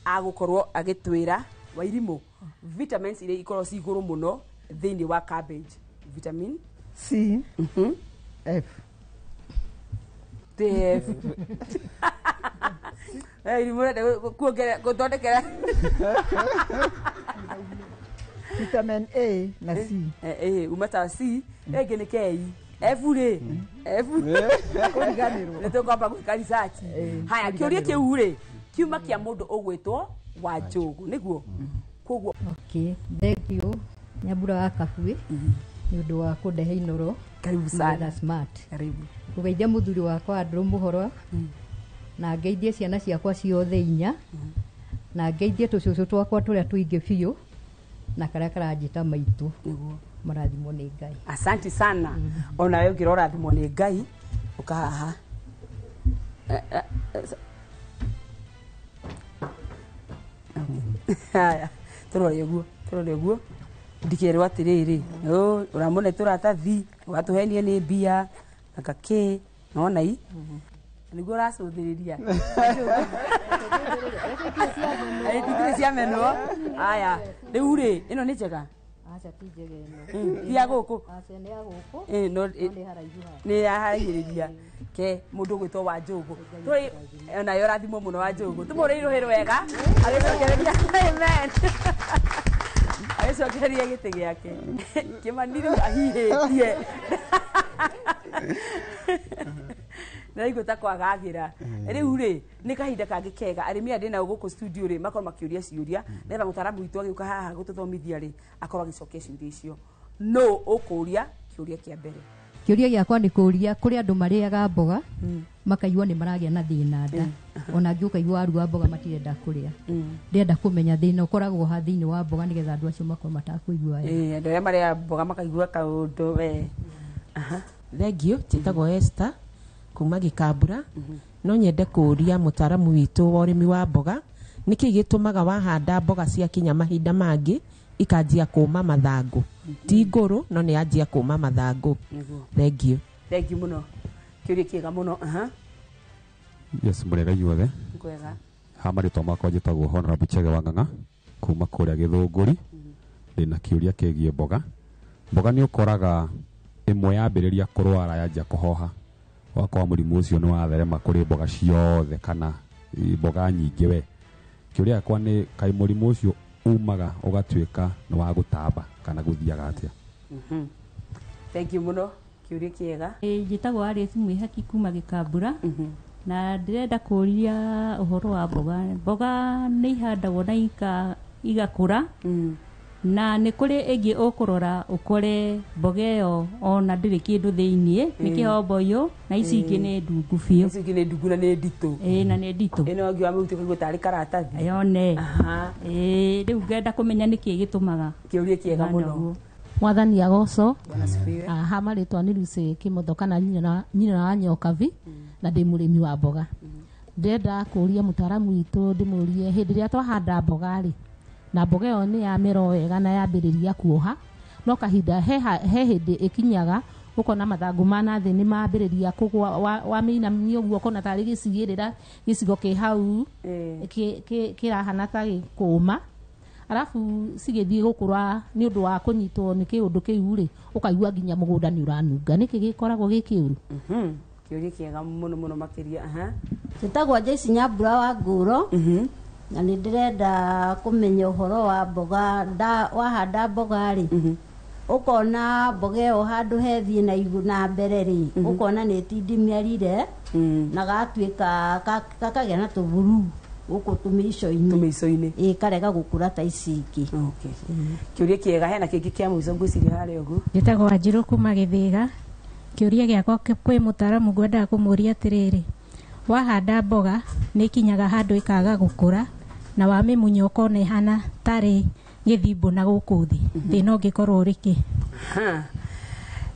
agũkorwo agĩtwĩra. Wairimũ, vitamins iria ikorwo ci igũrũ mũno thĩinĩ wa cabbage. Vitamin C, F. F. Wairimũ kuongera gũthondekera vitamin A na C. Umata C, ĩngĩ nĩ K. F rĩ, F Kũriganĩrwo. nĩ tũkwamba gwĩka research. Haya, kĩũria kĩu rĩ kiuma kĩa mũndũ ũgwĩtwo Wanjũgũ nĩguo. Koguo Okay, thengio Nyambura wa Kabuĩ nĩ ũndũ wa kũndehe Inoro. Karibu sana. Smart. Karibu. Kũgeithia mũthuri wakwa Andrew Mũhoro na ngeithie ciana ciakwa ciothe 4 na ngeithie tũcũcũ twakwa tũrĩa tũingĩ biũ na karĩa karanjĩta maitũ. Nĩguo. Marathimwo nĩ Ngai. Asante sana. Ona wewe ũngĩrora thimwo nĩ Ngai ũkahaha. Haya, tũrore ũguo ndikĩrwo atĩrĩrĩ, ũramũne tũratathi ũgatũhenie nĩ mbia na kakĩ nona i nĩguo ũracũthĩrĩria tũtirĩ ciamenwo. Haya, rĩu rĩ ĩno nĩ njega? Aca ti njega ĩno. Ti ya gũkũ? Aca nĩ ya gũkũ. Nĩ yaharaihĩrĩria ke mũndũ ũgwĩtwo Wanjũgũ. Tũrĩ onayo rathimwo mũno Wanjũgũ. Tũmũrĩ irũhĩ wega agĩcokereria amen. Agĩcokereria gĩtĩ gĩake. Kĩmani rĩu ahihĩtie. Naigua ta kwagagĩra. Rĩu rĩ nĩ kahinda kangĩ kega arĩmi aya ndĩnao gũkũ studio rĩ makorwo makĩũria ciũria nĩgetha mũtaaramu witũ agĩũka haha gũtũthomithia rĩ akorwo agĩcokia ciũria icio. No ũkũria kĩũria kĩa mbere. Kĩũria gĩakwa nĩ kũria kũrĩ andũ marĩaga mboga makaigua nĩ maragĩa na thĩna nda. Ona angĩ ũkaigua waru wa mboga matirenda kũrĩa. Ndĩrenda kũmenya thĩna ũkoragwo ha thĩinĩ wa mboga nĩgetha andũ acio makorwo matakũigua wega. Andũ arĩa marĩa mboga makaigua kaũndũ we. Thengio, njĩtagwo Esther kuma Gĩkambura. No nyende kũria mũtaaramu witũ wa ũrĩmi wa mboga nĩkĩ gĩtũmaga wahanda mboga cia kinya mahinda mangĩ ikanjia kũma mathangũ ti ngũrũ no nĩ yanjia kũma mathangũ. Thengio. Thengio mũno. Kĩũria kĩega mũno. Yes, mũrega inyuothe. Kwega. Ha marĩtwa makwa njĩtagwo Honorable Chege wa Ng'ang'a kuma kũrĩa Gĩthũngũri. Ndĩna kĩũria kĩgiĩ mboga. Mboga nĩ ũkoraga ĩmwe yambĩrĩria kũrwara yanjia kũhoha wakwa mũrimũ ũcio nĩ watherema kũrĩ mboga ciothe kana mboga nyingĩ we. Kĩũria gĩakwa nĩ kaĩ mũrimũ ũcio umaga ũgatuĩka nĩ wa gũtamba kana gũthiaga atĩa? Thengio mũno. Kĩũria kĩega. Njĩtagwo Alice Mwĩhaki kuma Gĩkambura na ndĩrenda kũria ũhoro wa mboga. Mboga nĩ ihandagwo na igakũra na nĩ kũrĩ ĩngĩ ũkũrora ũkore mboga ĩyo ona ndĩrĩ kĩndũ thĩiniĩ nĩ kĩhomboyo na ici ingĩ nĩ ndungu biũ. Ici ingĩ nĩ ndungu na nĩ nditũ. Na nĩ nditũ. Ĩno ĩngĩ wamĩruta kũigua tarĩ karatathi. Yone. Rĩu ngenda kũmenya nĩkĩ gĩtũmaga. Kĩũria kĩega mũno. Mwathani agoco. Ha marĩtwa nĩ Lucy Kĩmotho kana nyina wa Nyokabi na ndĩ mũrĩmi wa mboga. Ndĩrenda kũria mũtaaramu witũ ndĩmũrie hĩndĩ ĩrĩa twahanda mboga rĩ na mboga ĩyo nĩ yamera wega na yambĩrĩria kuoha no kahinda he hĩndĩ ĩkinyaga ũkona mathangũ ma nathĩ nĩ mambĩrĩria kũgwa wamĩinamia ũguo ũkona tarĩ gĩcigĩrĩra gĩcigo kĩ hau kĩrahana ta gĩkũma arabu cigĩthiĩ gũkũra nĩ ũndũ wa kũnyitwo nĩ kĩũndũ kĩu rĩ ũkaigua nginya mũgũnda nĩ ũranunga nĩkĩ gĩkoragwo gĩ kĩũru? Kĩũria kĩega mũno mũno makĩria. Njĩtagwo Joyce Nyambura wa Ngũrũ na nĩ ndĩrenda kũmenya ũhoro wa mboga. Wahanda mboga rĩ ũkona mboga ĩyo handũ hethiĩ na mbere rĩ ũkona nĩ tindimiarire na gatuĩka kakagĩa na tũburu guku tumico-ini karega gukura ta ici ingĩ. Kĩũria kĩega, hena kĩngĩ kĩa mũico ngwĩciria harĩa ũguo. Njĩtagwo Wanjirũ kuma Gĩthĩga. Kĩũria gĩakwa kwĩ mũtaaramu ngwendaga kũmũria atĩrĩrĩ, wahanda mboga nĩ ikinyaga handũ ikaga gũkũra na wamĩmunya ũkona ihana tarĩ gĩthimbo na gũkũ thĩ, thĩna ũngĩkorwo ũrĩ kĩ?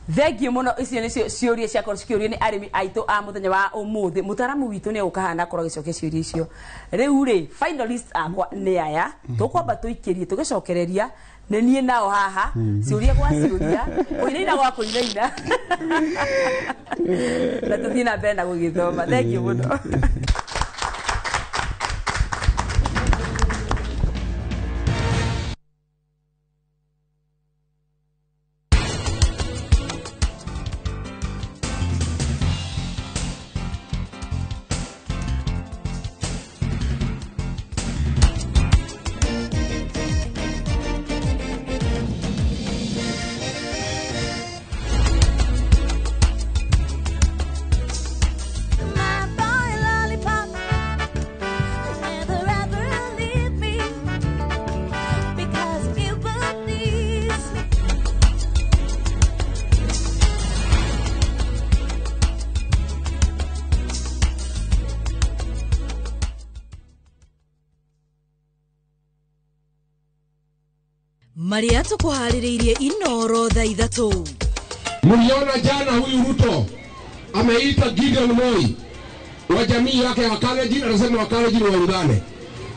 Thengiũ mũno, icio nĩcio ciũria ciakorwo cikĩũrio nĩ arĩmi aitũ a mũthenya wa ũmũthĩ. Mũtaaramu witũ nĩ egũka hana akorwo agĩcokia ciũria icio. Rĩu rĩ, finalist akwa nĩ aya, tũkwamba tũikĩrie tũgĩcokereria nĩ niĩ nao haha, ciũria gwa ciũria, kũinaina gwa kũinaina, na tũthiĩ na mbere na gũgĩthoma. Thengiũ mũno. Maria tukuhaririirie Inoro thaa ithatu. Mliona jana huyu Ruto ameita Gideon Moi wa jamii yake ya Wakalenjin, anasema Wakalenjin waungane.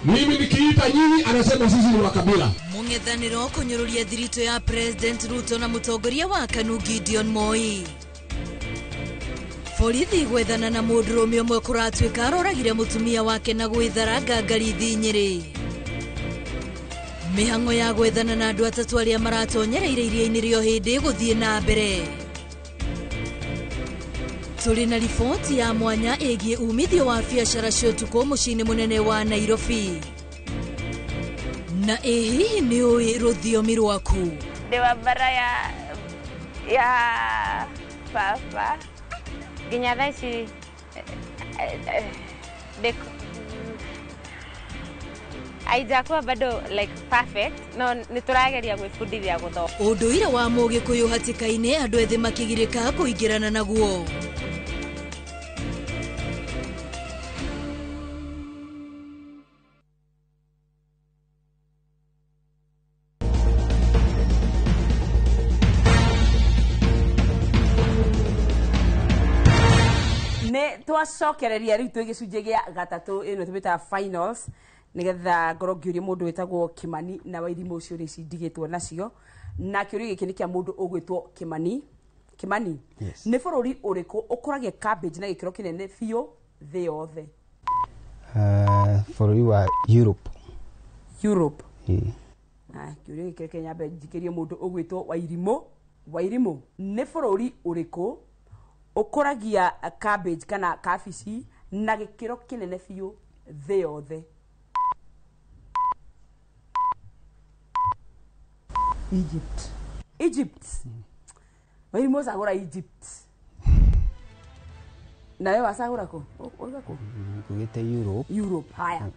Mimi nikiita nyinyi anasema sisi ni wakabila. Mung'ethaniro kunyururia thirito ya President Ruto na mutongoria wa KANU Gideon Moi. Borithi gwethana na mũndũrũme ũmwe kũratuĩka aroragire mũtumia wake na gwĩthara ngangarithi Nyeri. Mĩhang'o ya gwethana na andũ atatũ arĩa maratonyereire iria-inĩ rĩo hĩndĩ gũthiĩ na mbere. Tũrĩ na riboti ya mwanya ĩgiĩ umithio wa biacara cia ũtukũ mũciĩ-inĩ mũnene wa Nairobi. Na hihi nĩ ũĩ rũthiomi rwaku? Ndĩ wa bara ya baba nginya thaa ici aijakuwa bado like perfect no niturageria gwĩbundithia gũthoma. Ũndũire wa Mũgĩkũyũ hatĩka-inĩ andũ ethĩ makĩgirĩka kũingĩrana naguo. Nĩ twacokereria rĩu twĩ gĩcunjĩ gĩa gatatũ, ĩno tũmĩtaga finals, nigetha ngoro ngĩũria mũndũ wĩtagwo Kimani na Wairimũ ciũria ici ndigĩtwo nacio, na kĩũria gĩkĩ nĩ kĩa mũndũ ũgwĩtwo Kimani. Kimani, nĩ bũrũri ũrĩkũ ũkũragia cabbage na gĩkĩro kĩnene biũ thĩ yothe? Bũrũri wa Europe. Europe. Kĩũria gĩkĩ reke nyambe njikĩrie mũndũ ũgwĩtwo Wairimũ. Wairimũ, nĩ bũrũri ũrĩkũ ũkũragia cabbage kana kabici na gĩkĩro kĩnene biũ thĩ yothe? Egypt. Egypt. Wairimũ ũcagũra Egypt. Nawe wacagũra kũ? Oiga kũ? Ngugĩte Europe. Europe, haya.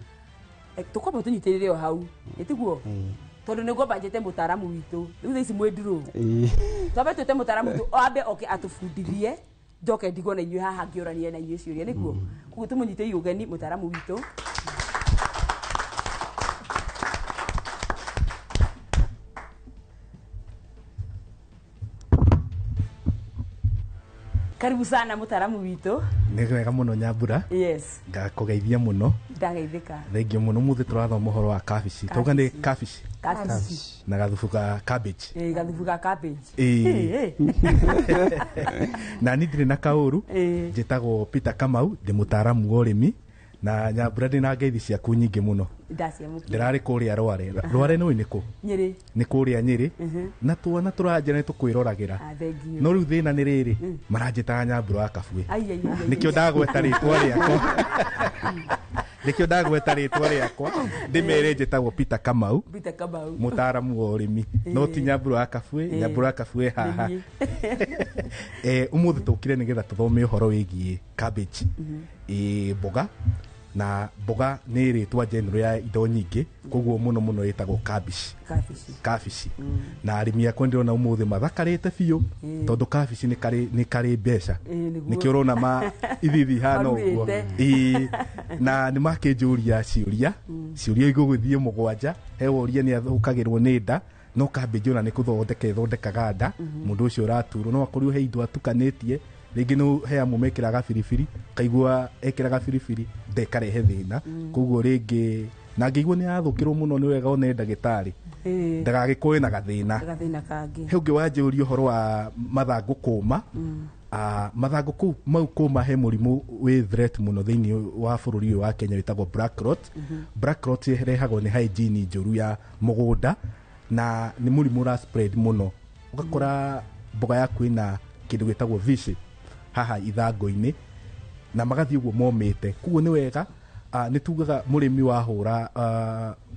Tũkwamba tũnyitĩrĩre o hau. Ĩtiguo? Tondũ nĩguo banjĩte mũtaaramu witũ. Rĩu thaa ici mwĩ ndirũ. Twambe twĩte mũtaaramu witũ ambe oke atũbundithie, njoke ndigwo na inyuĩ haha ngĩũrania na inyuĩ ciũria, nĩguo? Koguo tũmũnyitei ũgeni mũtaaramu witũ. Karibu sana mũtaaramu witũ. Nĩ wega mũno Nyambura. Yes. Ngakũgeithia mũno. Ndageithĩka. Thengio mũno mũthĩ tũrathoma ũhoro wa kabici. Tauga nĩ kabici. Kabici. Na gathubu ka cabbage. Gathubu ga cabbage. Na niĩ ndirĩ na kaũru. Njĩtagwo Peter Kamau, ndĩ mũtaaramu wa ũrĩmi. Na Nyambura ndĩna ngeithi ciaku nyingĩ mũno. Ndĩrarĩ kũrĩa Rware. Rware nĩ nĩ kũ? Nyeri. Nĩ kũrĩa Nyeri. Na tuona tũranjĩra nĩ tũkwĩroragĩra. No rĩu thĩna nĩ rĩrĩ, maranjĩtaga Nyambura wa Kabuĩ. Nĩkĩo ndagweta rĩtwa rĩakwa. Nĩkĩo ndagweta rĩtwa rĩakwa. Ndĩmere njĩtagwo Peter Kamau. Peter Kamau. Mũtaaramu wa ũrĩmi. No ti Nyambura wa Kabuĩ, Nyambura wa Kabuĩ haha. Ũmũthĩ tũkire nĩgetha tũthome ũhoro wĩgiĩ cabbage. Mboga na mboga nä rä twa general ya indo nyingä koguo må no må no ä tagwo kabici na arĩmi akwa ndĩrona ũmũthĩ mathakarĩte biũ tondũ kabici nĩ karĩ mbeca nĩkĩo ũrona ithithi hana ũguo na nĩ makĩnjũria ciũria igũgĩthiĩ mũgwanja he woria nĩ athũkagĩrwo nĩ nda no kambĩnji ona nĩ kũthondeka ĩthondekaga nda mũndũ ũcio ũraturwo no akorwo he indo atukanĩtie rĩngĩ no he amwe mekĩraga biribiri kaigua ekĩraga biribiri ndekarehe thĩna koguo rĩngĩ na ngĩigua nĩ athũkĩrwo mũno nĩ wega one ndagĩtarĩ ndagagĩkorwo na gathĩna he ũngĩ wanjũria ũhoro wa mathangũ kũũma mathangũ kũu mau kũũma he mũrimũ wĩ threat mũno thĩinĩ wa bũrũri ũyũ wa Kenya wĩtagwo black rot ĩrehagwo nĩ hygiene njũru ya mũgũnda na nĩ mũrimũ ũra spread mũno ũgakora mboga yaku ĩna kĩndũ gĩtagwo vici haha ithangũ-inĩ na magathiĩ ũguo momĩte koguo nĩ wega nĩ tugaga mũrĩmi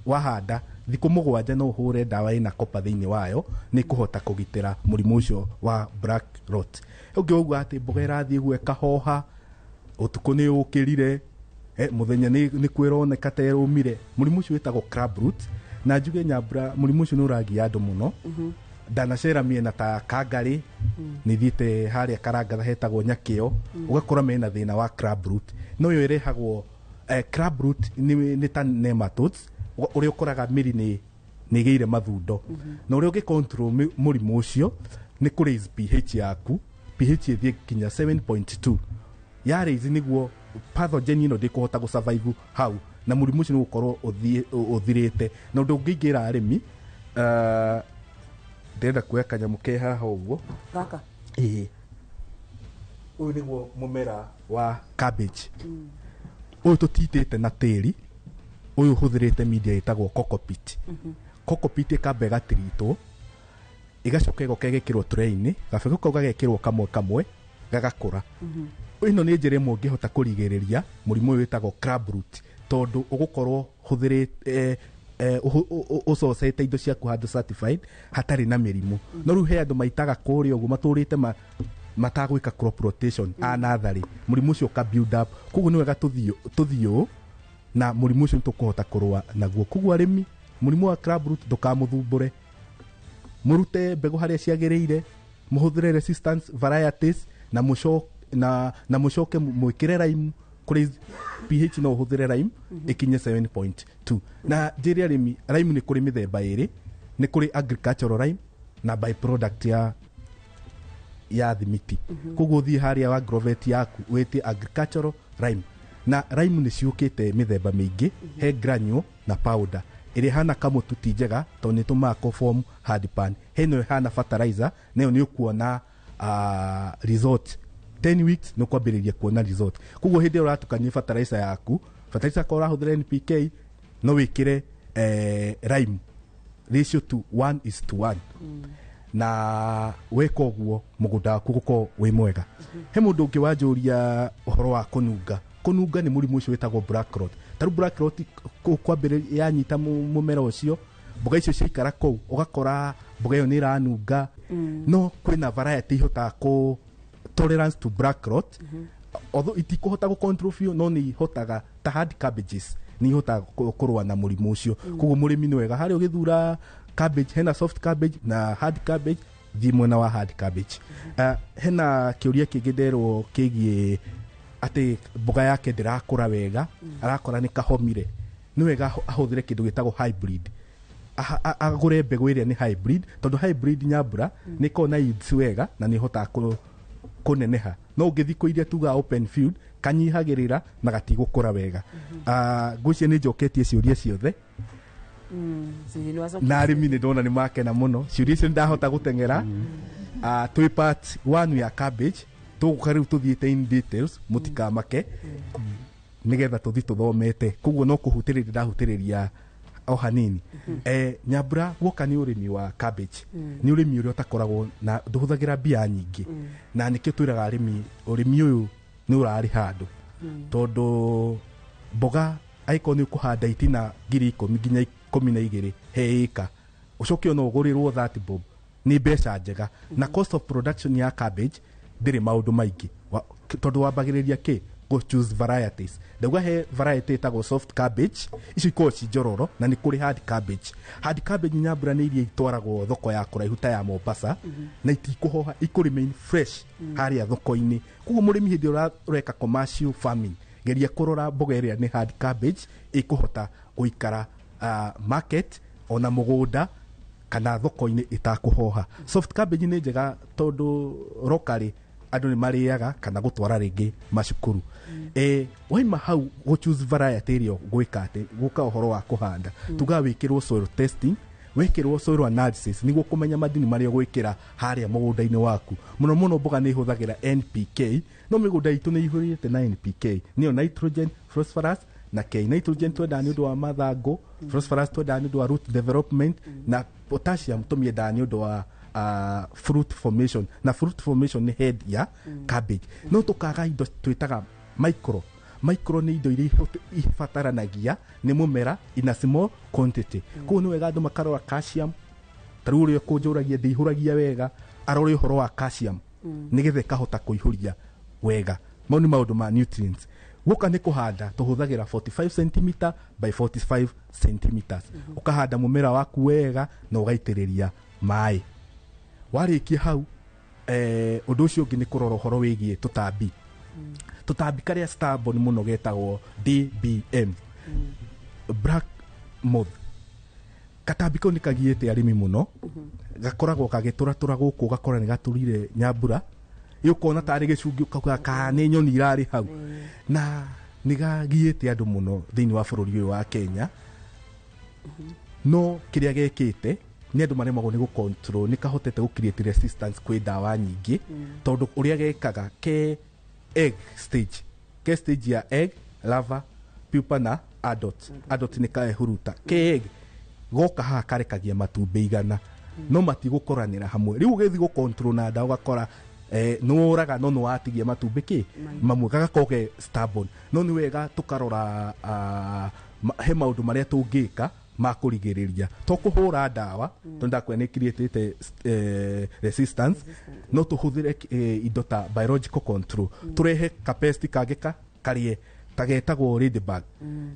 wahanda thikũ mũgwanja no ũhũre ndawa ĩna kopa thĩinĩ wayo nĩ kũhota kũgitĩra mũrimũ ũcio wa black rot ũngĩ ũguo atĩ mboga ĩrathiĩ ũguo ĩkahoha ũtukũ nĩ ũkĩrire mũthenya nĩ kwĩroneka ta ĩrũmire mũrimũ ũcio wĩtagwo crab root na njuge Nyambura mũrimũ ũcio nĩ ũragia andũ mũno ndanacera mĩena ta Kangarĩ nĩ thiĩte harĩa Karangatha hetagwo Nyakĩo ũgakora mena thĩna wa crab root no yo ĩrehagwo crab root nĩ ta nematodes ũrĩa ũkoraga mĩri nĩ ĩgĩire mathundo na ũrĩa ũngĩ control mũrimũ ũcio nĩ kũ raise pH yaku pH ĩthiĩ kinya 7.2 ya raise nĩguo pathogen ĩno ndĩkũhota gũsurvive hau na mũrimũ ũcio nĩ gũkorwo ũthirĩte na ũndũ ũngĩingĩra arĩmi ndĩrenda kuoya kanyamũ ke haha ũguo gaka ũyũ nĩguo mũmera wa cabbage ũyũ tũtitĩte na tĩri ũyũ hũthĩrĩte media ĩtagwo cockpit ĩkamba ĩgatiritwo ĩgacoka ĩgoka ĩgekĩrwo tray-inĩ gabegũ kau gagekĩrwo kamwe gagakũra ĩno nĩ njĩra ĩmwe ũngĩhota kũrigĩrĩria mũrimũ ũyũ wĩtagwo crab root tondũ ũgũkorwo hũthĩrĩte ũcocete indo ciaku handũ certified hatarĩ na mĩrimũ no rĩu he andũ maitaga kũrĩa ũguo matũrĩte matagwĩka crop rotation natharĩ mũrimũ ũcio ũka build up koguo nĩ wega tũthiĩ na mũrimũ ũcio tũkũhota kũrũa naguo koguo arĩmi mũrimũ wa crab root ndũkamũthumbũre mũrute mbegũ harĩa ciagĩrĩire mũhũthĩre resistance varieties na mũcoke mwĩkĩre raimu kũrĩ pH no ũhũthĩre raimu ĩkinye 7.2 na njĩre arĩmi raimu nĩ kũrĩ mĩthemba ĩrĩ nĩ kũrĩ agricultural rime na byproduct ya thimiti koguo thiĩ harĩa wa grovet yaku wĩtie agricultural rime na raimu nĩ ciũkĩte mĩthemba mĩingĩ he granule na powder ĩrĩa hana kamũtu ti njega tondũ nĩ tũmaga form hard pan heno hana fertilizer nayo nĩ ũkuona result 10 weeks nĩ kwambĩrĩria kuona result koguo hĩndĩ ĩyo ũratukania fertilizer yaku fertilizer kwa ũrahũthĩra NPK no wĩkĩre rime ratio to 1:1 na weka ũguo mũgũnda waku gũkorwo wĩ mwega he mũndũ ũngĩ wanjũria ũhoro wa kũnunga nĩ mũrimũ ũcio wĩtagwo black rot tarũ black rot kwambĩrĩria yanyita mũmera ũcio mboga icio ciaikara kũu ũgakora mboga ĩyo nĩ iranunga no kwĩna variety ihotaga tolerance to black rot although itikũhota gũcontrol biũ no nĩ ihotaga ta hard cabbages nĩ ihotaga kũrũa na mũrimũ ũcio koguo mũrĩmi nĩ wega harĩa ũgĩthura cabbage hena soft cabbage na hard cabbage thiĩ mwena wa hard cabbage hena kĩũria kĩngĩ nderwo kĩgiĩ atĩ mboga yake ndĩrakũra wega arakora nĩ kahomire nĩ wega ahũthĩre kĩndũ gĩtagwo hybrid agũre mbegũ ĩrĩa nĩ hybrid tondũ hybrid Nyambura nĩ ĩkoragwo na yields wega na nĩ ihotaga kũneneha no ũngĩthi kũiria tuga open field kanyihagĩrĩra na gatigũkũra wega ngwĩciria nĩ njoketie ciũria ciothe na arĩmi nĩ ndona nĩ makena mũno ciũria icio ndahota gũteng'era twĩ part 1 ya cabbage tũgũka rĩu tũthiĩte in details mũtikamake nĩgetha tũthi tũthomete koguo no kũhutĩrĩria ndahutĩrĩria o hanini Nyambura guoka nĩ ũrĩmi wa cabbage nĩ ũrĩmi ũrĩa ũtakoragwo na ndũhũthagĩra mbia nyingĩ na nĩkĩo twĩraga arĩmi ũrĩmi ũyũ nĩ ũrarĩ handũ tondũ mboga aiko nĩ ũkũhanda itina 10,000 nginya 12 he ĩka ũcoke ona ũgũrĩrwo 30 bob nĩ mbeca njega na cost of production ya cabbage ndĩrĩ maũndũ maingĩ tondũ wambagĩrĩria go choose varieties ndauga he variety ĩtagwo soft cabbage icio ikorwo ci njororo na nĩ kũrĩ hard cabbage. Hard cabbage Nyambura nĩ iria itwaragwo thoko ya kũraihu ta ya Mombasa na itikũhoha ikũrĩmain fresh harĩa thoko-inĩ. Koguo mũrĩmi hĩndĩ ĩrĩa ũreka commercial farming geria kũrora mboga ĩrĩa nĩ hard cabbage ĩkũhota gũikara market ona mũgũnda kana thoko-inĩ ĩtakũhoha. Soft cabbage nĩ njega tondũ locally andũ nĩ marĩaga kana gũtwara rĩngĩ macukuru. Waima hau go choose variety ĩrĩa gwĩka atĩ gũka ũhoro wa kũhanda tuga wĩkĩrwo soil testing wĩkĩrwo soil analysis nĩguo kũmenya madini marĩa gwĩkĩra harĩa mũgũnda-inĩ waku. Mũno mũno mboga nĩ ihũthagĩra NPK no mĩgũnda itũ nĩ ihũrĩte na NPK nĩyo nitrogen, phosphorus na K. Nitrogen twendaga nĩ ũndũ wa mathangũ, phosphorus twendaga nĩ ũndũ wa root development na potassium tũmĩendaga nĩ ũndũ wa fruit formation na fruit formation ni head ya cabbage. No tukaga indo twitaga micro nĩ indo iria ibataranagia nĩ mũmera in a small quantity. Koguo nĩ wega andũ makarora calcium tarĩu ũrĩa kũnjũragia ndĩihũragia wega arore ũhoro wa calcium nĩgetha ĩkahota kũihũria wega. Mau nĩ maũndũ ma nutrients. Gũka nĩ kũhanda tũhũthagĩra 45 cm by 45 cm. Ũkahanda mũmera waku wega na ũgaitĩrĩria maĩ. Warĩkia hau ũndũ ũcio ũngĩ nĩ kũrora ũhoro wĩgiĩ tũtambi. Tũtambi karĩa stubborn mũno getagwo DBM, black moth. Katambi kau nĩ kagiĩte arĩmi mũno, gakoragwo gagĩtũratũra gũkũ gakora nĩ gatũrire Nyambura, ũkona tarĩ gĩcungi ũkauga kana nĩ nyoni irarĩ hau, na nĩ gagiĩte andũ mũno thĩinĩ wa bũrũri ũyũ wa Kenya. No kĩrĩa gekĩte nĩ andũ maremagwo nĩ gũ-control, nĩ kahotete gũ-create resistance kwĩ ndawa nyingĩ tondũ ũrĩa gekaga ke egg stage, ke stage ya egg, larva, pupa na adult. Adult nĩ kaehuruta. Ke egg goka haha karekagia matumbĩ 100 no matigũkoranĩra hamwe. Rĩu ũgĩthiĩ gũ-control na ndawa ũgakora nũraga no nĩwatigia matumbĩ mamwe gagakorwo ge stubborn. No nĩ wega tũkarora he maũndũ marĩa tũngĩka ma kũrigĩrĩria to kũhũra ndawa tondũ ndakwenda nĩ create resistance, no tũhũthĩre indo ta biological control. Tũrehe kapesti kangĩ karĩe tagetagwo ladybug.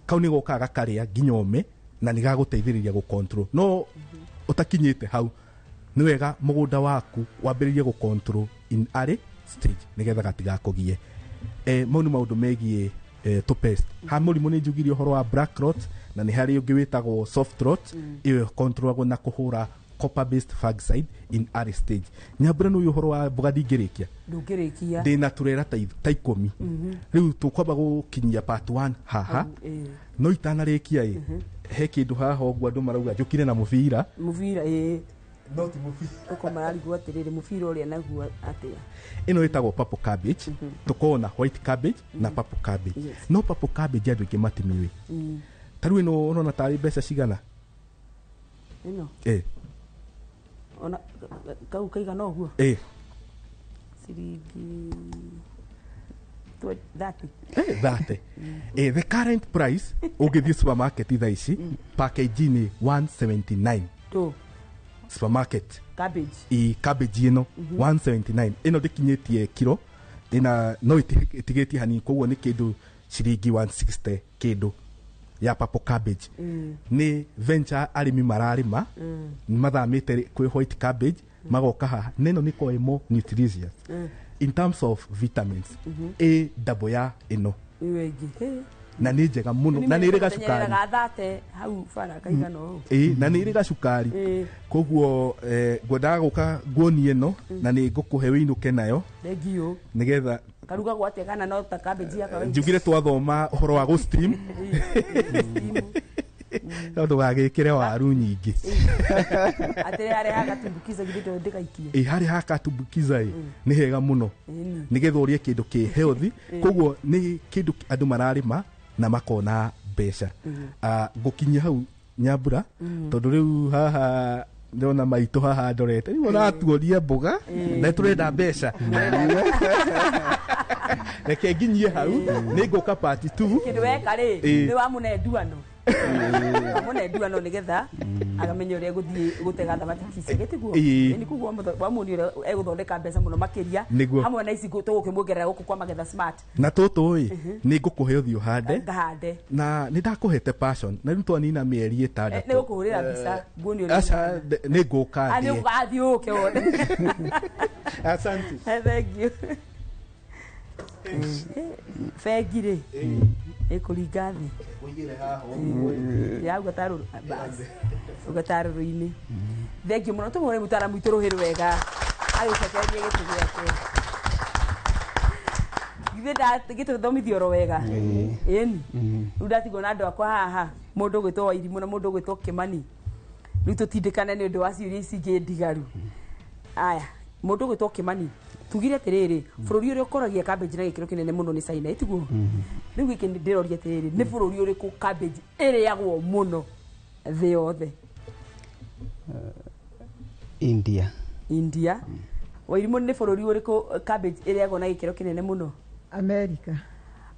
Kau nĩ gokaga gakarĩa nginya ome na nĩ gagũteithĩrĩria gũ-control. No ũtakinyĩte hau nĩ wega mũgũnda waku wambĩrĩrie gũ-control in early stage nĩgetha gatigakũgie. Mau nĩ maũndũ megiĩ tũpest. Ha mũrimũ nĩ njugirie ũhoro wa black rot na nĩ harĩ ũngĩ wĩtagwo soft rot, ĩyo controlagwo na kũhũra copper based fungicide in early stage. Nyambura nĩ ũhoro wa mboga ndingĩrĩkia ndĩna tũrera ta 10. Rĩu tũkwamba gũkinyia part 1 haha no itanarĩkia he kĩndũ haha ũguo andũ marauga njũkire na mũbira no ti mũbira uko mararigwo atĩrĩrĩ mũbira ũrĩa naguo atĩa. Ĩno ĩtagwo purple cabbage. Tũkoragwo na white cabbage na purple cabbage. No purple cabbage andũ aingĩ matimiũĩ. Tarĩu ĩno ũrona tarĩ mbeca cigana? Ĩno ona kau kaigana ũguo? Ciringi 30. The current price ũngĩthiĩ supermarket thaa ici package nĩ 179. Supermarket cabbage cabbage ĩno 179. Ĩno ndĩkinyĩtie kilo, ĩna no ĩtigĩtie hanini, koguo nĩ kĩndũ ciringi 160 kĩndũ ya purple cabbage. Nĩ venture arĩmi mararĩma mathamĩte kwĩ white cabbage magoka haha. Neno nĩ ko more nutritious in terms of vitamins. A double ya ĩno na nĩ njega mũno na nĩ ĩrĩ gacukari na nĩ ĩrĩ gacukari. Koguo ngwendaga gũka nguonie ĩno na nĩ ngũkũhe wĩinũke nayo nĩgetha karugagwo atĩa kana no ta cabbage ya kawaida. Njugire twathoma ũhoro wa gũ-steam no ndũgagĩkĩre waru nyingĩ. Atĩrĩ harĩ hagatumbukiza githĩ ndĩgaikie. Harĩ hagatumbukiza nĩ hega mũno nĩgetha ũrĩe kĩndũ kĩ healthy. Koguo nĩ kĩndũ andũ mararĩma na makona mbeca. Ngũkinyia hau Nyambura tondũ rĩu haha ndona maitũ haha ndorete rĩu onatuoria mboga na tũrenda mbeca. Reke nginyie hau nĩ ngũka part 2. Kĩndũ weka rĩ nĩ wa mũne nduano munendua no nigetha agamenya uria guthii gutega thamaki kici gitiguo Ĩĩ. ni kuguo wamuni uria eguthondeka mbeca muno makiria Nĩguo. hamwe na ici tugukimwongerera guku kwa magetha smart na tũtũ ĩ nĩ ngũkũhe ũthiĩ ũhande ngahande na nĩ ndakũhete passion na rĩu twanina mĩeri ĩtandatũ ni gukuhurira mbica nguoni uria aca nĩ ngũka ani ugathiuke wone asante thank you bengi rĩ ĩkũringa thĩ yauga tarũrũ-inĩ thengio mũno tũmũhũre mũtaaramu witũ rũhĩ rwega agĩcokererie gĩtĩ gĩake githĩ gĩtũthomithio oro wega ĩni rĩu ndatigwo na andũ akwa haha mũndũ ũgwĩtwo Wairimũ na mũndũ ũgwĩtwo Kĩmani rĩu tũtindĩkane nĩ ũndũ wa ciũria ici ingĩ ndigaru aya mũndũ ũgwĩtwo Kĩmani tugire atiriri bururi uria ukoragia cabbage na gikiro kinene muno ni China itiguo riu giki ndiroria atiriri ni bururi uriku cabbage iriagwo muno thi yothe India Wairimũ ni bururi uriku cabbage iriagwo na gikiro kinene muno America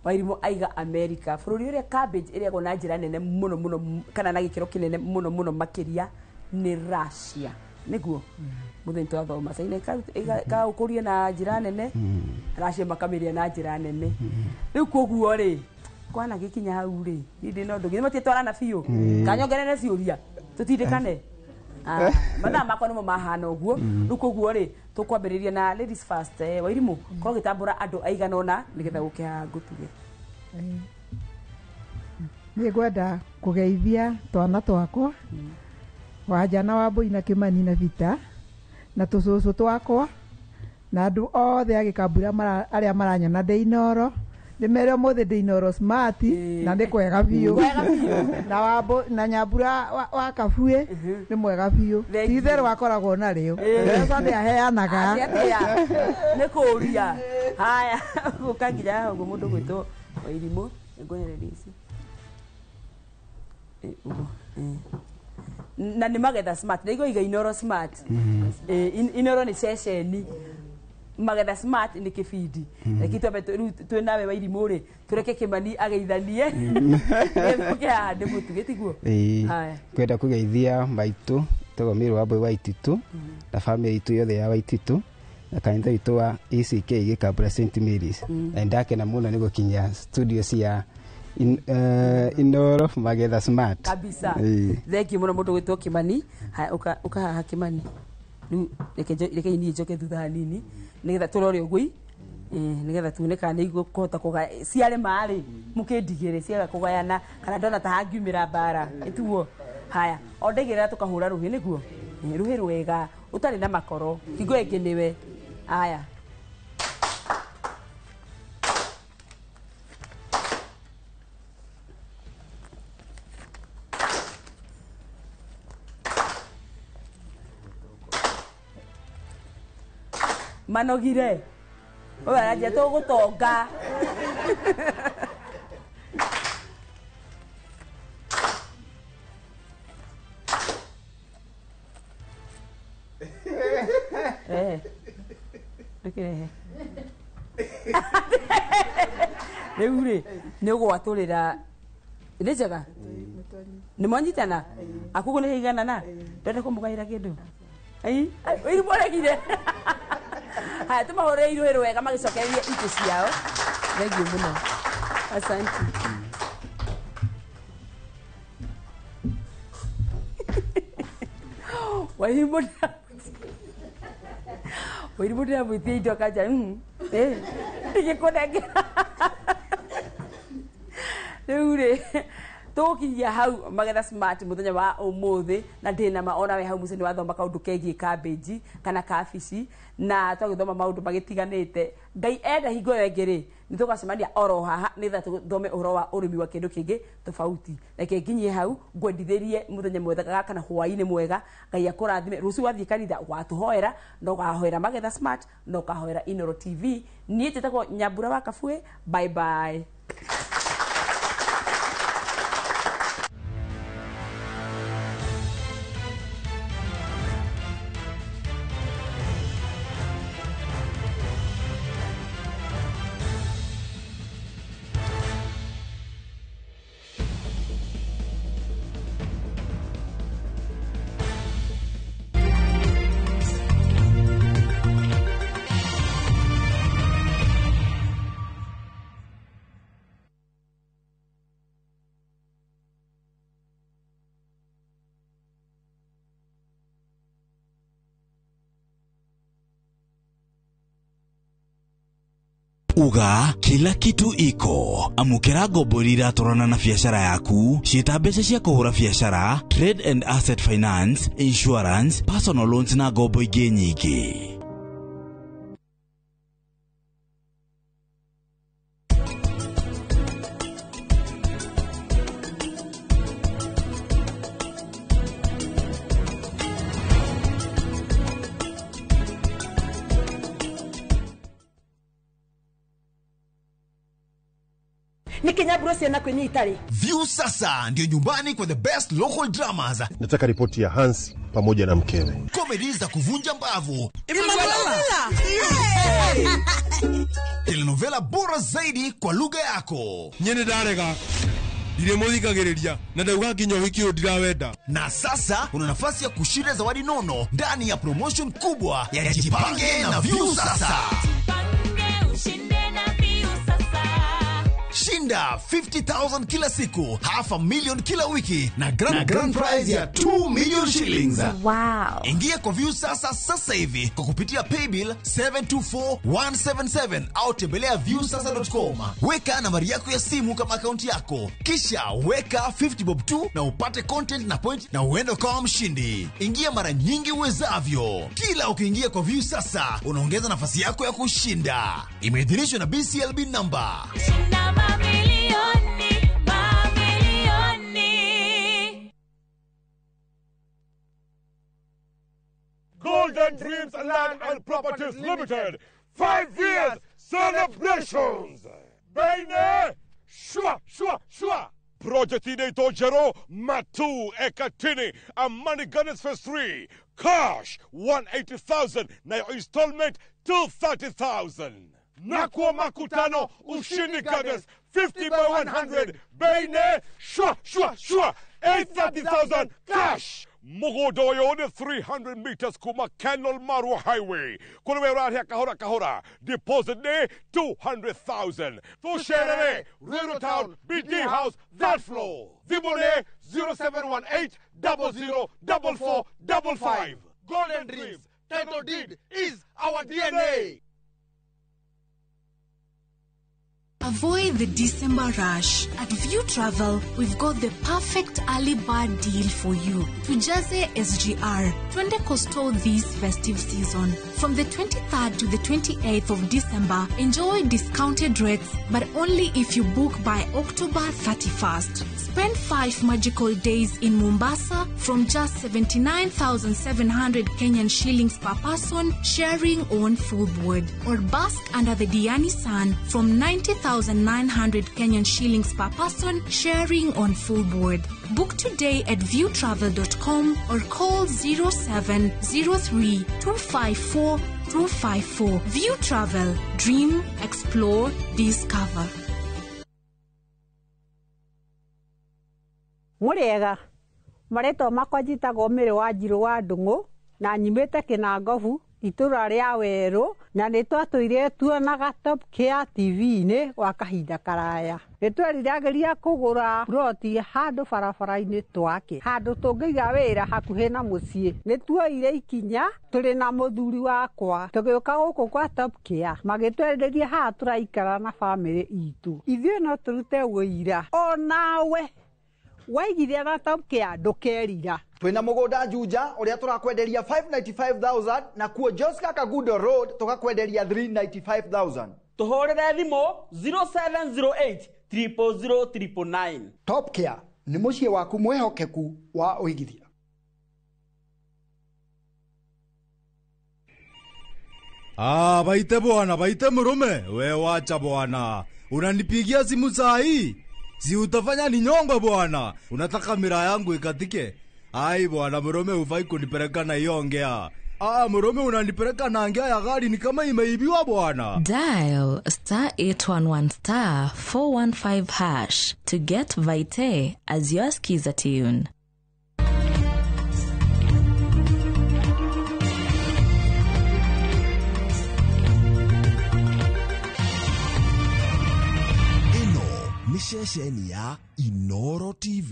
Wairimũ aiga America bururi uria cabbage iriagwo na njira nene muno muno kana na gikiro kinene muno muno makiria ni Russia niguo muthenya twathoma China ka ukuria na njira nene Russia makamiria na njira nene riu koguo ri kwana gikinya hau ri ndi no ndugi mati twarana biu kanyongerere ciuria tutindikane mana makwa nimo mahana uguo riu koguo ri tukwambiriria na ladies first Wairimũ ko gitambura andu aigana ona nigetha gukiha ngutuge ni gwenda kugeithia twana twakwa Wajana wa Mbũi na Kĩmani na Vita na tũcũcũ twakwa na andũ othe agĩkambura arĩa maranyona ndĩ Inoro ndĩmere ũmũthĩ ndĩ Inoro smart na nĩ kwega biũ na Nyambura wa Kabuĩ nĩ mwega biũ ti itherũ akoragwo narĩo mbeca nĩ aheanaga nĩ kũria haya gũka nginya ũguo mũndũ gwĩtwo Wairimũ ngwehereria ici na ni magetha smart nĩgo iga Inoro smart Inoro ni ceceni magetha smart ni kibindi rekitwa twe nawe Wairimũ ri tureke Kĩmani ageithanie nginya ndi mutu gitiguo haya kwenda kugeithia maitu Tũgũmĩrwo wa Mbũi wa Itutu na family itu yothe ya Waititu na kanitha itu wa ECK gĩkambura St Mary's na ndakena muno nĩ gũkinya studio cia Inoro magetha smart kabisa theki muno mundu gwitwo Kĩmani uka haha Kĩmani riu reke ini njoke thutha hanini nigetha turore ugui nigetha tuone kana igukota kuga ciare mari mukindigire ciaga kugayana kana ndona ta hangiumira bara ituo haya ondegera tukahura ruhi niguo ruhi rwega utari na makoro kigo eke niwe haya manogire oya araje tugutonga okay riu ri ni ugwaturira ni njega ni mwanyitana akugu ni higana na ndenda kumugaira kindu ai Wairimũ aregire haya tumahore iruhĩ wega magicokererie itĩ ciao thengio muno asante Wairimũ ndiramwĩtia indo akanja igĩkũnengera rĩu rĩ tukinyia hau magetha smart muthenya wa umuthi na ndina maona we hau mucini wathoma kaundu kegie cabbage kana kabici na twagithoma maundu magitiganite ngai enda hingo yengeri ni tugacemania oro haha nitha tuthome uhoro wa urimi wa kindu kingi tofauti reke nginyie hau ngwendithirie muthenya mwega kana hwaini mwega ngai akurathime rucio wathie kanitha watuhoera no gahoera magetha smart no gahoera Inoro TV nie tetako Nyambura wa Kabuĩ bye bye. Uga kila kitu iko. Amukira ngombo iria tũrona na biacara yaku, ciĩta mbeca cia kũhũra biacara, trade and asset finance, insurance, personal loans na ngombo ingĩ nyingĩ. View sasa ndio nyumbani kwa the best local dramas. Nataka ripoti ya Hans pamoja na mkewe. Comedy za kuvunja mbavu. Telenovela bora zaidi kwa lugha yako. Nyene darega. Dire muthikagiriria na ndauga nginya wiki ndirawenda. Na sasa una nafasi ya kushinda zawadi nono ndani ya promotion kubwa ya Jipange na View sasa. Shinda 50,000 kila siku, $500,000 kila wiki na grand prize ya 2 million shillings. Wow. Ingia kwa View sasa hivi kwa kupitia paybill 724177 au tembelea viewsasa.com. Weka nambari yako ya simu kama akaunti yako, kisha weka 50 bob tu na upate content na point na uende kama mshindi. Ingia mara nyingi uwezavyo. Kila ukiingia kwa View sasa unaongeza nafasi yako ya kushinda. Imeidhinishwa na BCLB number. Golden Dreams Land and Properties Limited, 5 years celebrations. Baine, shua. Project Inator Jero, Matu, Ekatini, and Money Gunners Phase 3. Cash, 180,000. Now your installment, 230,000. Nakwa Makutano, Ushini Gunners, 50 by 100. Baine, shua. 830,000 cash. Mogodoyo, 300 meters Kuma Canal Maru Highway. Kunawera Kahora. Deposit day 200,000. To share Rural Town, BD House, that floor. Zibone 0718 004455. Golden Dreams, title deed is our DNA. Avoid the December rush. At View Travel, we've got the perfect early bird deal for you. Tujaze SGR, Twende Coastal this festive season. From the 23rd to the 28th of December, enjoy discounted rates, but only if you book by October 31st. Spend 5 magical days in Mombasa from just 79,700 Kenyan shillings per person, sharing on full board. Or bask under the Diani sun from 90,900 Kenyan shillings per person, sharing on full board. Book today at viewtravel.com or call 0703 254 254. View Travel. Dream, explore, discover. Muriega mareto makwa njitagwo Mĩrĩ wa Njirũ wa Ndung'u na nyimĩte Kĩnangobu itũra rĩa Werũ na nĩtwatũire tuonaga Top Care TV-inĩ wa kahinda karaya. Nĩtweriragĩria kũgũra ploti handũ barabara-inĩ twake, handũ tũngĩiga wĩra hakuhĩ na mũciĩ. Nĩtuoire ikinya tũrĩ na mũthuri wakwa tũgĩũka gũkũ kwa Top Care, magĩtwerirĩria haha tũraikara na bamĩrĩ itũ. Ithuĩ no tũrute wĩira o nawe waigithia na Top Care ndũkerira. Twina mũgũnda Juja ũrĩa tũrakwenderia 595,000 na kuo Joska Kagudo Road tũgakwenderia 395,000. Tũhũrĩre thimũ 0708 000 Top Care nĩ mũciĩ waku mwehokeku wa ũigithia. Baite bwana, baite murume. We wacha bwana. Unanipigia simu saa hii? Si utafanya ni nyongo bwana. Unataka mira yangu ikatike? Ai bwana murume ufai kunipeleka na hiyo ongea. Murume unanipeleka na ongea ya gari ni kama imeibiwa bwana. Dial *811 415 hash to get Vite as your skiza tune. Ni shesheni ya Inoro TV.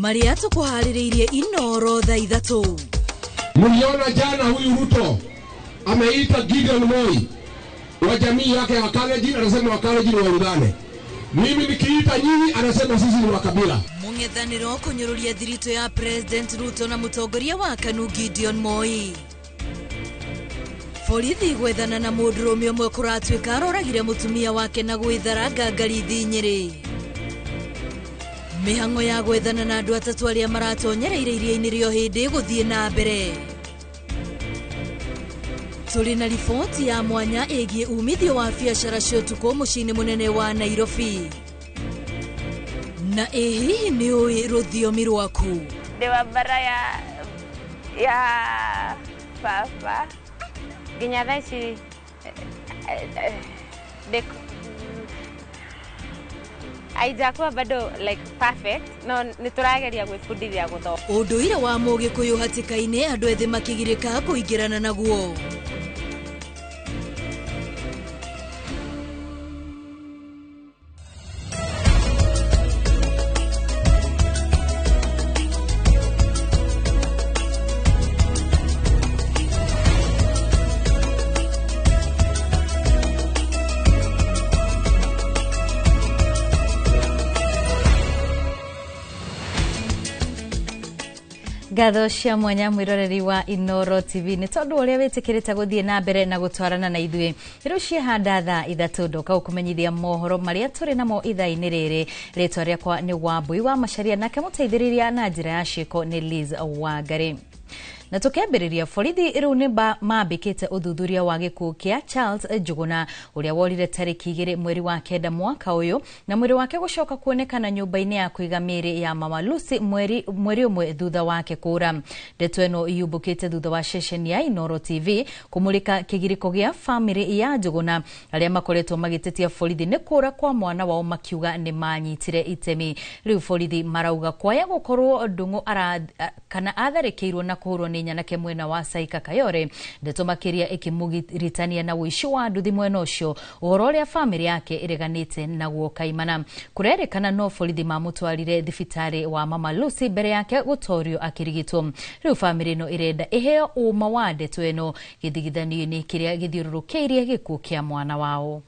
maria tukuhaririirie inoro thaa ithatu. Mliona jana huyu Ruto ameita Gideon Moi wa jamii yake ya Kalenjin, anasema wa Kalenjin waungane. Mimi nikiita nyinyi anasema sisi ni wa kabila. Mung'ethaniro kunyururia thirito ya President Ruto na mutongoria wa KANU Gideon Moi. Borithi gwethana na mũndũrũme ũmwe kũratuĩka aroragire mũtumia wake na gwĩthara ngangarithi Nyeri. Mĩhang'o ya gwethana na andũ atatũ arĩa maratonyereire iria-inĩ rĩo hĩndĩ gũthiĩ na mbere. Tũrĩ na riboti ya mwanya ĩgiĩ umithio wa biacara cia ũtukũ mũciĩ-inĩ mũnene wa Nairobi. Na hihi nĩ ũĩ rũthiomi rwaku? Ndĩ wa bara ya baba nginya thaa ici aijakuwa bado like perfect no niturageria gwĩbundithia gũthoma. Ũndũire wa Mũgĩkũyũ hatĩka-inĩ andũ ethĩ makĩgirĩka kũingĩrana naguo. Ngatho cia mwanya mwiroreri wa Inoro TV ni tondu uria witikirite guthie na mbere na gutwarana na ithuĩ riu ciehanda thaa ithatu ndoka ukumenyithia mohoro maria turi namo ithaa-inĩ rĩrĩ. Rĩtwa rĩakwa nĩ Wambui wa Macharia nake mũteithĩrĩria na njĩra ya ciĩko nĩ Liz Wangari. Na tukĩambĩrĩria borithi rĩu nĩ mambĩkĩte ũthuthuria wa gĩkuũ kĩa Charles Njuguna ũrĩa worire tarĩki 2 mweri wa 9 mwaka ũyũ na mwĩrĩ wake gũcoka kuonekana nyũmba-inĩ ya kũiga mĩĩrĩ ya Mama Lucy mweri ũmwe thutha wake kũra. Ndeto ĩno yũmbũkĩte thutha wa ceceni ya Inoro TV kũmũrĩka kĩgirĩko gĩa bamĩrĩ ya Njuguna arĩa makoretwo magĩtetia borithi nĩ kũra kwa mwana wao makiuga nĩ manyitire itemi. Rĩu borithi marauga kwaya gũkorwo Ndung'u kana atharĩkĩirwo na kũhũrwo nĩ nyanake mwena wa Saika Kayore. Ndeto makĩria ĩkĩmũgiritania na ũici wa nduthi mwena ũcio ũhoro ũrĩa bamĩrĩ yake ĩreganĩte naguo kaimana. Kũrerĩkana no borithi mamũtwarire thibitarĩ wa Mama Lucy mbere yake gũtorio akĩrigitwo. Rĩu bamĩrĩ ĩno ĩrenda ĩheo ũma wa ndeto ĩno gĩthigithanio-inĩ kĩrĩa gĩthiũrũrũkĩirie gĩkuũ kĩa mwana wao.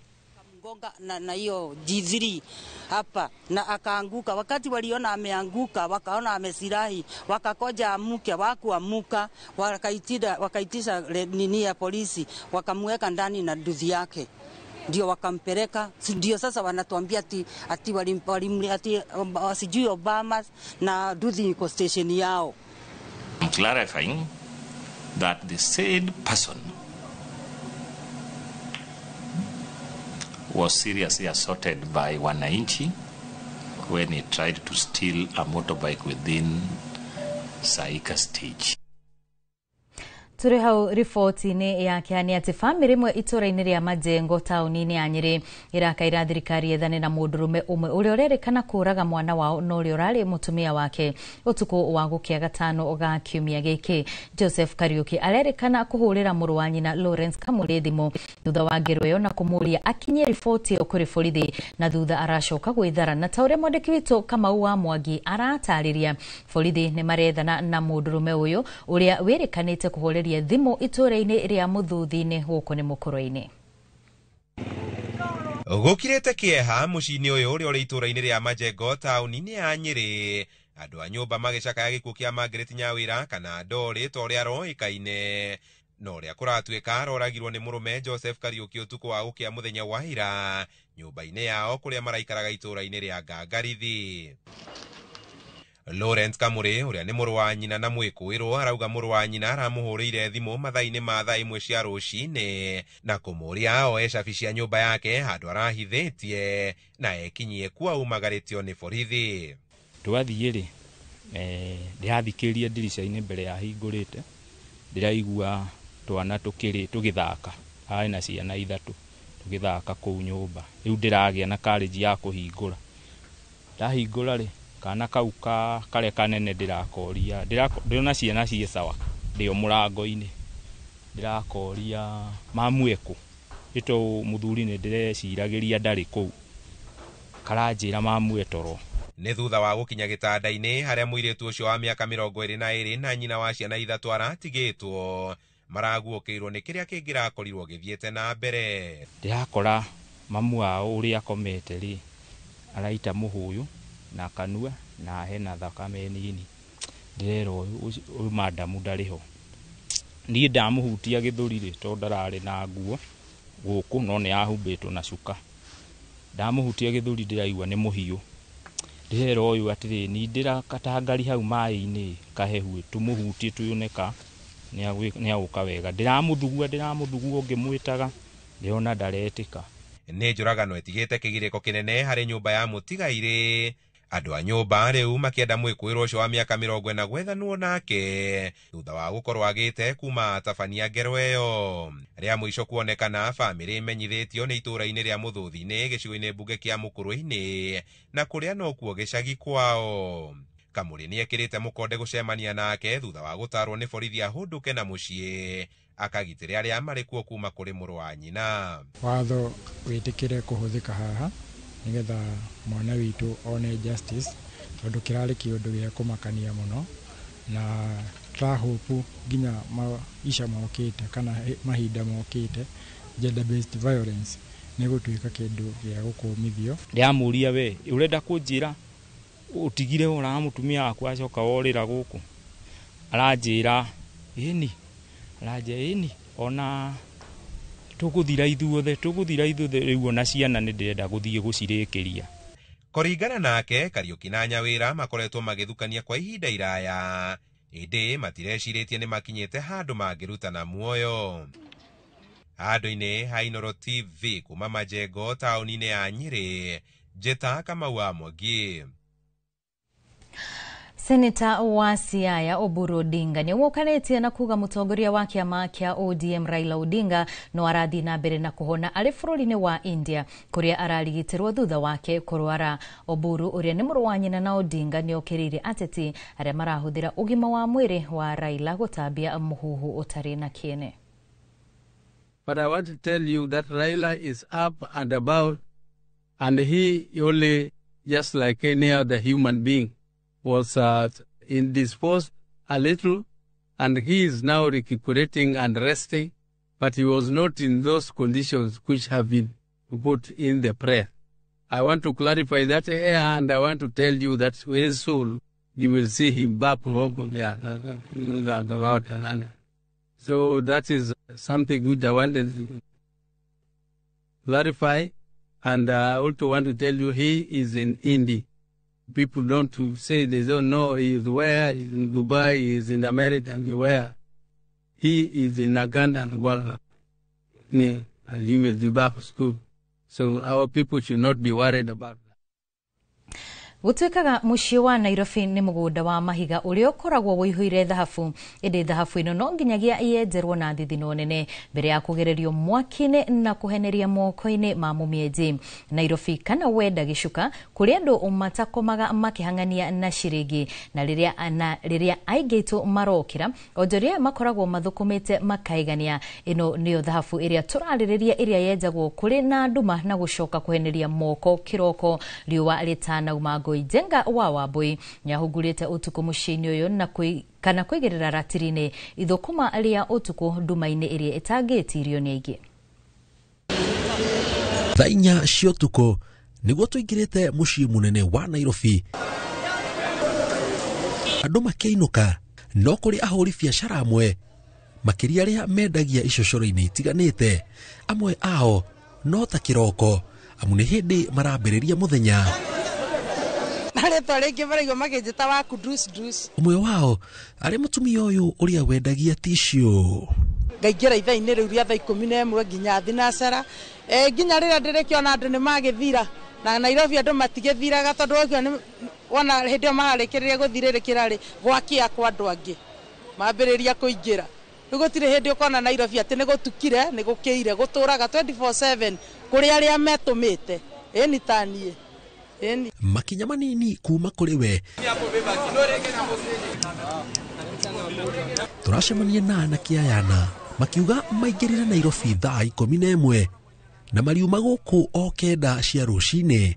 Na hiyo G3 hapa na akaanguka. Wakati waliona ameanguka, wakaona amesirahi, wakakoja amuke, wakuamuka, wakaitisha nini ya polisi, wakamweka ndani na nduthi yake, ndio wakampeleka. Ndio sasa wanatuambia ati sijui Obama na nduthi iko station yao. I'm clarifying that the said person was seriously assaulted by wananchi when he tried to steal a motorbike within Saika stage. Turi hau riboti-inĩ yake nĩ atĩ bamĩrĩ ĩmwe itũra-inĩ rĩa Majengo taũni-inĩ ya Nyeri ĩrakaĩra thirikari ethane na mũndũrũme ũmwe ũrĩa ũrerĩkana kũraga mwana wao na ũrĩa ũrarĩ mũtumia wake ũtukũ wa gũkĩa gatano ga kiumia gĩkĩ. Joseph Kariuki arerĩkana kũhũrĩra mũrũ wa nyina Lawrence Kamũrĩ thimũ thutha wa ngero ĩyo na kũmũria akinyie riboti ĩyo kũrĩ borithi na thutha aracoka gwĩthara. Na ta ũrĩa mwandĩki witũ Kamau wa Mwangi aratarĩria, borithi nĩ marethana na mũndũrũme ũyũ ũrĩa wĩrĩkanĩte kũhũrĩria thimũ itũra-inĩ rĩa Mũthuthi-inĩ gũkũ nĩ Mũkũrũ-inĩ. Gũkirĩte kĩeha mũciĩ-inĩ ũyũ ũrĩa ũrĩ itũra-inĩ rĩa Majengo taũni-inĩ ya Nyeri. Andũ a nyũmba magĩcakaya gĩkuũ kĩa Margaret Nyawĩra kana Ndori ta ũrĩa aroĩkaine, na ũrĩa kũratuĩka aroragirwo nĩ mũrũme Joseph Kariuki ũtukũ wa gũkĩa mũthenya wa ira nyũmba-inĩ yao kũrĩa maraikaraga itũra-inĩ rĩa Ngangarithi. Lawrence Kamũrĩ ũrĩa nĩ mũrũ wa nyina na mwĩkũĩrwo arauga mũrũ wa nyina aramũhũrĩire thimũ mathaa-inĩ ma thaa 1 cia rũcinĩ na kũmũria oe cabi cia nyũmba yake handũ arahithĩtie na ekinyie kuo aumagarĩtio nĩ borithi. Twathiĩ-rĩ ndĩrathikĩrĩria ndirica-inĩ mbere ya hingũrĩte, ndĩraigua twana tũgĩthaka, harĩ na ciana ithatũ tũgĩthaka kũu nyũmba. Rĩu ndĩragĩa na courage ya kũhingũra. Ndahingũra-rĩ kana kau karĩa kanene ndĩrakoria, ndĩrona ciana ciĩ sawa ndĩ o mũrango-inĩ, ndĩrakoria mamu ekũ, ĩto mũthuri nĩ ndĩreciragĩria ndarĩ kũu, karanjĩra mamu etoro. nĩ thutha wa gũkinya gĩtanda-inĩ harĩa mũirĩtu ũcio wa mĩaka 22 na nyina wa ciana 3 aratigĩtwo maraguũkĩirwo nĩ kĩrĩa kĩngĩrakorirwo gĩthiĩte na mbere. Ndĩrakora mamu wao ũrĩa akomete rĩ araita mũhũyũ na kanua na hena thakame nini. Ndĩrera ũyũ madamu ndarĩ ho. Niĩ ndamũhutia gĩthũri rĩ tondũ ndararĩ na nguo gũkũ no nĩ ahumbĩtwo na cuka. Ndamũhutia gĩthũri ndĩraigua nĩ mũhiũ. Ndĩrera ũyũ atĩrĩ ni ndĩrakatangari hau maĩ-inĩ kahehu tũmũhutie tuyoneka nĩ agũka wega. Ndĩramũthugua ngĩmwĩtaga ndĩrona ndaretĩka. Nĩ njũragano etigĩte kĩgirĩko kĩnene harĩ nyũmba ya mũtigairĩ. Andũ a nyũmba rĩu makĩenda mwĩkũĩrwo ũcio wa mĩaka 40 gwethanwo nake thutha wa gũkorwo agĩte kuma tabania ngero ĩyo. Rĩa mũico kuonekana bamĩrĩ imenyithĩtio nĩ itũũra-inĩ rĩa Mũthũthi-inĩ gĩcigo-inĩ mbunge kĩa Mũkũrũ-inĩ na kũrĩa no kuo gĩcagi kwao. Kamũrĩ nĩ ekĩrĩte mũkonde gũcemania nake thutha wa gũtarwo nĩ borithi ahũndũke na mũciĩ akagitĩre arĩa marĩ kuo kuma kũrĩ mũrũ wa nyina. Watho wĩtĩkĩre kũhũthĩka haha nĩgetha mwana witũ one justice tondũ kĩrarĩ kĩũndũ gĩa kũmakania mũno na tũrahopu nginya maisha mokĩte kana mahinda mokĩte gender based violence nĩ gũtuĩka kĩndũ gĩa gũkũmithio. Ndĩramũria we ũrenda kũnjĩra utigire ora mutumia waku acoka worĩra gũkũ? Aranjĩra ĩni ona tũgũthira ithuothe rĩu ona ciana nĩ ndĩrenda gũthiĩ gũcirĩkĩria. Kũringana nake Kariuki na Nyawĩra makoretwo magĩthukania kwa ihinda iraya ĩndĩ matireciirĩtie nĩ makinyĩte handũ mangĩrutana muoyo. Handũ-inĩ ha Inooro TV kuma Majengo taũni-inĩ ya Nyĩrĩ, Njĩta Kamau wa Mwangi. Seneta wa Siaya Oburu Odinga nĩ wokanĩtie na kuga mũtongoria wa kĩama kĩa ODM Raila Odinga no arathi na mbere na kuhona arĩ bũrũri-inĩ wa India kũrĩa ararigitĩrwo thutha wake kũrwara. Oburu ũrĩa nĩ mũrũ wa nyina na Odinga nĩ okĩrĩire ateti arĩa marahũthĩra ũgima wa mwĩrĩ wa Raila gũtambia mũhuhu ũtarĩ na kĩene. But I want to tell you that Raila is up and about, and he only, just like any other human being, was indisposed a little, and he is now recuperating and resting, but he was not in those conditions which have been put in the prayer. I want to clarify that here, and I want to tell you that very soon you will see him back home. So that is something which I wanted to clarify, and I also want to tell you he is in India. People don't say they don't know he is where, he is in Dubai, he is in America, and where. He is in Uganda and Angola, and he will be back to school. So our people should not be worried about that. Gũtuĩkaga mũciĩ wa Nairobi nĩ mũgũnda wa mahiga ũrĩa ũkoragwo wũihũire thahabu. Ĩndĩ thahabu ĩno no nginyagia yenjerwo na thithino nene mbere ya kũgererio mwaki-inĩ na kũheneria moko-inĩ ma mũmĩenji. Nairobi kana wenda gĩcuka kũrĩa andũ matakomaga makĩhang'ania na ciringi na rĩrĩa aingĩ aitũ marokĩra onjoria makoragwo mathũkũmĩte makaigania. Ĩno nĩyo thahabu ĩrĩa tũrarĩrĩria ĩrĩa yenjagwo kũrĩ na nduma na gũcoka kũheneria moko kĩroko riũa rĩtanauma. Jenga wa Wambui nyahungurĩte ũtukũ mũciĩ-inĩ ũyũ na kana kwĩgerera ratiri-inĩ ithũkũma rĩa ũtukũ nduma-inĩ ĩrĩa ĩtangĩtirio nĩ aingĩ. Thaa 4 cia ũtukũ nĩguo tũingĩrĩte mũciĩ mũnene wa Nairobi. Andũ makĩinũka no kũrĩ ahũri biacara amwe makĩria arĩa mendagia icocoro-inĩ itiganĩte. Amwe ao no ta kĩroko amu nĩ hĩndĩ marambĩrĩria mũthenya. Ũmwe wao arĩ mũtumia ũyũ ũrĩa wendagia tissue. Ngaingĩra ithaa-inĩ rĩu rĩa thaa 11 nginya thinacara nginya rĩrĩa ndĩrĩkĩona andũ nĩ magĩthira na Nairobi andũ matigĩthiraga tondũ ũguo wona hĩndĩ ĩyo mararĩkĩrĩria gũthirĩrĩkĩra rĩ gwakia kwa andũ angĩ mambĩrĩria kũingĩra. Rĩu gũtirĩ hĩndĩ ũkona Nairobi atĩ nĩ gũtukire nĩ gũkĩire gũtũraga 24/7 kũrĩ arĩa metũmĩte ĩni taniĩ. Makinya manini kuma kũrĩ we tũracemania na anake ayana makiuga maingĩrire Nairobi thaa 11 na mariuma gũkũ o kenda cia rũcinĩ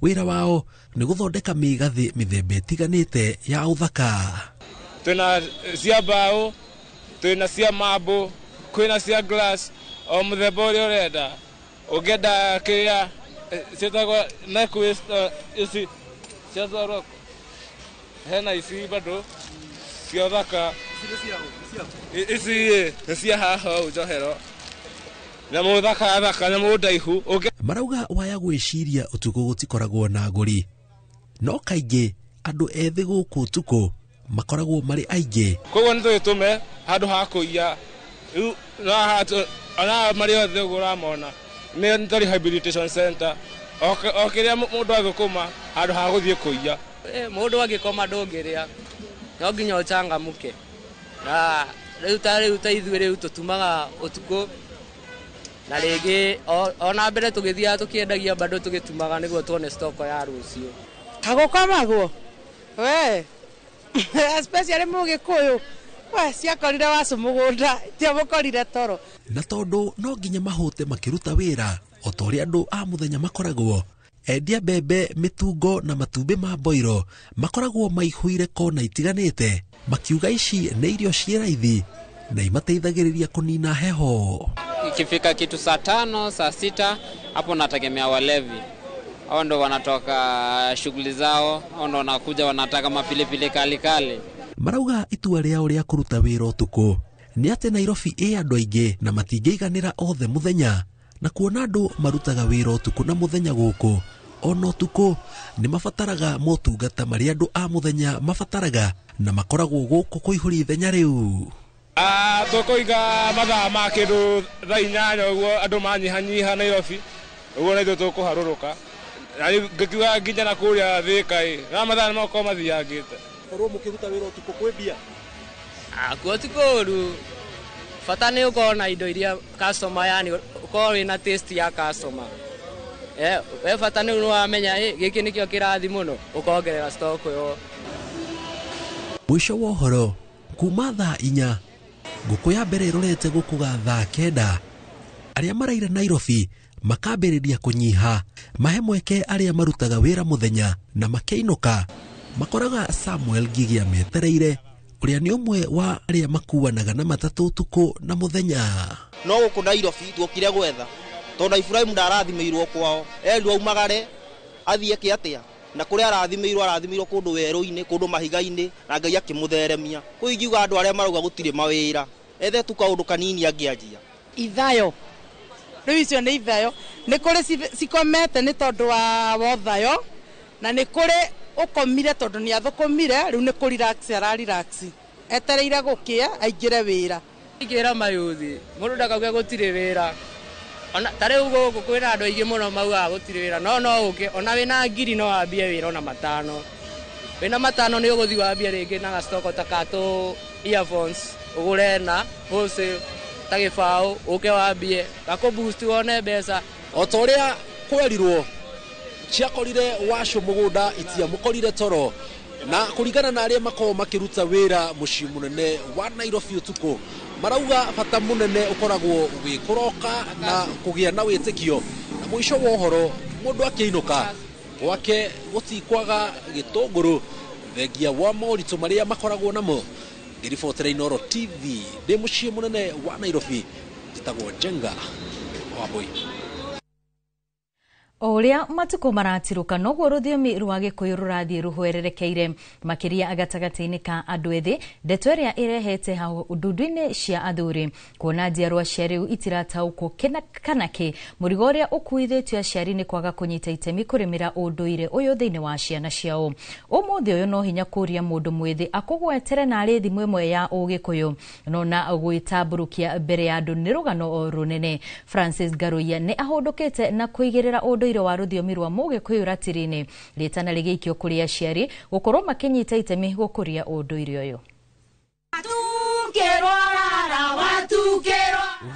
wira wao ni guthondeka migathi mithemba itiganite ya uthaka. Twina cia mbao, twina cia marble, kwina cia glass, o muthemba uria urenda. Ugenda kia cietagwo necklace ici cia Zoroko. Hena ici bado cia uthaka. Ici cia haha ujohero. Na muthaka na mudaihu. Marauga waya gwiciria utuko gutikoragwo na nguri. No kaingi andu ethi guku tuko makoragwo mari aingi. Koguo nitwitume handu ha kuiya. Ana mari othe uguramona. Ni ntari rehabilitation center. Okiria mundu athukuma handu ha guthie kuiya. Mundu agikoma ndungiria. No nginya uchangamuke. Na riu ta ithuĩ riu tutumaga utuko. Na rĩngĩ ona mbere tũgĩthia tũkĩendagia bado tũgĩtumaga nĩguo tuone stock ya rũciũ. Kagokamagwo we especially Mũgĩkũyũ we ciakorire wacu mũgũnda tiamũkorire toro. Na tondu no nginya mahũte makiruta wĩra o ta ũrĩa andũ a mũthenya makoragwo, endia mbembe, mĩtungo na matumbĩ ma boiro makoragwo maihuire kona itiganĩte, makiuga ici nĩ irio ciĩ raithi na imateithagĩrĩria kunina heho. Ikifika kitu saa 5, saa 6 hapo nategemea walevi. Hao ndo wanatoka shughuli zao, hao ndo wanakuja wanataka mapilipili kali kali. Marauga itua rĩao rĩa kũruta wĩra ũtukũ nĩ atĩ Nairobi ĩ andũ aingĩ na matingĩiganĩra othe mũthenya, na kuona andũ marutaga wĩra ũtukũ na mũthenya gũkũ ona ũtukũ nĩ mabataraga motungata marĩa andũ a mũthenya mabataraga na makoragwo gũkũ kũihũria ithenya rĩu. Tukuiga mathaa ma kindu thaa 8 uguo andu manyihanyiha Nairobi uguo nithu tukuharuruka na ngikiuga nginya na kuria Thika na mathaa nĩ moko mathiangite. Korwo mukiruta wĩra ũtukũ kwĩmbia kuo tikuru bata nĩ ukorwo na indo iria customer yani ukorwo wĩna taste ya customer. We bata nĩ wamenya gĩkĩ nĩkĩo kĩrathi mũno ukongerera stock yo. Mwisho wa ũhoro kuma thaa 4 ngũkũ ya mbere ĩrorete gũkũga thaa 9, arĩa maraire Nairobi makambĩrĩria kũnyiha mahe mweke arĩa marutaga wĩra mũthenya na makĩinũka. Makoraga Samuel Gigia metereire ũrĩa nĩ ũmwe wa arĩa makuanaga na matatũ ũtukũ na mũthenya. No gũkũ Nairobi tuokire gwetha tondũ Ibrahim ndarathimĩirwo kwao, erirwo aumagare athiĩ kĩatia na kũrĩa arathimĩirwo kũndũ werũ-inĩ, kũndũ mahiga-inĩ, na Ngai akĩmũtheremia. Kũu ingiuga andũ arĩa marauga gũtirĩ mawĩra ethe tu kaũndũ kanini angĩanjia. Ithayo rĩu icio nĩ ithayo, nĩ kũrĩ cikomete nĩ tondũ wa wothayo, na nĩ kũrĩ ũkomire tondũ nĩ athũkũmire, rĩu nĩ kũrelax ararelax etereire gũkĩa aingĩre wĩra. Ingĩra mayuthi mũndũ ndakauge gũtirĩ wĩra. Ona tare ugo kwĩna andũ aingĩ mũno mauga gũtirĩ wĩra, no ũke ona wĩna ngiri no wambie wĩra ona 5. Wĩna 5 nĩ ũgũthiĩ wambie rĩngĩ na stock ta katũ earphones ũgũre na wholesale ta gĩbaũ ũke wambie gakũ boost wone mbeca. O ta ũrĩa kwerirwo ciakorire wacu mũgũnda itiamũkorire toro, na kũringana na arĩa makoragwo makĩruta wĩra mũciĩ mũnene wa Nairobi ũtukũ marauga bata mũnene ũkoragwo wĩkũroka na kũgĩa na wĩtĩkio, na mũico wa ũhoro mũndũ akĩinũka gwake gũtikwaga gĩtũngũrũ thengia wa moritũ marĩa makoragwo namo. Ngĩribotera Inooro TV ndĩ mũciĩ mũnene wa Nairobi, njĩtagwo Njenga Wambui. O ũrĩa matukũ maratiruka noguo rũthiomi rwa Gĩkũyũ rũrathiĩ rũhwererekeire makĩria gatagatĩ-inĩ ka andũ ethĩ, ndeto ĩrĩa ĩrehete hau ndundu-inĩ cia athuri kuona njiarwa cia rĩu itirataũkwo kana kĩ. Mũrigo ũrĩa ũkuithĩtio aciari nĩ kwaga kũnyita itemi kũrĩmĩra ũndũire ũyũ thĩinĩ wa ciana ciao. Ũmũthĩ ũyũ no hinya kũria mũndũ mwĩthĩ akũgwetere na arĩ thimũ ĩmwe ya Ũgĩkũyũ no na gwĩtambũrũkia mbere ya andũ nĩ rũgano rũnene. Francis Garuya nĩ ahũndũkĩte na kũigĩrĩra ũndũire wa rũthiomi rwa Mũgĩkũyũ ratiri-inĩ rĩtana rĩgĩikio kũrĩ aciari gũkorwo makĩnyita itemi gũkũria ũndũire ũyũ.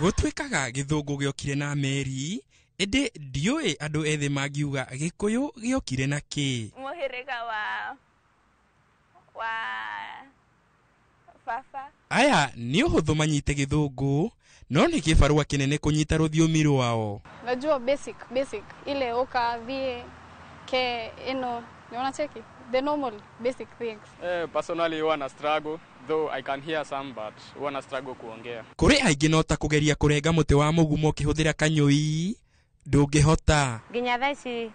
Gũtuĩkaga Gĩthũngũ gĩokire na meri, ĩndĩ ndiũĩ andũ ethĩ mangiuga Gĩkũyũ gĩokire na kĩ. Mũhĩrĩga wa baba. Aya nĩ ũhũthũ manyite Gĩthũngũ, no nĩ kĩbarũa kĩnene kũnyita rũthiomi rwao. Najua basic ile ukavie ke ino niona cheki the normal basic things. Personally wana struggle though I can hear some but wana struggle kuongea. Kuri aingi no ta kugeria kurenga muti wa mugumo kihuthira kanyui ndungihota. Nginya thaa ici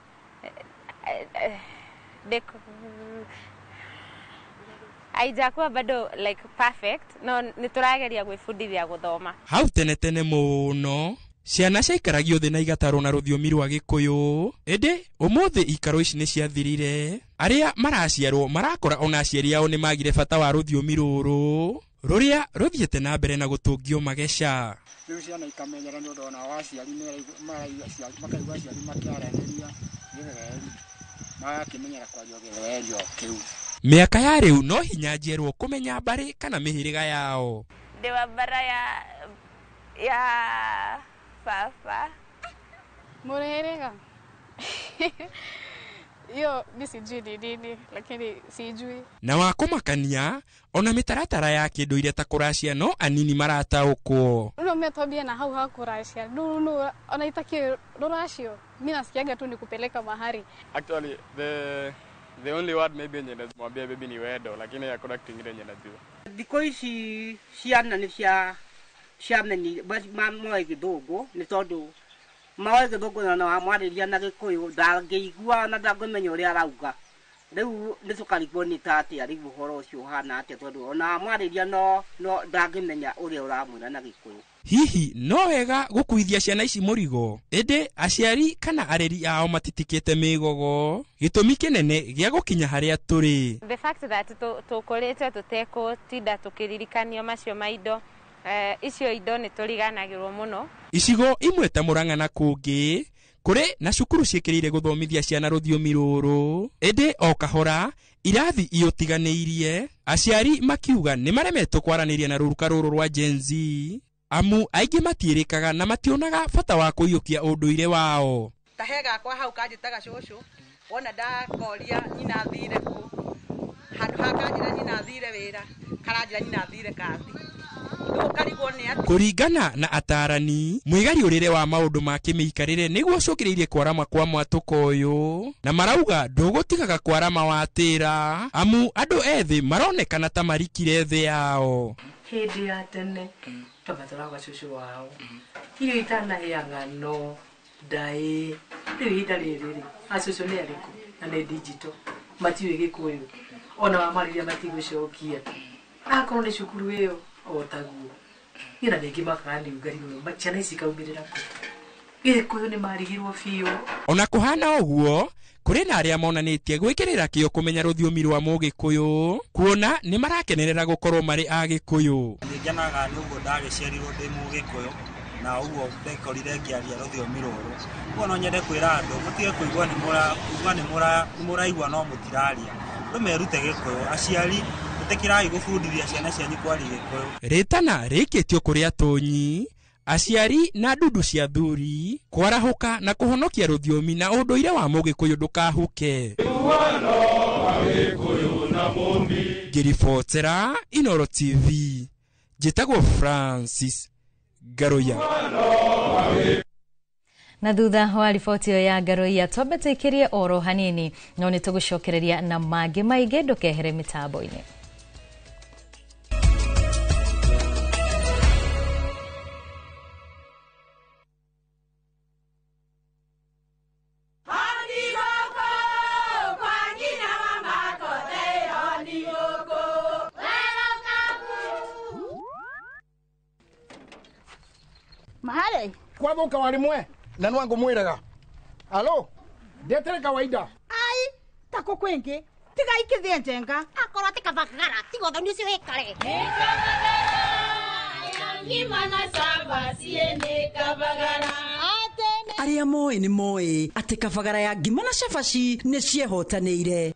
aijakuwa bado like perfect no niturageria gwibundithia guthoma. Hau tene tene muno ciana ciaikaragio thĩ na igatarwo na rũthiomi rwa Gĩkũyũ ĩndĩ ũmũthĩ ikaro ici nĩ ciathirire. Arĩa maraciarwo marakora ona aciari ao nĩ magire bata wa rũthiomi rũrũ rũrĩa rũthiĩte na mbere na gũtũngio mageca. Rĩu ciana ikamenyera nĩ ũndũ ona wa aciari makaigua aciari makĩaranĩria Gĩthweri magakĩmenyera kwaria Gĩthweri o kĩu. Mĩaka ya rĩu no hinya njerwo kũmenya mbarĩ kana mĩhĩrĩga yao. Ndĩ wa bara ya Fafa. Mũrĩrĩga. Yo sijui nini lakini sijui. Na wa kũmakania ona mĩtaratara ya kĩndũire ta kũracia no anini marataũkwo. Ndio umetwambia na hau hakuracia. No ona itaki ruracio. Mimi nasikiaga tu nikupeleka mahari. Actually the only word maybe yenye nazimwambia baby ni wendo lakini hakuna kitu kingine yenye najua. Thikũ ici ciana nĩ ciameni mamoe Gĩthũngũ nĩ tondũ maoe Gĩthũngũ na wamwarĩria na Gĩkũyũ ndangĩigua na ndangĩmenya ũrĩa arauga. Rĩu nĩ tũkarigwo nĩ atĩa rĩu ũhoro ũcio ũhana atĩa tondũ ona wamwarĩria no ndangĩmenya ũrĩa ũramwĩra na Gĩkũyũ. Hihi no wega gũkuithia ciana ici mũrigo ĩndĩ aciari kana areri ao matitikĩte mĩgogo gĩtũmi kĩnene gĩa gũkinya harĩa tũrĩ. The fact that tũkũrĩte tũtekũtinda tũkĩririkanio macio maindo icio indo nĩ tũriganagĩrwo mũno. Icigo imwe ta Mũrang'a na kũngĩ kũrĩ na cukuru ciĩkĩrĩire gũthomithia ciana rũthiomi rũrũ ĩndĩ o kahora irathi iũtiganĩirie aciari makiuga nĩ maremetwo kwaranĩria na rũruka rũrũ rwa Gen Z amu aingĩ matiĩrĩkaga na mationaga bata wa kũiyũkia ũndũire wao. Kahega kwa hau kanjĩtaga cũcũ wona ndakoria nyina thire ku handũ hakanjĩra nyina thire wĩra karanjĩra nyina thire kathi. Kũringana na atarani mwĩgariũrĩre wa maũndũ ma kĩmĩikarĩre nĩguo ũcũkĩrĩirie kwarama kwa mwatũka ũyũ na marauga ndũgũtigaga kwarama watĩra amu andũ ethĩ maronekana ta marikire thĩ yao. Hĩndĩ ya tene twabataraga cũcũ wao irio itanahĩa ng'ano ndaĩ rĩu ihinda rĩrĩ acũcũ nĩ arĩkũ na nĩ digital matiũĩ Gĩkũyũ ona wamarĩria matigũcokia akorwo nĩ cukuru ĩyo otaguo ina ningĩ makani ugarirwo ciana ici kaumĩrĩra kũ Gĩkũyũ nĩ marigirwo biũ. Ona kũhana ũguo kũrĩ na arĩa monanĩtie gwĩkĩrĩra kĩo kũmenya rũthiomi rwa Mũgĩkũyũ kuona nĩ marakenerera gũkorwo marĩ a Gĩkũyũ. Nĩngenaga nĩ ũguo ndagĩciarirwo ndĩ Mũgĩkũyũ na ũguo ndekorire ngĩaria rũthiomi rũrũ. Ũguo no nyende kwĩra andũ mũtige kũigua nĩ mũraigua no mũtiraria. Ndũmerute Gĩkũyũ aciari tũtekirai gũbundithia ciana cianyu kwaria Gĩkũyũ. Rĩtana rĩkĩtio kũrĩ atonyi aciari na ndundu cia thuri kwarahũka na kũhonokia rũthiomi na ũndũire wa Mũgĩkũyũ ndũkahuke. Ngĩribotera Inooro TV njĩtagwo Francis Garoya. Na thutha wa riboti ĩyo ya Garoya twambe tũikĩrie oro hanini no nĩ tũgũcokereria na mangĩ maingĩ ndũkehere mĩtambo-inĩ. Mahali kwa boka walimwe na nwangu mwiraga. Alo ndetere kawaida ai tako kwenge tiga ikithie njenga akorwo tikabagara tigo thoni cio hekare ngima na saba siene kabagara aria moe ni moe ati kabagara ya ngima na cabaci ni ciehotanĩire.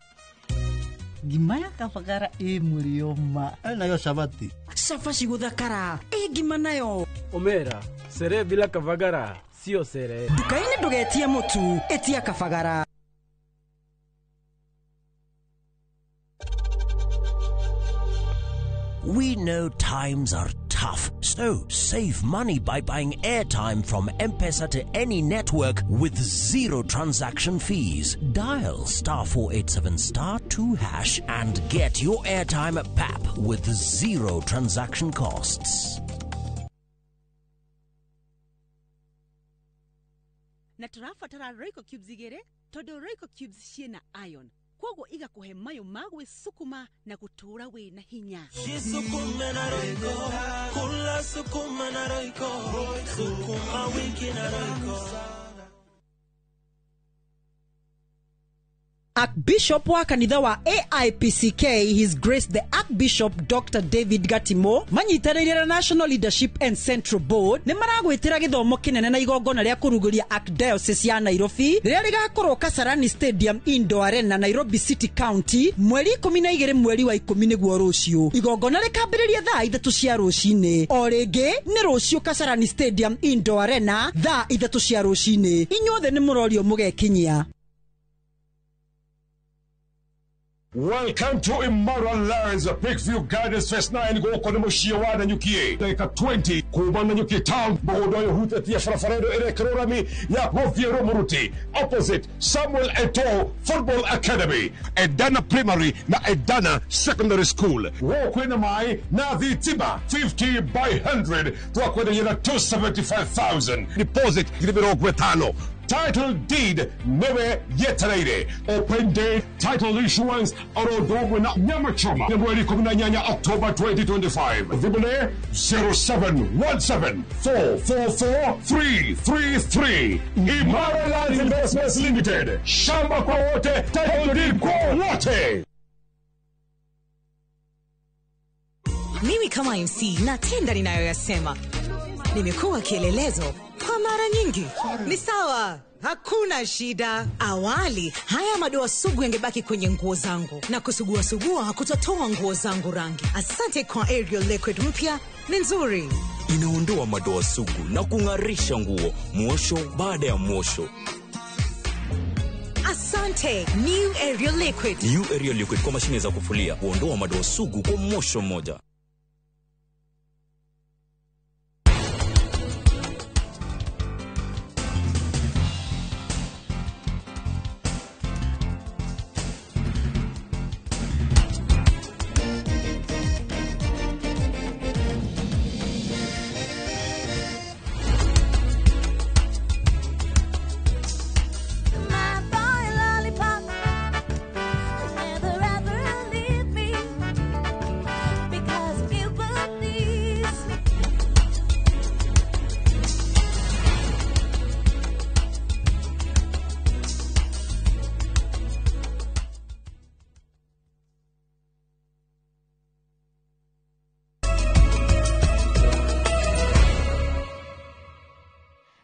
Ngima ya kabagara mũrioma nayo cabati cabaci guthakara ngima nayo omera sere bila kabagara sio sere. Duka-inĩ ndũgetie mũtu etia kabagara. We know times are tough. tough. So save money by buying airtime from M-Pesa to any network with zero transaction fees. Dial *487*2# and get your airtime PAP with zero transaction costs. Na turafatara Royco Cubes igere todo Royco Cubes ciena iron kwogo iga kuhe mayo magwe sukuma na gutura we na hinya sukuma na Royco kula sukuma na Royco sukuma wiki na Royco. Archbishop wa kanitha wa AIPCK, His Grace the Archbishop Dr. David Gatimo, manyitanĩire na National Leadership and Central Board, nĩ maragwĩtĩra gĩthomo kĩnene na igongona rĩa kũrugũria Archdiocese ya Nairobi rĩrĩa rĩgakorwo Kasarani Stadium Indoor Arena, Nairobi City County, mweri 12 mweri wa 10 nĩguo rũciũ. Igongona rĩkambĩrĩria thaa 3 cia rũcinĩ. O rĩngĩ nĩ rũciũ Kasarani Stadium Indoor Arena thaa 3 cia rũcinĩ. Inyuothe nĩ mũrorio mũgekinyia. Welcome to Immoral Lands, Bigview Gardens Fest 9, go kone Moshiawa na Nyukie. Like a 20, Kuban na Nyukie Town, Bohodoyo Hutet ya Farafaredo Ere Karorami, ya Moviero Muruti. Opposite, Samuel Eto'o Football Academy. Edana Primary na Edana Secondary School. Wokwena mai na Vitiba, 50 by 100. Tuakwena yena 275,000. Deposit, Gribero Gwetano. Title deed never yeterere. Open day title issuance Orodogo na Nyamachoma. Mweli 18 October 2025. Vibune 0717444333. Imara Land Investments Limited. Shamba kwa wote, title deed kwa wote. Mimi kama MC natenda ninayoyasema. Nimekuwa kielelezo kwa mara nyingi. Ni sawa, hakuna shida. Awali, haya madoa sugu yangebaki kwenye nguo zangu. Na kusugua hakutotoa nguo zangu rangi. Asante kwa Ariel Liquid mpya, ni nzuri. Inaondoa madoa sugu na kung'arisha nguo, mwosho baada ya mwosho. Asante, New Ariel Liquid. New Ariel Liquid kwa mashine za kufulia, huondoa madoa sugu kwa mwosho mmoja.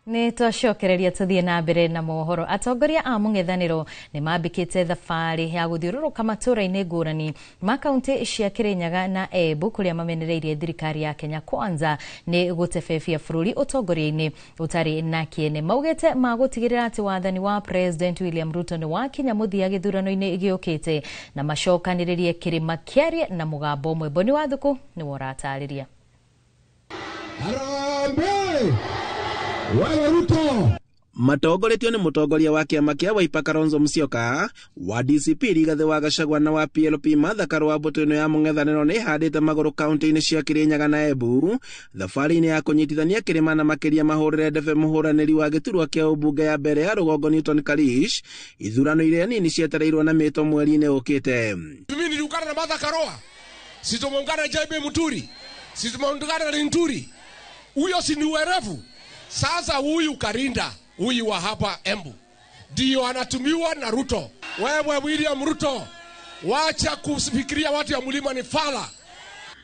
Nĩ twacokereria tuthie na mbere na mohoro. Atongoria a mũng'ethanĩro nĩ mambĩkĩte thabarĩ ya gũthiũrũrũka matũũra-inĩ ngũrani ma kaunti cia Kirinyaga na Embu kũrĩa mamenereirie thirikari ya Kenya Kwanza nĩ gũtebebia bũrũri ũtongoria-inĩ ũtarĩ na kĩene. Maugĩte magũtigĩrĩra atĩ wathani wa President William Ruto nĩ wakinya mũthia gĩthurano-inĩ gĩũkĩte na macokanĩrĩrie kĩrĩma kĩarie na mũgambo ũmwe. Boni Wathuku nĩ woratarĩria. Harambee! Wale Ruto! Matongoretio nĩ mũtongoria wa kĩama kĩa Wiper Kalonzo Musyoka, wa DCP Rigathĩ wa Gachagua na wa PLP Martha Karua mbũtũ ĩno ya mũng'ethanĩro nĩ ĩhandĩte magũrũ kaunti-inĩ cia Kirinyaga na Embu thabarĩ-inĩ ya kũnyitithania kĩrĩma na makĩria mahũrĩre ndebe mũhũranĩri wa gĩturwa kĩa ũmbunge ya mbere ya rũgongo Newton Karish ithurano iria nini cietereirwo na mĩto mweri-inĩ ũkĩte. Mimi niliungana na Martha Karua, sitomuungana na JB Muturi, sitomuungana na Linturi. Huyo si ni werevu. Sasa huyu Karinda, huyu wa hapa Embu, ndio anatumiwa na Ruto. Wewe William Ruto, wacha kufikiria watu ya mlima ni fala.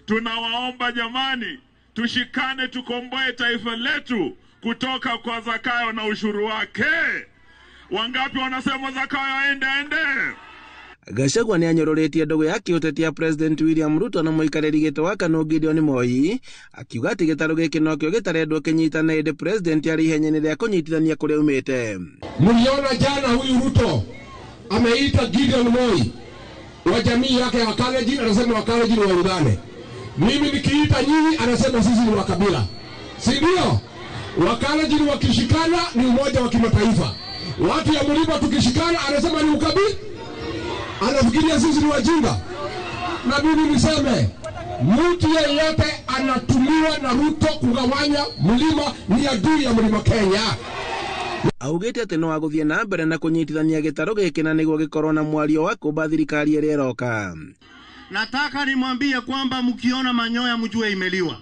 Tunawaomba jamani, tushikane tukomboe taifa letu kutoka kwa Zakayo na ushuru wake. Wangapi wanasema Zakayo aende? Gachagua nĩ anyororĩtie ndũgũ ya kĩũteti ya President William Ruto na mũikarĩri gĩtĩ wa KANU Gideon Moi, akiuga atĩ gĩtarũ gĩkĩ nokĩo gĩtarendwo kĩnyitana hĩndĩ President arĩ ihenya-inĩ rĩa kũnyitithania kũrĩa umĩte. Mliona jana huyu Ruto ameita Gideon Moi wa jamii yake ya Wakalenjin, anasema Wakalenjin waungane. Mimi nikiita nyinyi anasema sisi ni wakabila. Si ndio? Wakalenjin wakishikana ni umoja wa kimataifa. Watu ya Mlima tukishikana anasema ni ukabila. Anafikiria sisi ni wajinga. Na mimi niseme mtu yeyote anatumiwa na Ruto kugawanya Mlima ni adui ya Mlima Kenya. Augete ati no aguthie na mbere na kunyitithania gitaro giki na niguo gikorwo na mwario wa kumba thirikari ĩrĩa ĩroka. Nataka nimwambie kwamba mkiona manyoya mjue imeliwa.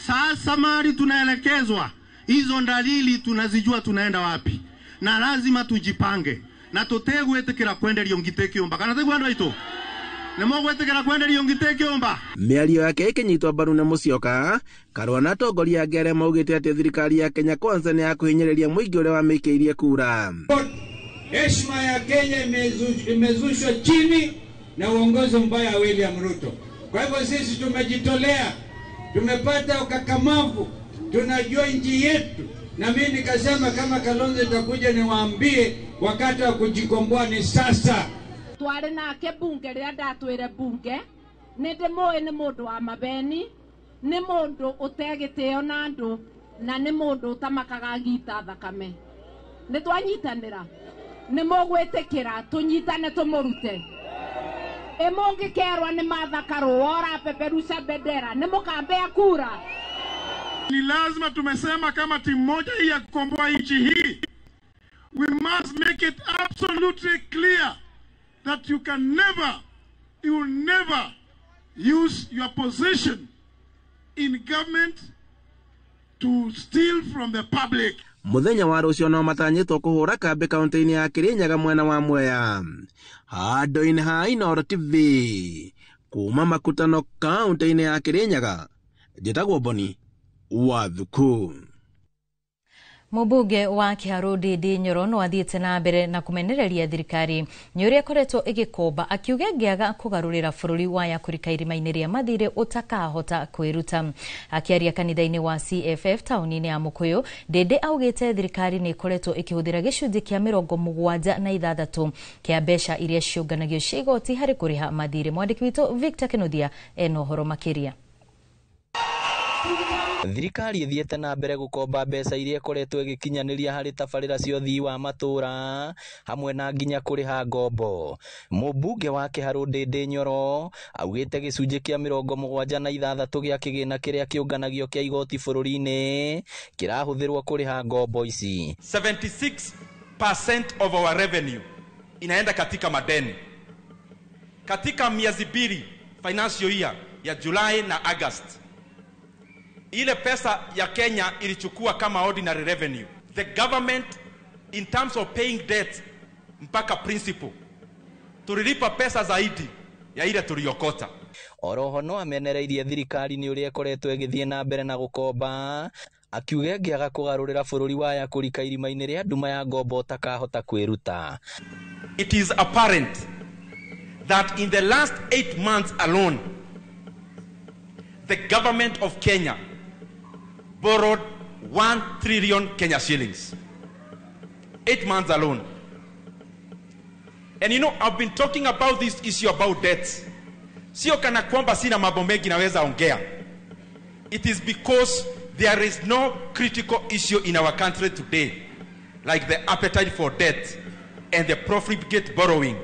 Sasa mali tunaelekezwa, hizo dalili tunazijua tunaenda wapi. Na lazima tujipange. Na tutegwetekera kwenderio ngitekiomba. Kana tegwenda ito. Nemogwetekera kwenderio ngitekiomba. Mĩario yake ikinyitwa mbaru nĩ Musyoka, Karua na atongoria angĩ arĩa maugĩte atĩ thirikari ya Kenya Kwanza nĩ ya kũhinyĩrĩria mũingĩ ũrĩa wamĩikĩirie kura. Heshima ya Kenya imezushwa chini na uongozi mbaya wa William Ruto. Kwa hivyo sisi tumejitolea, tumepata ukakamavu, tunajua nchi yetu. Na mimi nikasema kama Kalonzo itakuja niwaambie wakati wa kujikomboa ni sasa. Tware nake bunge ria ndatwire bunge ninde moe ni mundu wa mabeni, ni mundu utegiteo na andu, na ni mundu utamakaga gita thakame. Ni twanyitanira, ni mugwetikira tunyitane tumurute. Emongikerwa ni Martha Karua ora peperusha bendera, ni mukambea kura. Ni lazima tumesema kama timu moja hii ya kukomboa nchi hii, we must make it absolutely clear that you will never use your position in government to steal from the public. Muthenya wa rucio no matanyitwo kuhura kambi kaunti-ini ya Kirinyaga mwena wa Mwea. Handu-ini ha Inooro TV kuma Makutano kaunti-ini ya Kirinyaga, njĩtagwo Boni Wathuku. Mubunge wa Kiharu Ndindi Nyoro no athiĩte na mbere na kumenereria thirikari nĩ ũrĩa koretwo ĩgĩkomba akiuga ngĩaga kũgarũrĩra bũrũri waya kũrika irima-inĩ rĩa mathirĩ ũtakahota kwĩruta. Akĩaria kanitha-inĩ wa CFF taũni-inĩ ya Mũkũyũ, Ndindi augĩte thirikari nĩ ĩkoretwo ĩkĩhũthĩra gĩcunjĩ kĩa 76 kĩa mbeca iria ciũnganagio cia igoti harĩ kũrĩha mathirĩ. Mwandĩki witũ Victor Kĩnuthia ena ũhoro makĩria. Thirikari ithiĩte na mbere gũkomba mbeca iria ĩkoretwo ĩgĩkinyanĩria harĩ tabarĩra cia ũthii wa matũũra hamwe na nginya kũrĩha ngombo. Mũmbunge wa Kiharu Ndindi Nyoro augĩte gĩcunjĩ kĩa 76 gĩa kĩgĩna kĩrĩa kĩũnganagio kĩa igoti bũrũri-inĩ kĩrahũthĩrwo kũrĩha ngombo ici. 76% of our revenue inaenda katika madeni. Katika miezi mbili financial year ya July na August, ile pesa ya Kenya ilichukua kama ordinary revenue. The government in terms of paying debt mpaka principal tulilipa pesa zaidi ya ile tuliokota. Oroho no amenereirie thirikari nĩ ũrĩa ĩkoretwo ĩgĩthiĩ na mbere na gũkomba, akiuga ngĩaga kũgarũrĩra bũrũri waya kũrika irima-inĩ rĩa nduma ya ngombo ũtakahota kwĩruta. It is apparent that in the last 8 months alone, the government of Kenya borrowed 1 trillion Kenya shillings. 8 months alone. And you know, I've been talking about this issue about debt. Sio kana kwamba sina mambo mengi naweza ongea. It is because there is no critical issue in our country today like the appetite for debt and the profligate borrowing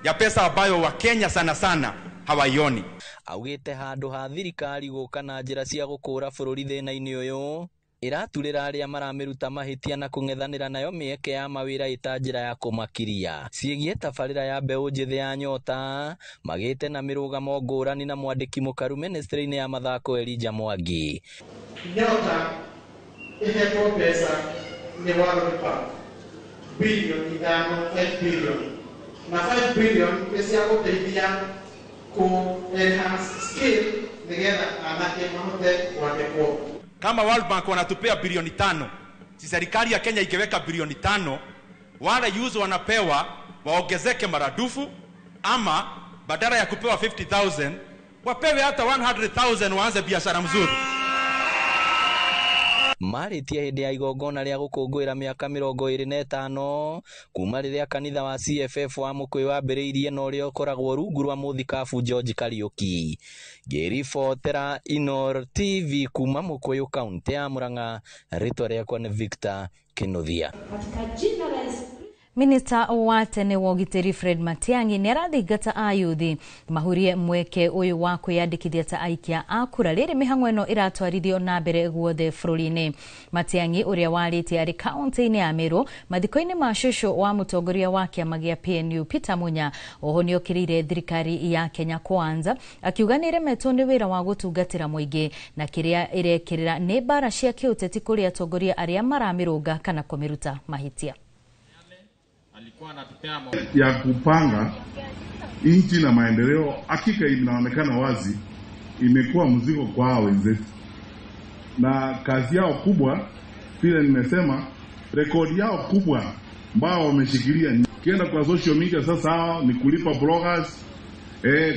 ya pesa ambayo wa Kenya sana sana hawaioni. Augĩte handũ ha thirikari gũka na njĩra cia gũkũra bũrũri thĩna-inĩ ũyũ, ĩraturĩra arĩa maramĩruta mahĩtia na kũng'ethanĩra nayo mĩeke ya mawĩra ĩta njĩra ya kũmakiria. Ciĩgiĩ tabarĩra ya mbeũ njĩthĩ ya Nyota, magĩte na mĩrũgamo ngũrani na mwandĩki mũkaru ministry-inĩ ya mathako Elijah Mwangi. Nyota ĩhetwo mbeca nĩ World Bank bilioni 5 bilioni na 5 bilioni nĩ cia gũteithia ku enhance skill nigetha anake mahote kuandikwo. Kama World Bank wanatupea bilioni 5, si serikali ya Kenya ikiweka bilioni 5, wale yuzo wanapewa waongezeke maradufu, ama badala ya kupewa 50,000 wapewe hata 100,000 waanze biashara mzuri. marĩtie hĩndĩ ya igongona rĩa gũkũngũĩra mĩaka 25 kuma rĩrĩa kanitha wa CFF wa Mũkũyũ wambĩrĩirie na ũrĩa ũkoragwo rungu rwa mũthikabu George Kariuki. Ngĩribotera Inooro TV kuma Mũkũyũ kaunti ya Murang'a, rĩtwa rĩakwa nĩ Victor Kinuthia. Minister wa tene wa ũgitĩri Fred Matiang'i nĩ arathingata ayuthi mahurie mweke uyu wa kwĩyandĩkithia ta aikia a kura rĩrĩ mĩhang'o ĩno ĩratwarithio na mbere guothe bũrũri-inĩ. Matiang'i ũrĩa warĩtie arĩ kaunti-inĩ ya Meru mathiko-inĩ ma cũcũ wa mũtongoria wa kĩama gĩa PNU Peter Munya oho nĩ okĩrĩire thirikari ya Kenya Kwanza akiuga nĩ ĩremetwo nĩ wĩra wa gũtungatĩra mũingĩ na kĩrĩa ĩrekĩrĩra nĩ mbara cia kĩũteti kũrĩ atongoria arĩa maramĩrũnga kana kũmĩruta mahĩtia. Ya kupanga nchi na maendeleo, hakika inaonekana wazi imekuwa mzigo kwa wenzetu, na kazi yao kubwa vile nimesema, rekodi yao kubwa ambao wameshikilia kienda kwa social media sasa hao ni kulipa bloggers,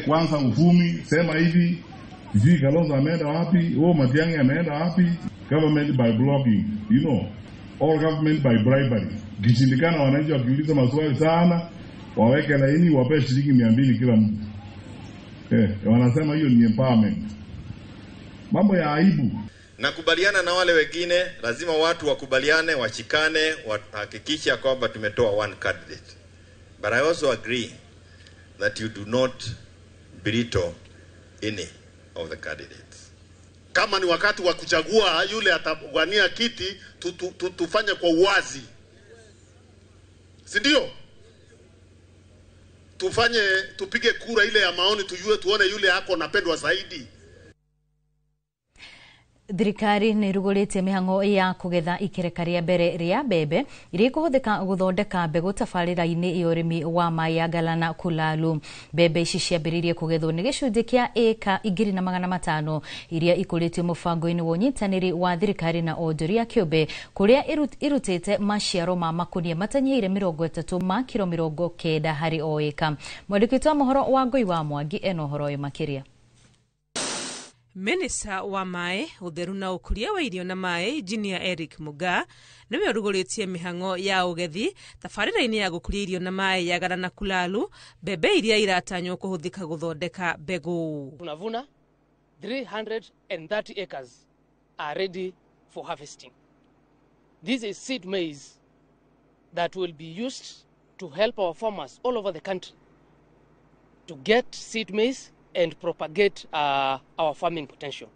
kwanza uvumi, sema hivi hivi Kalonzo ameenda wapi, Matiang'i ameenda wapi, government by blogging, you know, all government by bribery. Kishindikana wananchi wakiuliza maswali sana, waweke laini, wape shilingi 200 kila mtu. Wanasema hiyo ni empowerment. Mambo ya aibu. Nakubaliana na wale wengine, lazima watu wakubaliane, wachikane, wahakikisha kwamba tumetoa one candidate. But I also agree that you do not belittle any of the candidates. Kama ni wakati wa kuchagua yule atawania kiti, tufanye kwa uwazi. Si ndio? Tupige kura ile ya maoni, tujue tuone yule hako napendwa zaidi. Thirikari nĩ rugũrĩtie mĩhang'o ya kũgetha ikereka rĩa mbere rĩa mbembe iria ikũhũthĩka gũthondeka mbegũ tabarĩra-inĩ ya ũrĩmi wa maĩ ya Galana Kulalu. Mbembe ici ciambĩrĩirie kũgethwo nĩ gĩcunjĩ kĩa ĩka 2,500 iria ikũrĩtio mũbango-inĩ wa ũnyitanĩri wa thirikari na onjoria kĩũmbe, kũrĩa irutĩte maciaro ma makũnia matanyihĩire 30 ma kilo 90 harĩ o ĩka. Mwandĩki wa mohoro wa Ngũi wa Mwangi ena ũhoro ũyũ makĩria. Minister wa maĩ, ũtheru na ũkũria wa irio na maĩ, Engineer Eric Mugaa, nĩwe ũrugũrĩtie mĩhang'o ya ũgethi tabarĩra-inĩ ya gũkũria irio na maĩ ya Galana Kulalu, mbembe iria iratanywo kũhũthĩka gũthondeka mbegũ. Tunavuna 330 acres are ready for harvesting. This is seed maize that will be used to help our farmers all over the country to get seed maize and propagate our farming potential.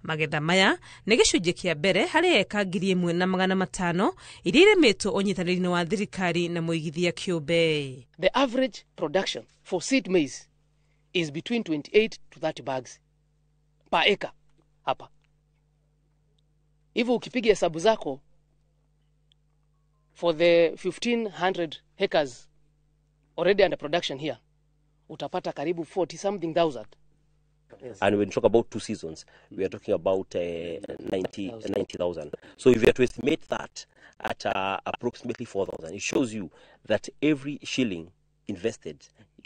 Magetha maya nĩ gĩcunjĩ kĩa mbere harĩ eka 1,500 iria irĩmĩtwo ũnyitanĩri-inĩ wa thirikari na mũigithia kĩũmbe. The average production for seed maize is between 28 to 30 bags per acre hapa. Hivyo ukipiga hesabu zako for the 1,500 acres already under production here, utapata karibu 40-something thousand. And when we talk about 2 seasons, we are talking about 90,000. So if you have to estimate that at approximately 4,000, it shows you that every shilling invested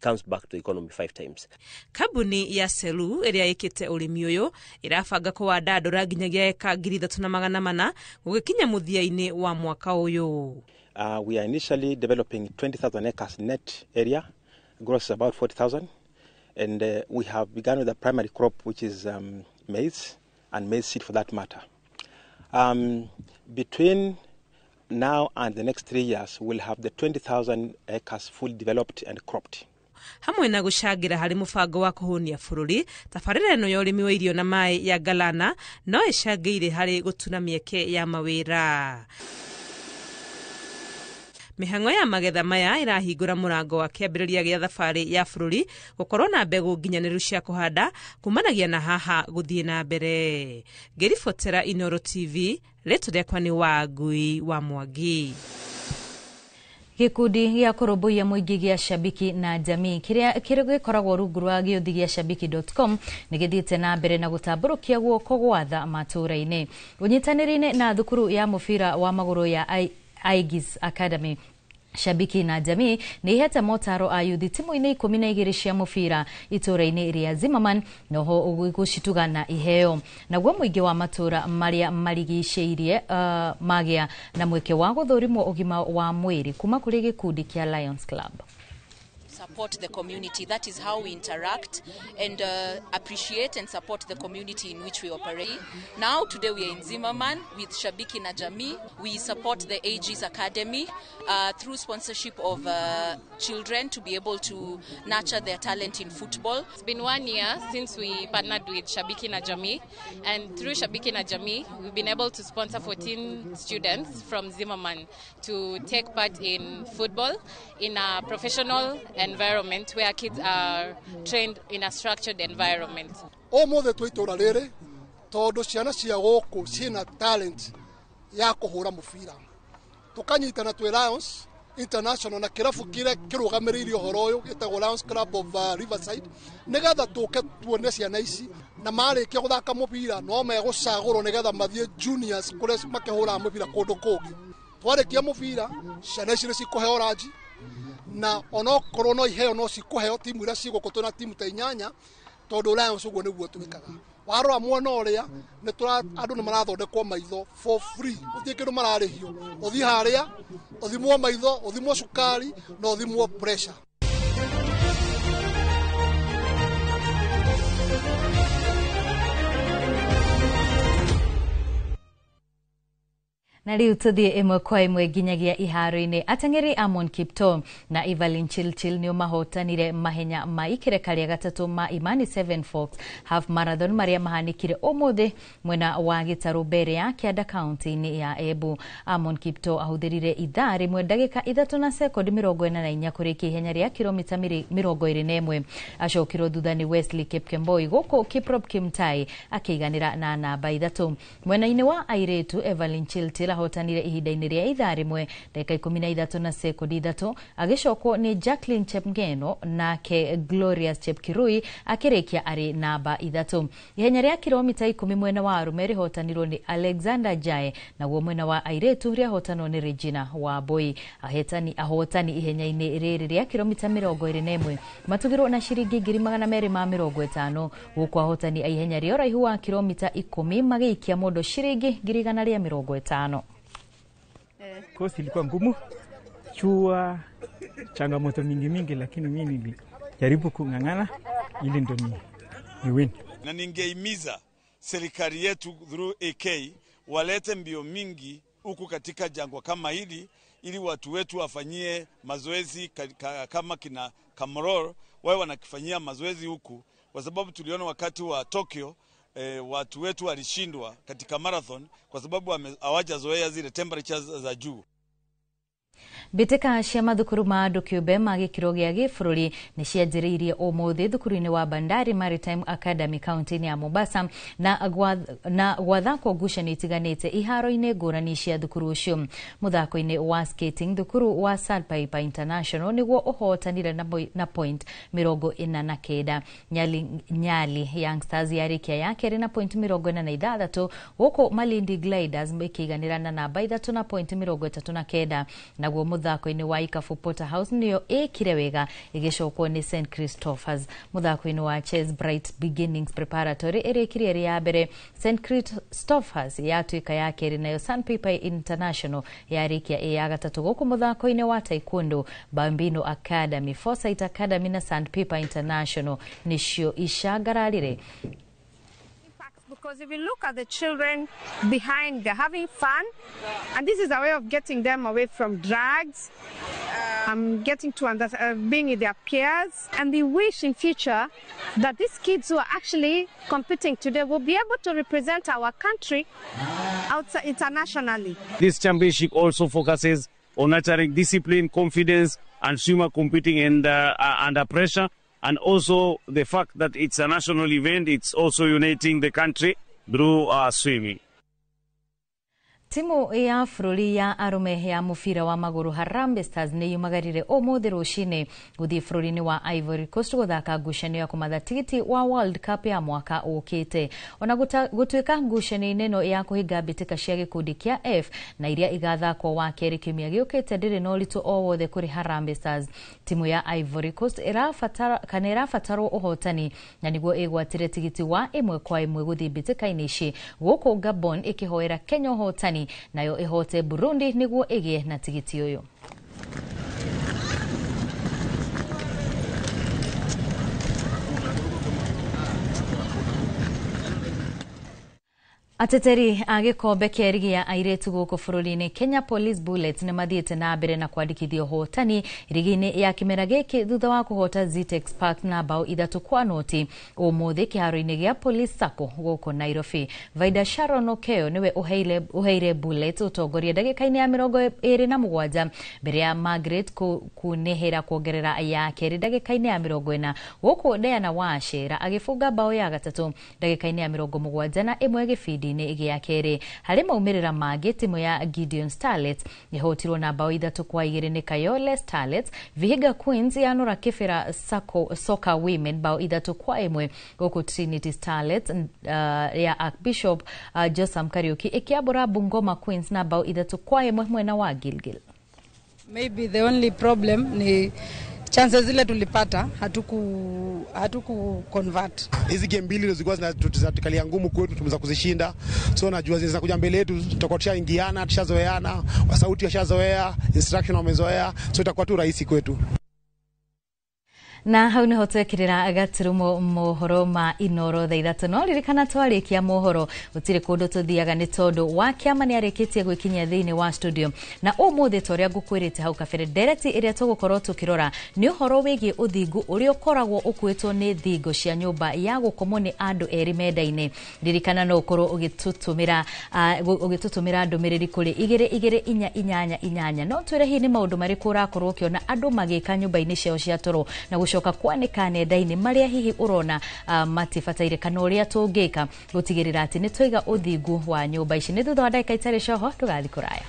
comes back to the economy 5 times. Kabuni ya Selu ĩrĩa ĩkĩte ũrĩmi ũyũ ĩrabanga kũwanda ndora nginyagia eka 3,400 gũgĩkinya mũthia-inĩ wa mwaka ũyũ. We are initially developing 20,000 acres net area, gross about 40,000, and we have begun with the primary crop, which is maize and maize seed for that matter. Between now and the next 3 years, we'll have the 20,000 acres fully developed and cropped. Hamwe na gũcangĩra harĩ mũbango wa kũhũnia bũrũri, tabarĩra ĩno ya ũrĩmi wa irio na maĩ ya Galana no ĩcangĩire harĩ gũtuna mĩeke ya mawĩra. Mĩhang'o ya magetha maya ĩrahingũra mũrango wa kĩambĩrĩria gĩa thabarĩ ya bũrũri gũkorwo na mbegũ nginyanĩru cia kũhanda kumanagia na haha gũthiĩ na mbere. Ngĩribotera Inooro TV, rĩtwa rĩakwa nĩ Wangui wa Mwangi. Gĩkundi gĩa kũrũmbũiya mũingĩ gĩa Shabiki na Jamii kĩrĩa gĩkoragwo rungu rwa gĩũthi gĩa shabiki.com nĩ gĩthiĩte na mbere na gũtambũrũkia guoko gwa tha matũũra-inĩ. Ũnyitanĩri-inĩ na thukuru ya mũbira wa magũrũ ya Aegis Academy, Shabiki na jamii ni heta motaro ayuthi timu-ini 12 cia mubira itura-ini ria Zimmerman noho gushituga na iheo naguo muingi wa matura maria marigiceirie magia na mweke wa guthurimwo ugima wa mwiri kuma kuri gikundi kia Lions Club. Support the community. That is how we interact and appreciate and support the community in which we operate. Now, today we are in Zimmerman with Shabiki na Jamii. We support the Aegis Academy through sponsorship of children to be able to nurture their talent in football. It's been 1 year since we partnered with Shabiki na Jamii, and through Shabiki na Jamii, we've been able to sponsor 14 students from Zimmerman to take part in football in a professional environment where kids are trained in a structured environment. Omothe twitura riri tondu ciana cia guku cina talent ya kuhura mubira tukanyitana twi Lions International na kirabu kire kirugamiririe uhoro uyu gitagwo Lions Club of Riverside nigetha tuke tuone ciana ici na marikia guthaka mubira no megucagurwo nigetha mathie juniors kuria makihura mubira kundu kungi twarikia mubira ciana ici cikuheo ranji na onokorwo no iheo no cikuheo timu iria ciguko na timu ta 8 tondu Lions uguo niguo twikaga warora mwana uria ni andu ni marathondekwo maitho for free uthie kindu mararihio uthie haria uthimwo maitho uthimwo cukari na uthimwo pressure. Na riu tuthie imwe kwa imwe nginyagia iharo-ini ateng'eri Amon Kipto na Evelyn Chilchil nio mahotanire mahenya ma ikireka ria gatatu ma Imani 7 Forks half marathon maria mahanikire umuthi mwena wa Gitaru mbere ya Kianda kaunti-ini ya Embu. Amon Kipto ahuthirire ithaa rimwe ndagika 3 na sekondi 44 kurikia ihenya ria kilomita 21 acokirwo thutha ni Wesley Kipkemboi guku Kiprop Kimtai akiiganira na namba 3 mwena-ini wa airetu Evelyn Chilchil hotanire ihinda-ini ria ithaa rimwe ndagika 13 na sekondi 3 agicokwo ni Jacqueline Chepngeno nake Glorious Chepkirui akirikia ari namba 3 ihenya ria kilomita 10 mwena wa arume rihotanirwo ni Alexander Jae naguo mwena wa airetu ria hotanwo ni Regina Wambui. Ahotani ihenya-ini riri ria kilomita 21 matugirwo na ciringi 250 guku ahotani ihenya ria uraihu wa kilomita 10 magiikia mundu ciringi 150. Kosi ilikuwa ngumu, chua, changamoto mingi, lakini mimi nilijaribu kung'ang'ana ili ndo ni win. Na ningeimiza serikali yetu through AK walete mbio mingi huku katika jangwa kama hili ili watu wetu wafanyie mazoezi kama kina Kamoror wao wanakifanyia mazoezi huku, kwa sababu tuliona wakati wa Tokyo watu wetu walishindwa katika marathon kwa sababu hawajazoea zile temperatures za juu. Bitika cia mathukuru ma andu kiumbe ma gikiro gia gibũrũri ni cianjĩrĩirie ũmũthĩ thukuru-inĩ wa Bandari Maritime Academy kaunti-inĩ ya Mombasa na gwathakwo ngucanio itiganĩte iharo-inĩ ngũrani cia thukuru ũcio. Mũthako-inĩ wa skating thukuru wa Sandpiper International nĩguo ũhotanire na point 49. Nyali Youngsters yarĩkia ya kerĩ na point 46 gũkũ Malindi Gliders ĩkĩiganĩra na namba 3 na point 39 naguo muthako-ini wa Ikafu Porterhouse niyo ikire wega igicokwo ni St Christophers. Muthako-ini wa Chess Bright Beginnings Preparatory irikire ri ya mbere St Christophers yatuika ya keri nayo Sandpiper International yarikia ya gatatu guku muthako-ini wa Taekwondo Bambino Academy, Foresight Academy na Sandpiper International nicio ishagararire. Because if you look at the children behind, they're having fun, and this is a way of getting them away from drugs, getting to being with their peers, and we wish in future that these kids who are actually competing today will be able to represent our country outside internationally. This championship also focuses on nurturing discipline, confidence, and swimmer competing under pressure. And also the fact that it's a national event, it's also uniting the country through swimming. Timu ya bũrũri ya arume ya mubira wa maguru Harambee Stars nĩ yumagarire ũmũthĩ rũcinĩ gũthiĩ bũrũri-inĩ wa Ivory Coast gũthaka ngucanio ya kũmatha tigiti wa World Cup ya mwaka ũkĩte. Ona gũtuĩka ngucanio ĩno ya kũhinga mbĩtĩka cia gĩkundi kĩa F na iria igathakwo wa kerĩ kiumia gĩũkĩte ndĩrĩ na ũritũ o wothe kũrĩ Harambee Stars. Timu ya Ivory Coast ĩrabatarwo ũhotani na nĩguo ĩgwatire tigiti wa 1-1 gũthiĩ mbĩtĩka-inĩ ici, gũkũ Gabon ĩkĩhoera Kenya ũhotani nayo ihote Burundi niguo igie na tigiti uyu. Ateteri a gĩkombe kĩa rigi ya airĩtu gũkũ bũrũri-inĩ Kenya Police Bullets nĩ mathiĩte na mbere na kwandĩkithia ũhotani rigi-inĩ ya kĩmera gĩkĩ thutha wa kũhota Zitex Park na bao 3-0 ũmũthĩ kĩharo-inĩ gĩa Police Sacco gũkũ Nairobi. Vaida Sharon Okeo niwe uheire Bullets ũtongoria ndagĩka-inĩ ya 27 mbere ya Margaret kunehera kuongerera ya kerĩ ndagĩka-inĩ ya 40 gũkũ Diana Wachira agĩbunga bao ya gatatũ ndagĩka-inĩ ya 71 gĩbindi gĩa kerĩ. Harĩ maumĩrĩra mangĩ, timu ya Gideon Starlets ĩhotirwo na bao 3-2 nĩ Kayole Starlets. Vihiga Queens yanũra Kĩbĩra Soccer Women bao 3-1 gũkũ Trinity Starlets ya Archbishop Josam Kariuki ĩkĩambũra Bungoma Queens na bao 3-1 mwena wa Gilgil. Maybe the only problem ni chances zile tulipata hatuku convert. Hizi game mbili ndio zilikuwa zinatukalia ngumu kwetu, tumeweza kuzishinda. So najua zinaweza kuja mbele yetu, tutakuwa tushaingiana, tushazoeana, wasauti washazoea, instruction wamezoea, so itakuwa tu rahisi kwetu. Na hau niho twekirira gaturumo mohoro ma Inoro thaa 3 no ririkana twarĩkia mohoro gũtirĩ kũndũ tũthiaga nĩ tondũ wa kĩama nĩ arĩkĩtie gwĩkinyia thĩinĩ wa studio na ũmũthĩ torĩa ngũkwĩrĩte hau kabere ndereti ĩrĩa tũgũkorwo tũkĩrora nĩ ũhoro wĩgiĩ ũthingu ũrĩa ũkoragwo ũkuĩtwo nĩ thingo cia nyũmba ya gũkomwo nĩ andũ erĩ menda-inĩ. Ririkana no ũkorwo ũgĩtũtũmĩra ndũmĩrĩri kũrĩ 22488 no twĩre hihi nĩ maũndũ marĩkũ ũrakorwo ũkĩona andũ magĩka nyũmba-inĩ ciao cia toro na gũcoka kwanika nenda-inĩ marĩa hihi ũrona matibataire kana ũrĩa tũngĩka gũtigĩrĩra atĩ nĩ twaiga ũthingu wa nyũmba ici. Nĩ thutha wa ndagĩka itarĩ coho tũgathiĩ kũraya.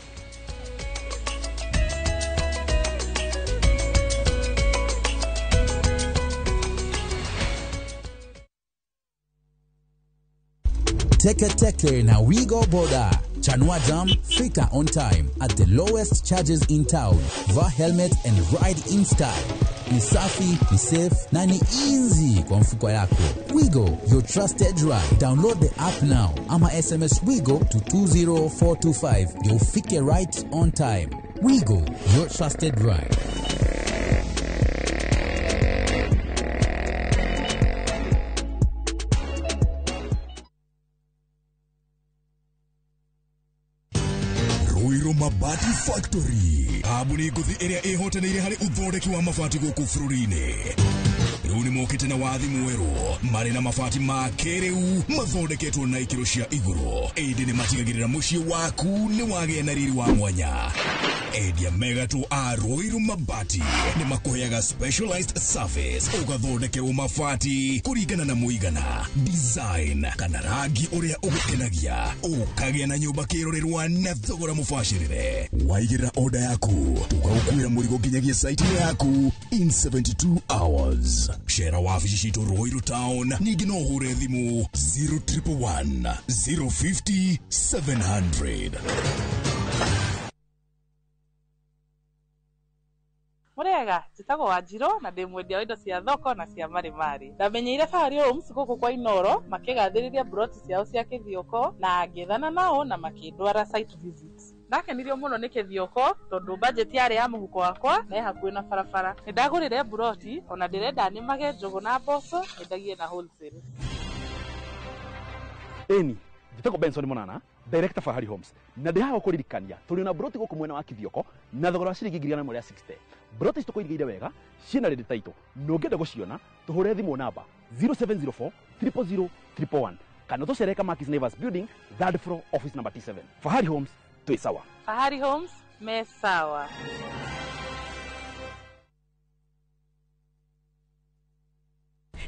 Teke na Wigo Boda. Chanua Jam, fika on time at the lowest charges in town. Vaa helmet and ride in style. Ni safi, ni safe, na ni easy kwa mfuko yako. Wigo, your trusted ride. Download the app now. Ama SMS Wigo to 20425. You'll fike right on time. Wigo, your trusted ride. Mabati Factory. Abuni guthi area ehotanĩire harĩ uthondeki wa mabati gũkũ bũrũri-inĩ. Rĩu nĩ mokĩte na wathi mwerũ marĩ na mabati ma kĩrĩu mathondeketwo na ikĩro cia igũrũ. Ĩndĩ nĩ matigagĩrĩra mũciĩ waku nĩ wagĩa na riri wa mwanya. Endia megatũ a Roiro Mabati nĩ makũheaga specialized service ũgathondekerwo mabati kũringana na mũigana, design kana rangi ũrĩa ũgũkenagia. Ũkagĩa na nyũmba kĩrorerwa na thogora mũbacĩrĩre. Waigĩrĩra order yaku ũgagũkuĩra mũrigo nginyagia site yaku in 72 hours. Shera wabici citũ Roiro Town, ningĩ no ũhũre thimũ 0111 050 700. Murega, njĩtagwo Wanjirũ na ndĩ mwendia wa indo cia thoko na cia marĩ. Ndamenyeire Fahari Homes gũkũ kwa Inoro makĩgathĩrĩria broti ciao cia Kĩthioko na ngĩthana nao na makĩndwara site visits. Ndakenirio mũno nĩ Kĩthioko tondũ budget yarĩ ya mũhuko wakwa na hakuhĩ na barabara. Nĩndagũrire broti ona ndĩrenda nĩmage njũgũ na mboco nyendagie na wholesale. Eni, njĩtagwo Benson Monana, Director Fahari Homes. Na ndĩhaga kũririkania tũrĩ na broti gũkũ mwena wa Kĩthioko na thogora wa ciringi 160. Broti tũkũigĩire wega, ciĩna ready title. No ngenda gũciona, tũhũre thimũ namba 0704 000 111. Kana tũcereka Markis Naivas Building, 3rd floor, office number T7. Fahari Homes, tuĩ sawa. Fahari Homes, me sawa.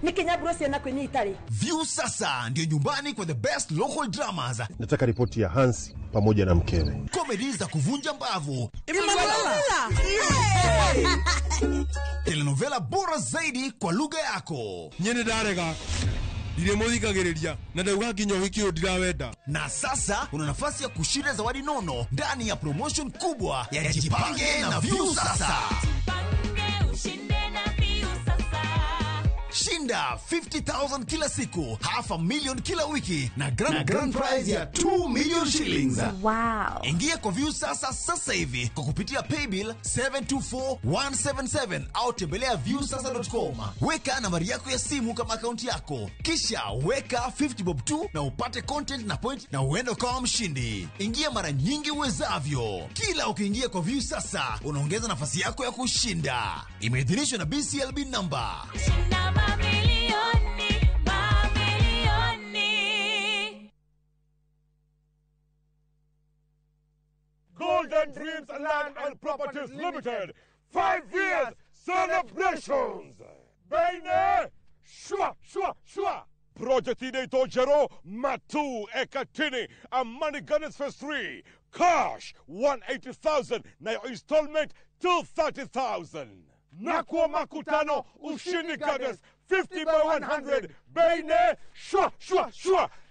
Ni Kenya Bros na kwenye Itali. View sasa ndio nyumbani kwa the best local dramas. Nataka ripoti ya Hansi pamoja na mkewe. Komedi za kuvunja mbavu. Telenovela bora zaidi kwa lugha yako. Nyene darega. Ile muzika gereria na ndauga kinyo wiki odirawenda. Na sasa una nafasi ya kushinda zawadi nono ndani ya promotion kubwa ya Jipange na View Sasa. Shinda 50,000 kila siku, $500,000 kila wiki na grand prize ya 2 million shillings. Wow. Ingia kwa View sasa hivi kwa kupitia paybill 724177 au tembelea viewsasa.com. Weka nambari yako ya simu kama akaunti yako, kisha weka 50 bob tu na upate content na point na uende kama mshindi. Ingia mara nyingi uwezavyo. Kila ukiingia kwa View Sasa unaongeza nafasi yako ya kushinda. Imeidhinishwa na BCLB number. Golden Dreams Land and Properties Limited, 5 years celebrations. Baine, shua. Project Ineto Jero, Matu, Ekatini, and Money Gunners Phase 3. Cash, 180,000, na installment, 230,000. Nakwa Makutano, Ushini Gunners, 50 by 100. Baine, shua,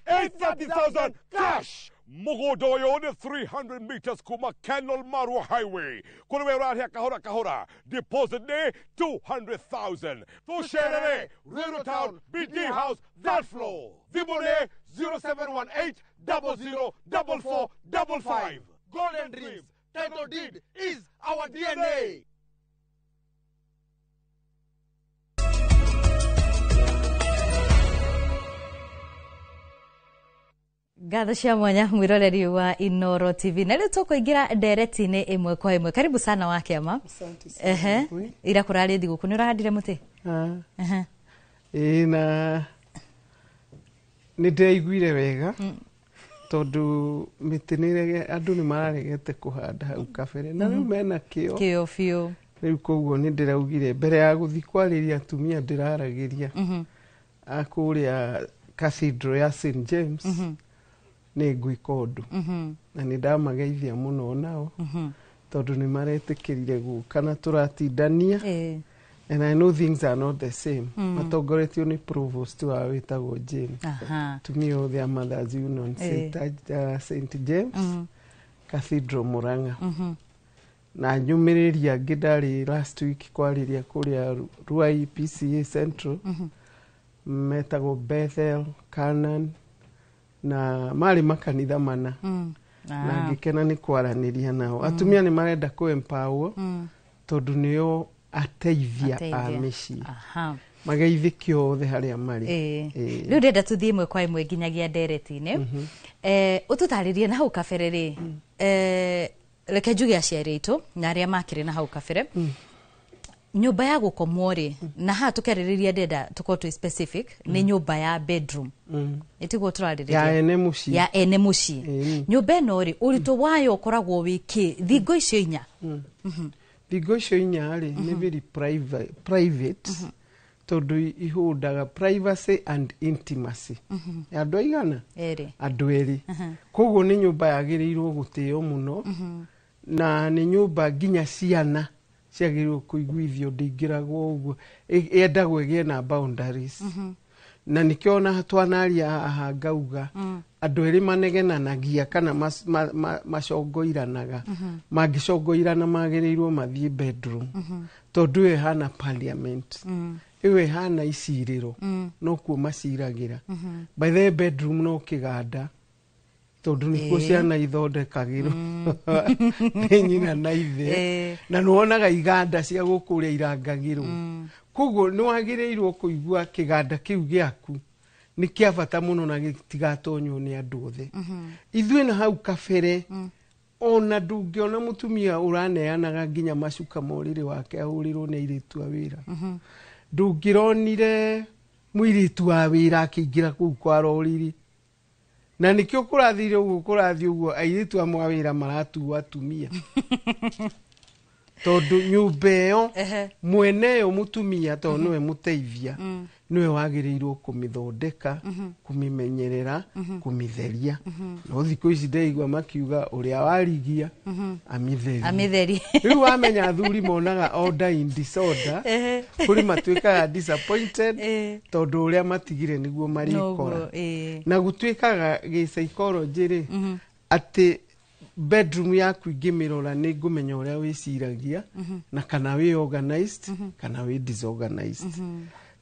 830,000 cash. Mogodoyone 300 meters kuma Canal Marwa Highway. Kunawera kahora. Deposit ne 200,000. To share Railroad Town, BD House, that floor. Vibone 0718 004455. Golden Dreams, title deed is our DNA. Gatho cia mwanya mwiroreri wa Inoro TV. Na leo tukoingira ndereti-ini imwe kwa imwe. Karibu sana wa kiama. Asante sana. Ira kurari thiguku ni urahandire muti? Na ni ndeiguire wega tondu miti nire andu ni mararegete kuhanda hau kabere na riu mena kio fiu. Riu koguo ni ndiraugire mbere ya guthi kwariria atumia ndiraragiria akuria Cathedral ya St James ni gwika undu na ni ndamageithia muno nao tondu ni maretikirire guka na turatindania and I know things are not the same. Matongoretio ni provost wa witagwo Jane tumia othe Mothers Union St James Cathedral Murang'a na nyumiriria ngindari last week kwariria kuria Ruai PCA Central metagwo Bethel, Canaan na mari makanitha mana na ngikena ni kwaraniria nao atumia ni marenda ku empower tondu nio ateithia a mici mageithikio othe haria mari riu ndenda tuthie imwe kwa imwe nginyagia ndereti-ini ututaririe na hau kabere reke njuge aciari aitu na aria makire na hau kabere nyumba ya gukomwo ri na ha tukereriria ndenda tuko tu specific ni nyumba ya bedroom itiguo turaririria ya ene muci nyumba eno ri uritu wayo ukoragwo wiki thingo icio inya thingo icio inya ri ni very private tondu ihundaga privacy and intimacy andu aigana andu eri koguo ni nyumba yagirirwo gutio muno na ni nyumba nginya ciana ciagirwo kuiguithio ndingiragwo uguo endagwo igie na boundaries na nikiona twanaria haha ngauga andu eri manegenanagia kana macongoiranaga mangicongoirana magirirwo mathie bedroom tondu e hana parliament iwe hana iciriro no kuo maciragira by the bedroom no kiganda tondu nikuo ciana ithondekagirwo nyina na ithe na nuonaga iganda cia gukuria irangagirwo koguo ni wagirirwo kuigua kiganda kiu giaku ni kia bata muno na gitigatonywo ni andu othe ithuĩ na hau kabere ona ndungiona mutumia uraneanaga nginya macuka moriri wake ahurirwo ni airitu a wira ndungironire muiritu wa wira akiingira kuu kwa roriri na nikio kurathire uguo kurathi uguo airitu amwe wira maratu atumia tondu nyumba ĩyo mwene yo mutumia to niwe muteithia niwe wagĩrĩirwo kumithondeka kumimenyerera kumitheria no thikũ ici ndeigua makiuga ũrĩa warigia amitheria rĩu wamenya athuri monaga order in disorder kũrĩ matuĩkaga disappointed tondu ũrĩa matigire niguo marĩkora na gũtuĩkaga gĩ-psychology rĩ atĩ bedroom yaku ingĩmĩrora nĩ ngũmenya ũrĩa wĩciragia na kana wĩ organized kana wĩ disorganized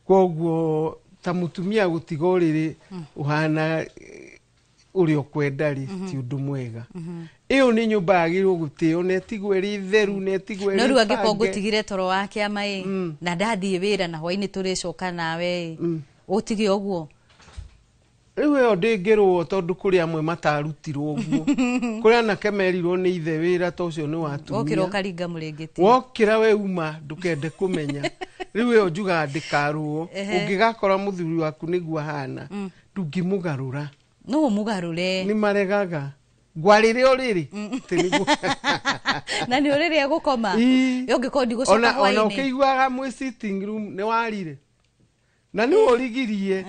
koguo ta mutumia gũtiga ũrĩrĩ ũhana ũrĩa ũkwenda rĩ ti ũndũ mwega ĩyo nĩ nyũmba yagĩrĩirwo gũtĩo na ĩtigwo ĩrĩ theru na ĩtigwo ĩrĩ no rĩu angĩkorwo ngũtigire toro wa kĩama na ndathiĩ wĩra na hwainĩ tũrĩcoka nawe ũtige ũguo rĩu ĩyo ndĩngĩrũo tondu kũrĩ amwe matarutirwo ũguo kũrĩ anake merirwo nĩ ithe wĩra ta ũcio nĩ watumia wokĩra ũkaringa mũrĩngĩti wokĩra we uma ndũkende kũmenya rĩu ĩyo njugaga ndĩkarũo ũngĩgakora mũthuri waku nĩguo ahana ndũngĩmũgarũra no ũmũgarũre nĩ maregaga ngwarĩre ũrĩrĩ na nĩ ũrĩrĩ egũkoma ũngĩkorwo ndigũcoka hwainĩ ona ũkĩiguaga mwĩ sitting room nĩ warire na nĩ ũrigirie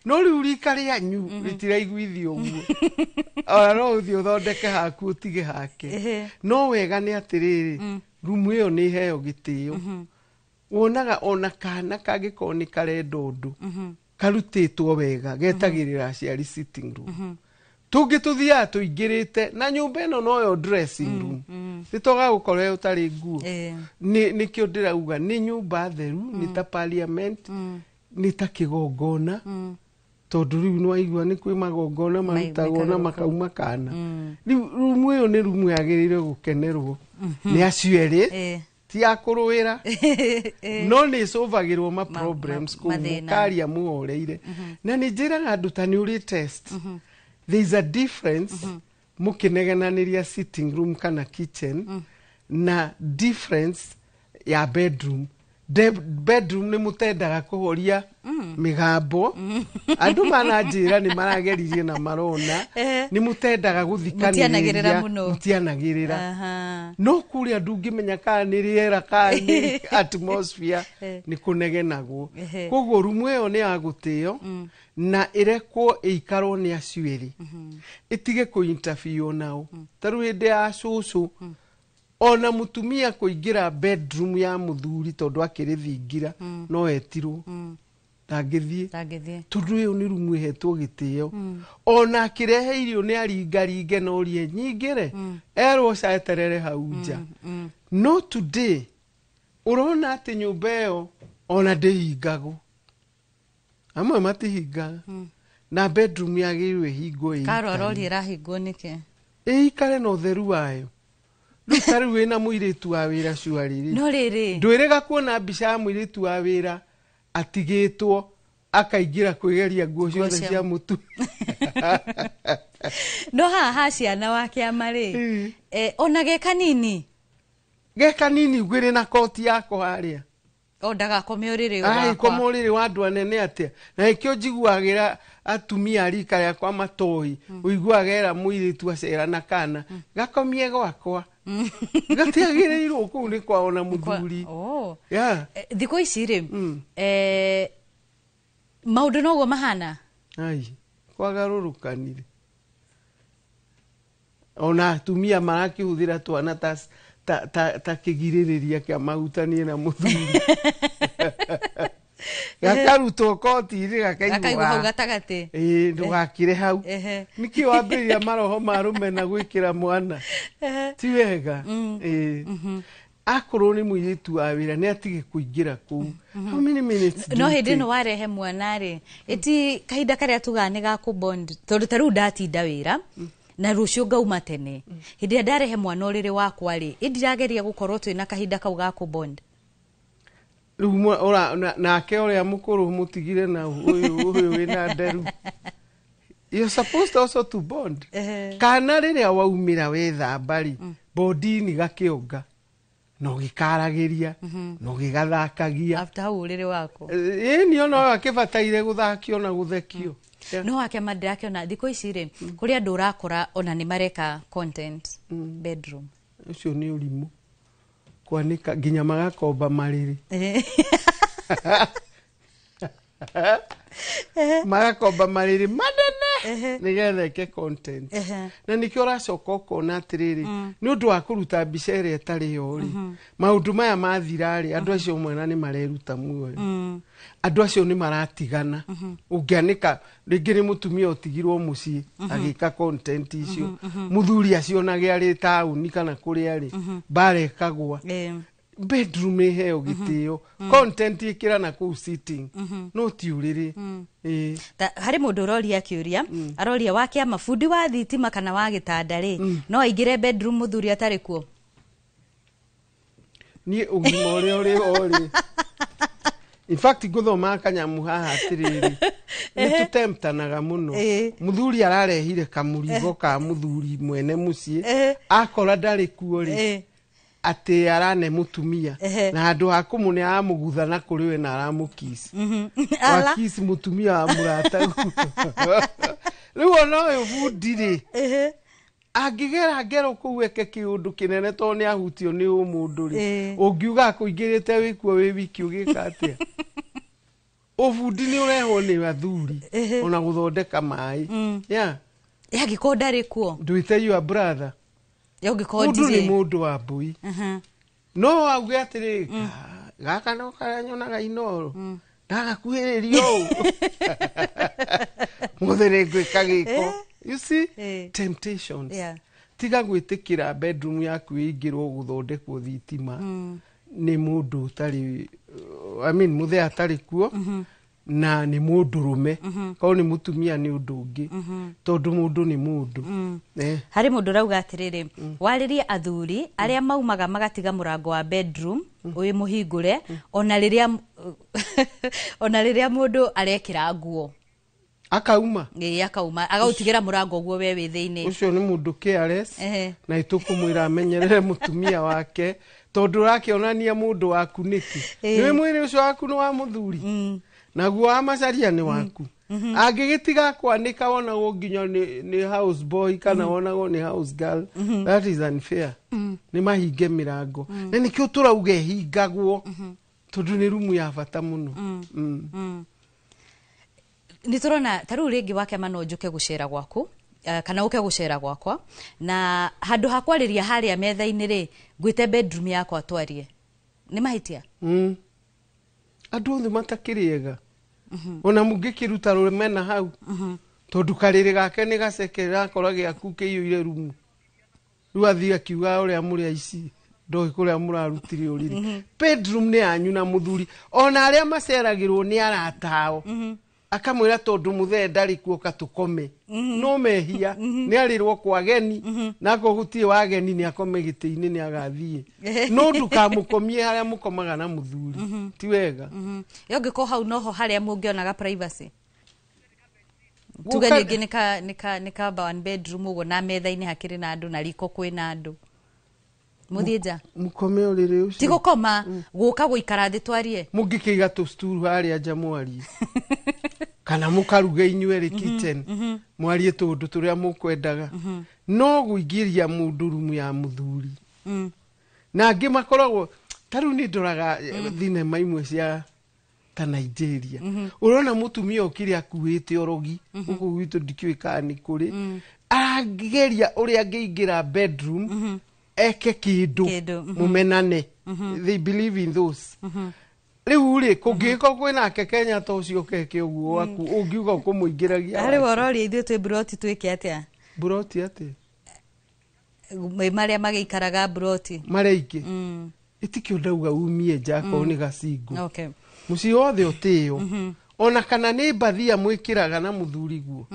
no rĩu rika rĩanyu rĩtiraiguithio ũguo ona no ũthiĩ ũthondeke haku ũtige hake no wega nĩ atĩrĩrĩ rumu ĩyo nĩ heo gĩtĩo wonaga ona kana kangĩkorwo nĩ karenda ũndũ karutĩtwo wega getagĩrĩra aciari sitting room tũngĩ tũthiaga tũingĩrĩte na nyũmba ĩno noyo dressing room nĩtoga gũkorwo ũtarĩ nguo nĩkĩo ndĩrauga nĩ nyũmba theru nĩ ta parliament nĩ ta kĩgongona tondu rĩu nĩwaigua nĩ kwĩ magongona marutagwo na makauma kana rĩu rumu ĩyo nĩ rumu yagĩrĩire gũkenerwo nĩ acio erĩ ti ya kũrũĩra no nĩ ĩcũvagĩrwo ma problems kũu karia mũhoreire na nĩ njĩraga andũ ta nĩ ũrĩ test there is a difference mũkĩnegenanĩria sitting room kana kitchen na difference ya bedroom bedroom nĩ mũtendaga kũhoria mĩgambo andũ mananjĩra nĩ marageririe na marona nĩ mũtendaga gũthikanĩrĩria mũtianagĩrĩra no kũrĩa ndũngĩmenya kana nĩ rĩera kana nĩ atmosphere nĩ kũnegenagwo koguo rumu ĩyo nĩ ya gũtĩo na ĩrekwo ĩikarwo nĩ acio erĩ ĩtige kũ-interfere nao ta rĩu hĩndĩ ya cũcũ ona mutumia kũingĩra bedroom ya mũthuri tondu akĩrĩ thingira no etirwo ndangĩthiĩ tondu ĩyo nĩ rumu ĩhetwo gĩtĩo ona akĩrehe irio nĩ aringaringe no rie nyingĩre erwo caeterere hau nja no today ũrona atĩ nyũmba ĩyo ona ndĩhingagwo amwe matihingaga na bedroom yagĩrĩirwo ĩhingwo karorori ĩrahingwo nĩkĩ ĩikare na ũtheru wayo rĩu wĩna mũirĩtu wa wĩra cuarĩrĩ no rĩrĩ ndwĩrĩga kuona mbica ya mũirĩtu wa wĩra atigĩtwo akaingĩra kwĩgeria nguo ciothe cia mũtu no haha ciana wa kĩama rĩ ona ge kanini gwĩrĩ na koti yako harĩa o ndagakome ũrĩrĩ wakwa koma ũrĩrĩ wa andũ anene atĩa na ĩkĩo njiguagĩra atumia rika rĩakwa matoi ũiguaga era mũirĩtu acera na kana gakomie gwakwa gatiagĩrĩirwo kũu nĩ kwao na mũthuri thikũ ici rĩ maũndũ noguo mahana kwagarũrũkanire ona atumia marakĩhũthĩra twana ta kĩgirĩrĩria kĩa mahutanie na mũthuri gakarutwo koti-inĩ gakaigua hau gatagatĩ ndũgakire hau nĩkĩo wambĩrĩria maroho ma rũmena gwĩkĩra mwana ti wega akorwo nĩ mũirĩtu wa wĩra nĩ atige kũingĩra kũu no hĩndĩ ĩno warehe mwana rĩ ĩti kahinda karĩa tugaga nĩ ga kũbond tondũ ta rĩu ndatinda wĩra na rũciũ ngauma tene hĩndĩ ĩrĩa ndarehe mwana ũrĩrĩ wakwa rĩ ĩndirageria gũkorwo twĩna kahinda kau ga kũbond rĩu nake ũrĩa mũkũrũ mũtigire na ũyũ wĩna nderu you're supposed also to bond kana rĩrĩa waumĩra wethamba rĩ bondini gakĩonga no gĩkaragĩria no gĩgathakagia after hau ũrĩrĩ wako nĩo no akĩbataire gũthakio na gũthekio no wake mandĩrakĩona thikũ ici rĩ kũrĩ andũ ũrakora ona nĩ mareka content bedroom ũcio nĩ ũrimũ kwanika nginya magakomba mariri magakomba mariri manene nigetha ike content na nikio racoka ukona atiriri ni undu wa kuruta mbica ĩrĩa ĩtarĩ yo ri maundu maya mathira ri andu acio mwena ni mareruta muoyo andu acio ni maratigana ungianika ringi ni mutumia utigirwo mucii agika content icio muthuri acio na giari tauni kana kuria ri bare kagwa bedroom heo gitio content ikira na ku sitting no tiuriri hari mundu uroria kiuria aroria wake amafundi wa thitima kana wa gitanda ri no aingire bedroom muthuri atari kuo ni ugima uri in fact guthoma kanyamu haha atiriri ni tutemptanaga muno muthuri ararehire kamurigo ka muthuri mwene mucii akora ndari kuo ri ati arane mutumia na andu hakumu ni amugutha na kuri we na aramukisi wakisi mutumia wa murata riu ona uyu bundi ri angigera ngero kuweke kiundu kinene to ni ahutio ni umundu ri ungiuga kuingirite wikuo wi wiki ugika atia ubundi ni ureho ni athuri ona guthondeka mai yagikonda ri kuo nduite your brother mundu ni mundu wa mbui no auge atiri gaka no karanyonaga inoro ndagakuhiririo muthere gwika giko you see temptations tiga gwitikira bedroom yaku ingirwo guthondekwo thitima ni mundu tari muthe atari kuo na ni mundurume ko ni mutumia ni undu ungi tondu mundu ni mundu hari mundu rauga atiriri waririe athuri aria maumaga magatiga murango wa bedroom uyu muhingure ona riria mundu arekira nguo akauma akauma agautigira murango guo we wi thiini ucio ni mundu careless na itukumwira amenyerere mutumia wake tondu rakionania mundu waku niki ni mwiri ucio waku ni wa muthuri naguo amacaria ni waku angigitiga kwanika wona nginya ni house boy kana wona ni house girl that is unfair ni mahinge mirango na nikio turauge hingagwo tondu ni rumu ya bata muno ni turona taru ringi wake mano njuke gucera gwaku kana uke gucera gwakwa na handu hakwariria haria metha-ini ri gwite bedroom yakwa twarie ni mahitia andu othe matakiriega ona mungikiruta rumena hau tondu kariri gake ni gacekera akora giaku kiiyuire rumu riu athia kiuga uria muri aici ndoi kuria murarutire uriri bedroom ni anyu na muthuri ona aria maceragirwo ni aratao akamwira tondu muthe ndari kuo katukome no mehia ni arirwo kwa geni nako gutie wa geni ni akome giti-ini ni agathie no ndukamukomie haria mukomaga na muthuri ti wega yongiko hau noho haria mungionaga privacy tuge ningi nika one bedroom ugo na metha-ini hakiri na andu na riko kwina andu muthienja mukome uriri ucio tigukoma guka guikara thi twarie mungikiga tu stool haria nja mwarie kana mukaruge inyuere kitchen mwarie tundu turia mukwendaga no guingiria mundu rumu ya muthuri na angi makoragwo taru ni ndoraga thinema imwe cia ta Nigeria urona mutumia ukiri akuite orogi uko gwitu ndikiwikani kuri agigeria uria angiingira bedroom eke kindu mumenane they believe in those riu ri kungiko kwinake Kenya to ucio keke uguo waku ungiuga kumuingiragia ari wororia ithuĩ twi broti twike atia broti atia maria magiikaraga broti mareiki itikio ndauga umie jako ni gacingo muci wothe utio ona kana ni mbathia mwikiraga na muthuri guo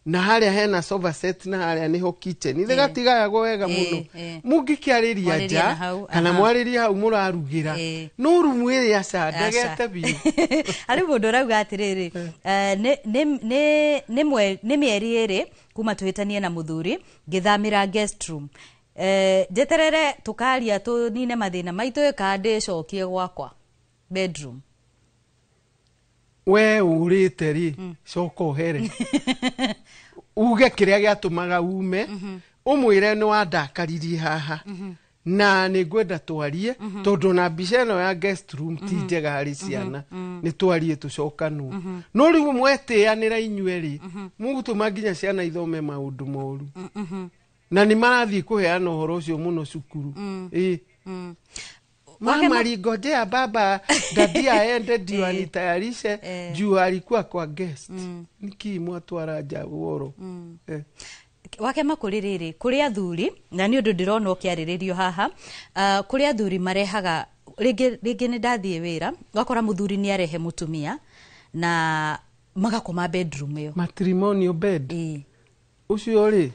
na haria hena sofa set na haria niho kitchen ithe gatigayago wega muno mungikiariria nja kana mwariria hau murarugira no rumu iri acandagete biu ari mundu rauga atiriri ni mieri iri kuma tuhitanie na muthuri ngithamira guest room jeterere tukaria tunine mathina maitu ikande cokie gwakwa bedroom we urite ri coko here uge kiria giatumaga ume umwire ni wandakaririe haha na nä ngwenda twarie tondå na mbica ĩno ya guest room ti njega harĩ ciana nĩ twarie tũcokanwo no rĩu mwetĩanĩra inyuĩ-rĩ mũgũtũma nginya ciana ithome maũndũ moru na nĩ marathiĩ kũheana ũhoro ũcio mũno cukuru mama aligojea baba dadi aende ndio anitayarishe juu alikuwa kwa guest niki mwatwara Jagoro wakema kuri riri kuri athuri na ni undu ndirona ukiariririo haha kuri athuri marehaga ringi ni ndathie wira wakora muthuri ni arehe mutumia na magakoma bedroom iyo matrimonial bed ucio ri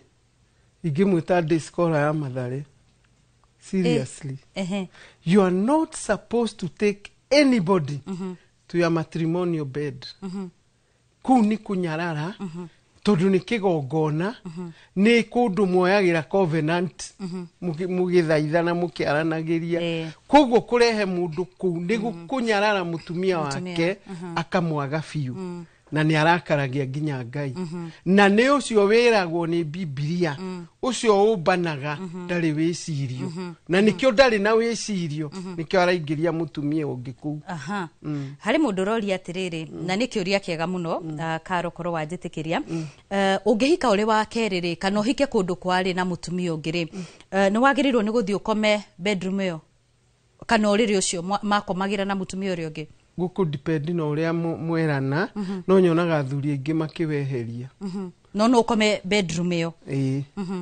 ingimwita discola ya Mathare seriously you are not supposed to take anybody to your matrimonial bed kuu ni kunyarara tondu ni kigongona ni kundu moyagira covenant mugithaithana mukiaranagiria koguo kurehe mundu kuu ni gukunyarara mutumia wake akamwaga biu na ni arakaragia nginya Ngai na ni ucio wiragwo ni Biblia ucio ubanaga ndari wicirio na nikio ndari na wicirio nikio araingiria mutumia ungi kuu hari mundu rori atiriri na ni kiuria kiega muno Karo koro wanjitikiria ungihika uri wa keriri kana uhike kundu kwari na mutumia ungiri ni wagirirwo ni guthii ukome bedroom iyo kana uriri ucio makomagira na mutumia uri ungi guku depend no uria mwerana no nyonaga athuri aingi makiweheria no ukome bedroom iyo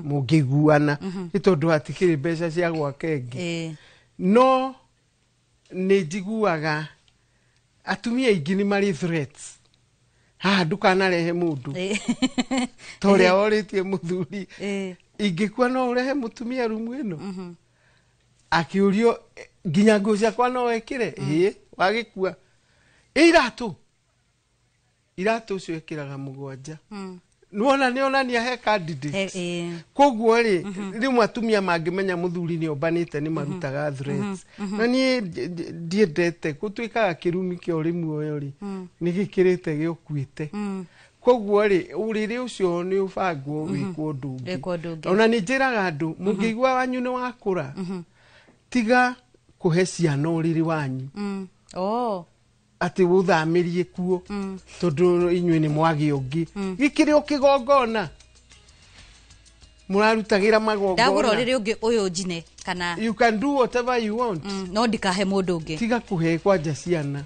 mugiguana itondu hatikiri mbeca cia gwaka ingi no ni njiguaga atumia aingi ni mari threats ndukanarehe mundu toria oritie muthuri ingikua no urehe mutumia rumu ino akiurio nginya nguo ciakwa no wekire wagikua iratu cio ekiraga mugwanja nuona ni onania he candidates koguo ri rimwe atumia mangimenya muthuri ni ombanite ni marutaga threats na ni ndiendete gutwikaga kirumi kio rimwe oyo ri ni gikirite giokuite koguo ri uriri ucio ni ubangwo wikwo ndungi ona ni njiraga andu mungigwa wanyu ni wakura tiga kuhe ciana uriri wanyu ati uthamirie kuo tondu inyuĩ ni mwagi ungi gikiri ukigongona murarutagira magongona ndagura uriri ungi uyu njine kana you can do whatever you want no ndikahe mundu ungi tiga kuhe kwanja ciana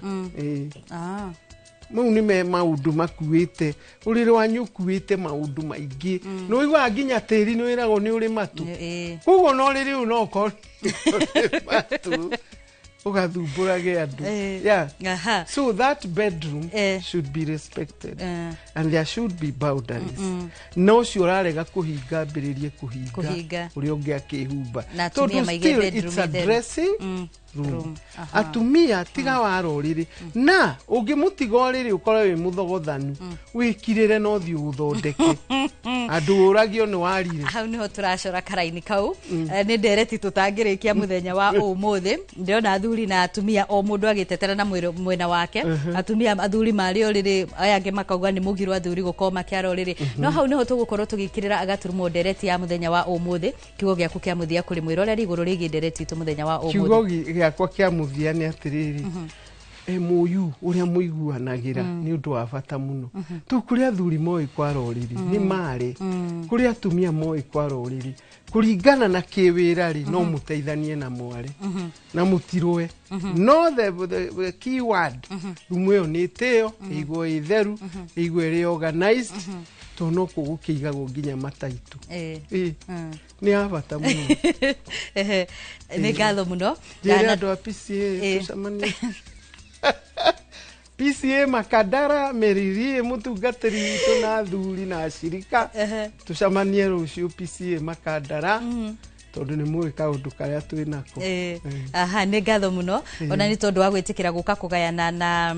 mau ni me maundu makuite uriri wanyu kuite maundu maingi no igwa nginya tiri no irago ni uri matu koguo no riri no ko matu ugathumbũrage andu so that bedroom should be respected and there should be boundaries no cio urarega kuhinga mbiririe kuhinga uri ungi akihumba tondu still it's a dressing room atumia tiga waroriri na ungimutiga oriri ukore wi muthogothanu wikirire no thi uthondeke andu uragio ni warire hau niho turacora karaini kau ni ndereti tutangirikia muthenya wa umuthi ndiona athuri na atumia o mundu agitetera na mwena wake atumia athuri mari oriri aya ange makauga ni mugiro athuri gukoma kiara oriri no hau niho tugukorwo tugikirira agaturumo ndereti ya muthenya wa umuthi kiugo giaku kia muthia kuri mwiroreri iguru rigi ndereti tu muthenya wa umuthi kiugo giakwa kia muthia ni atiriri muyu uria muiguanagira ni undu wa bata muno tu kuria athuri moi kwara oriri ni mari kuria atumia moi kwara oriri kuringana na kiwira ri no muteithanie na mwari na mutirwe no the key word rumwe ni teo igwo itheru igwo ri organized to no kugukiga nginya mataitu ni abata muno ni ngatho muno na andu a PCA tucamanie PCA Makadara Meriri mutungatiri witu na athuri na ashirika tucamanie rucio PCA Makadara tondu ni mwe kaundu karia twinako ni ngatho muno ona ni tondu wa gwitikira guka kugayana na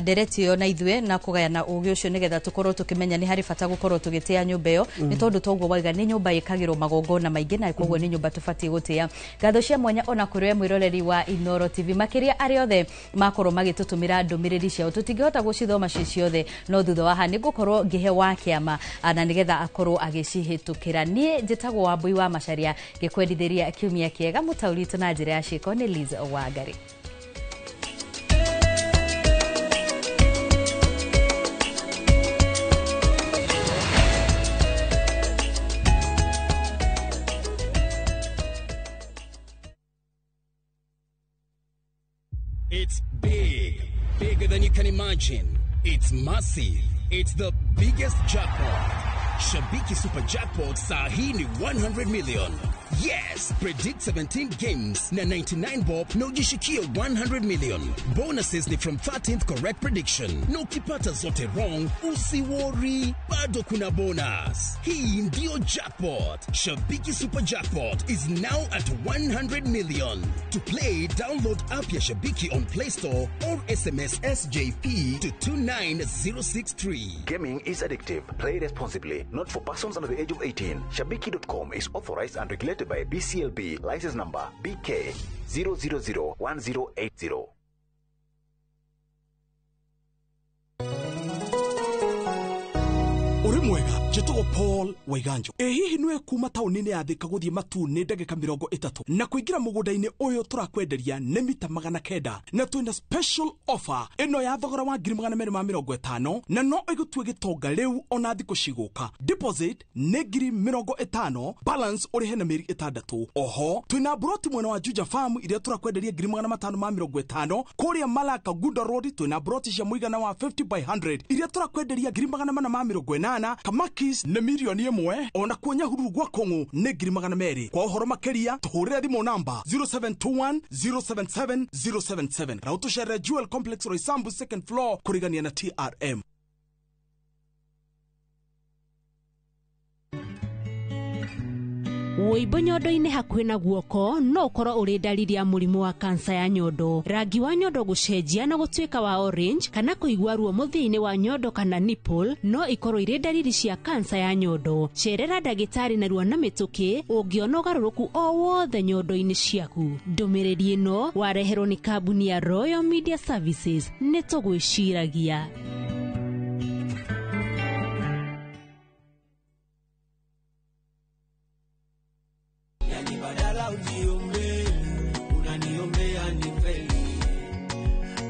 ndereti yo na ithwe na kugayana ugi ucio nigetha tukorwo tukimenya ni hari bata gukorwo tugitia nyumba iyo ni tondu toguo waiga ni nyumba ikagirwo magongona maingi na koguo ni nyumba tufati gutia ngatho cia mwanya ona kuri we mwiroreri wa Inoro TV makiria ari othe makorwo magitutumira ndumiriri ciao tutingihota gucithoma ciothe no thutha wa hani gukorwo ngihe wa kiama na nigetha akorwo agicihitukira nie njitagwo Wambui wa Macharia gikwendithiria kiumia kiega mutauritu na njira ya ciko ni Liz Wangari. It's big, bigger than you can imagine. It's massive. It's the biggest jackpot. Shabiki Super Jackpot sahi ni 100 million. Yes, predict 17 games na 99 bob na ujishikie 100 million. Bonuses ni from 13th correct prediction. Na ukipata zote wrong, usiwori, bado kuna bonus. Hii ndio jackpot. Shabiki Super Jackpot is now at 100 million. To play, download app ya Shabiki on Play Store or SMS SJP to 29063. Gaming is addictive. Play responsibly. Not for persons under the age of 18. Shabiki.com is authorized and regulated by BCLB, license number BK 0001080. Uri mwega, jetogo Paul Waiganjo. Hihi nwe kuma taunini ya thika guthie matu ni ndagika 30 na kuingira mugundaini uyu turakwenderia ni mita 900 na twina special offer ino ya thogora wa 250 na no igutue gitonga riu ona thiko ciguka. Deposit ni 50, balance uri hena miri 6. Oho twina broti mwena wa Juja Farm iria turakwenderia 550 kuria Malaka Gunda Road twina broti cia muigana wa 50 by 100 iria turakwenderia 450 Kamakis ne milioni 1 ona kuonya hururu gwa Kongo ne 200 kwa uhoro makeria tuhurira thimo namba 0721 077 077 Rauto Shere Jewel Complex Roysambu second floor kurigania na TRM. Woibo nyondo-ini hakuhi na guoko no ukorwo uri dalili ya murimu wa kansa ya nyondo. Rangi wa nyondo gucenjia na gutuika wa orange kana kuigua ruo muthia-ini wa nyondo kana nipple no ikorwo iri dalili cia kansa ya nyondo. Cerera ndagitari narua na mituki ungiona ugaruruku o wothe nyondo-ini ciaku. Ndumiriri ino wareherwo ni kambuni ya Royal Media Services ni tugwiciragia. Unaniombea nifeli,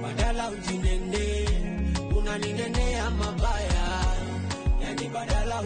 badala ujinene, unaninenea mabaya, yani badala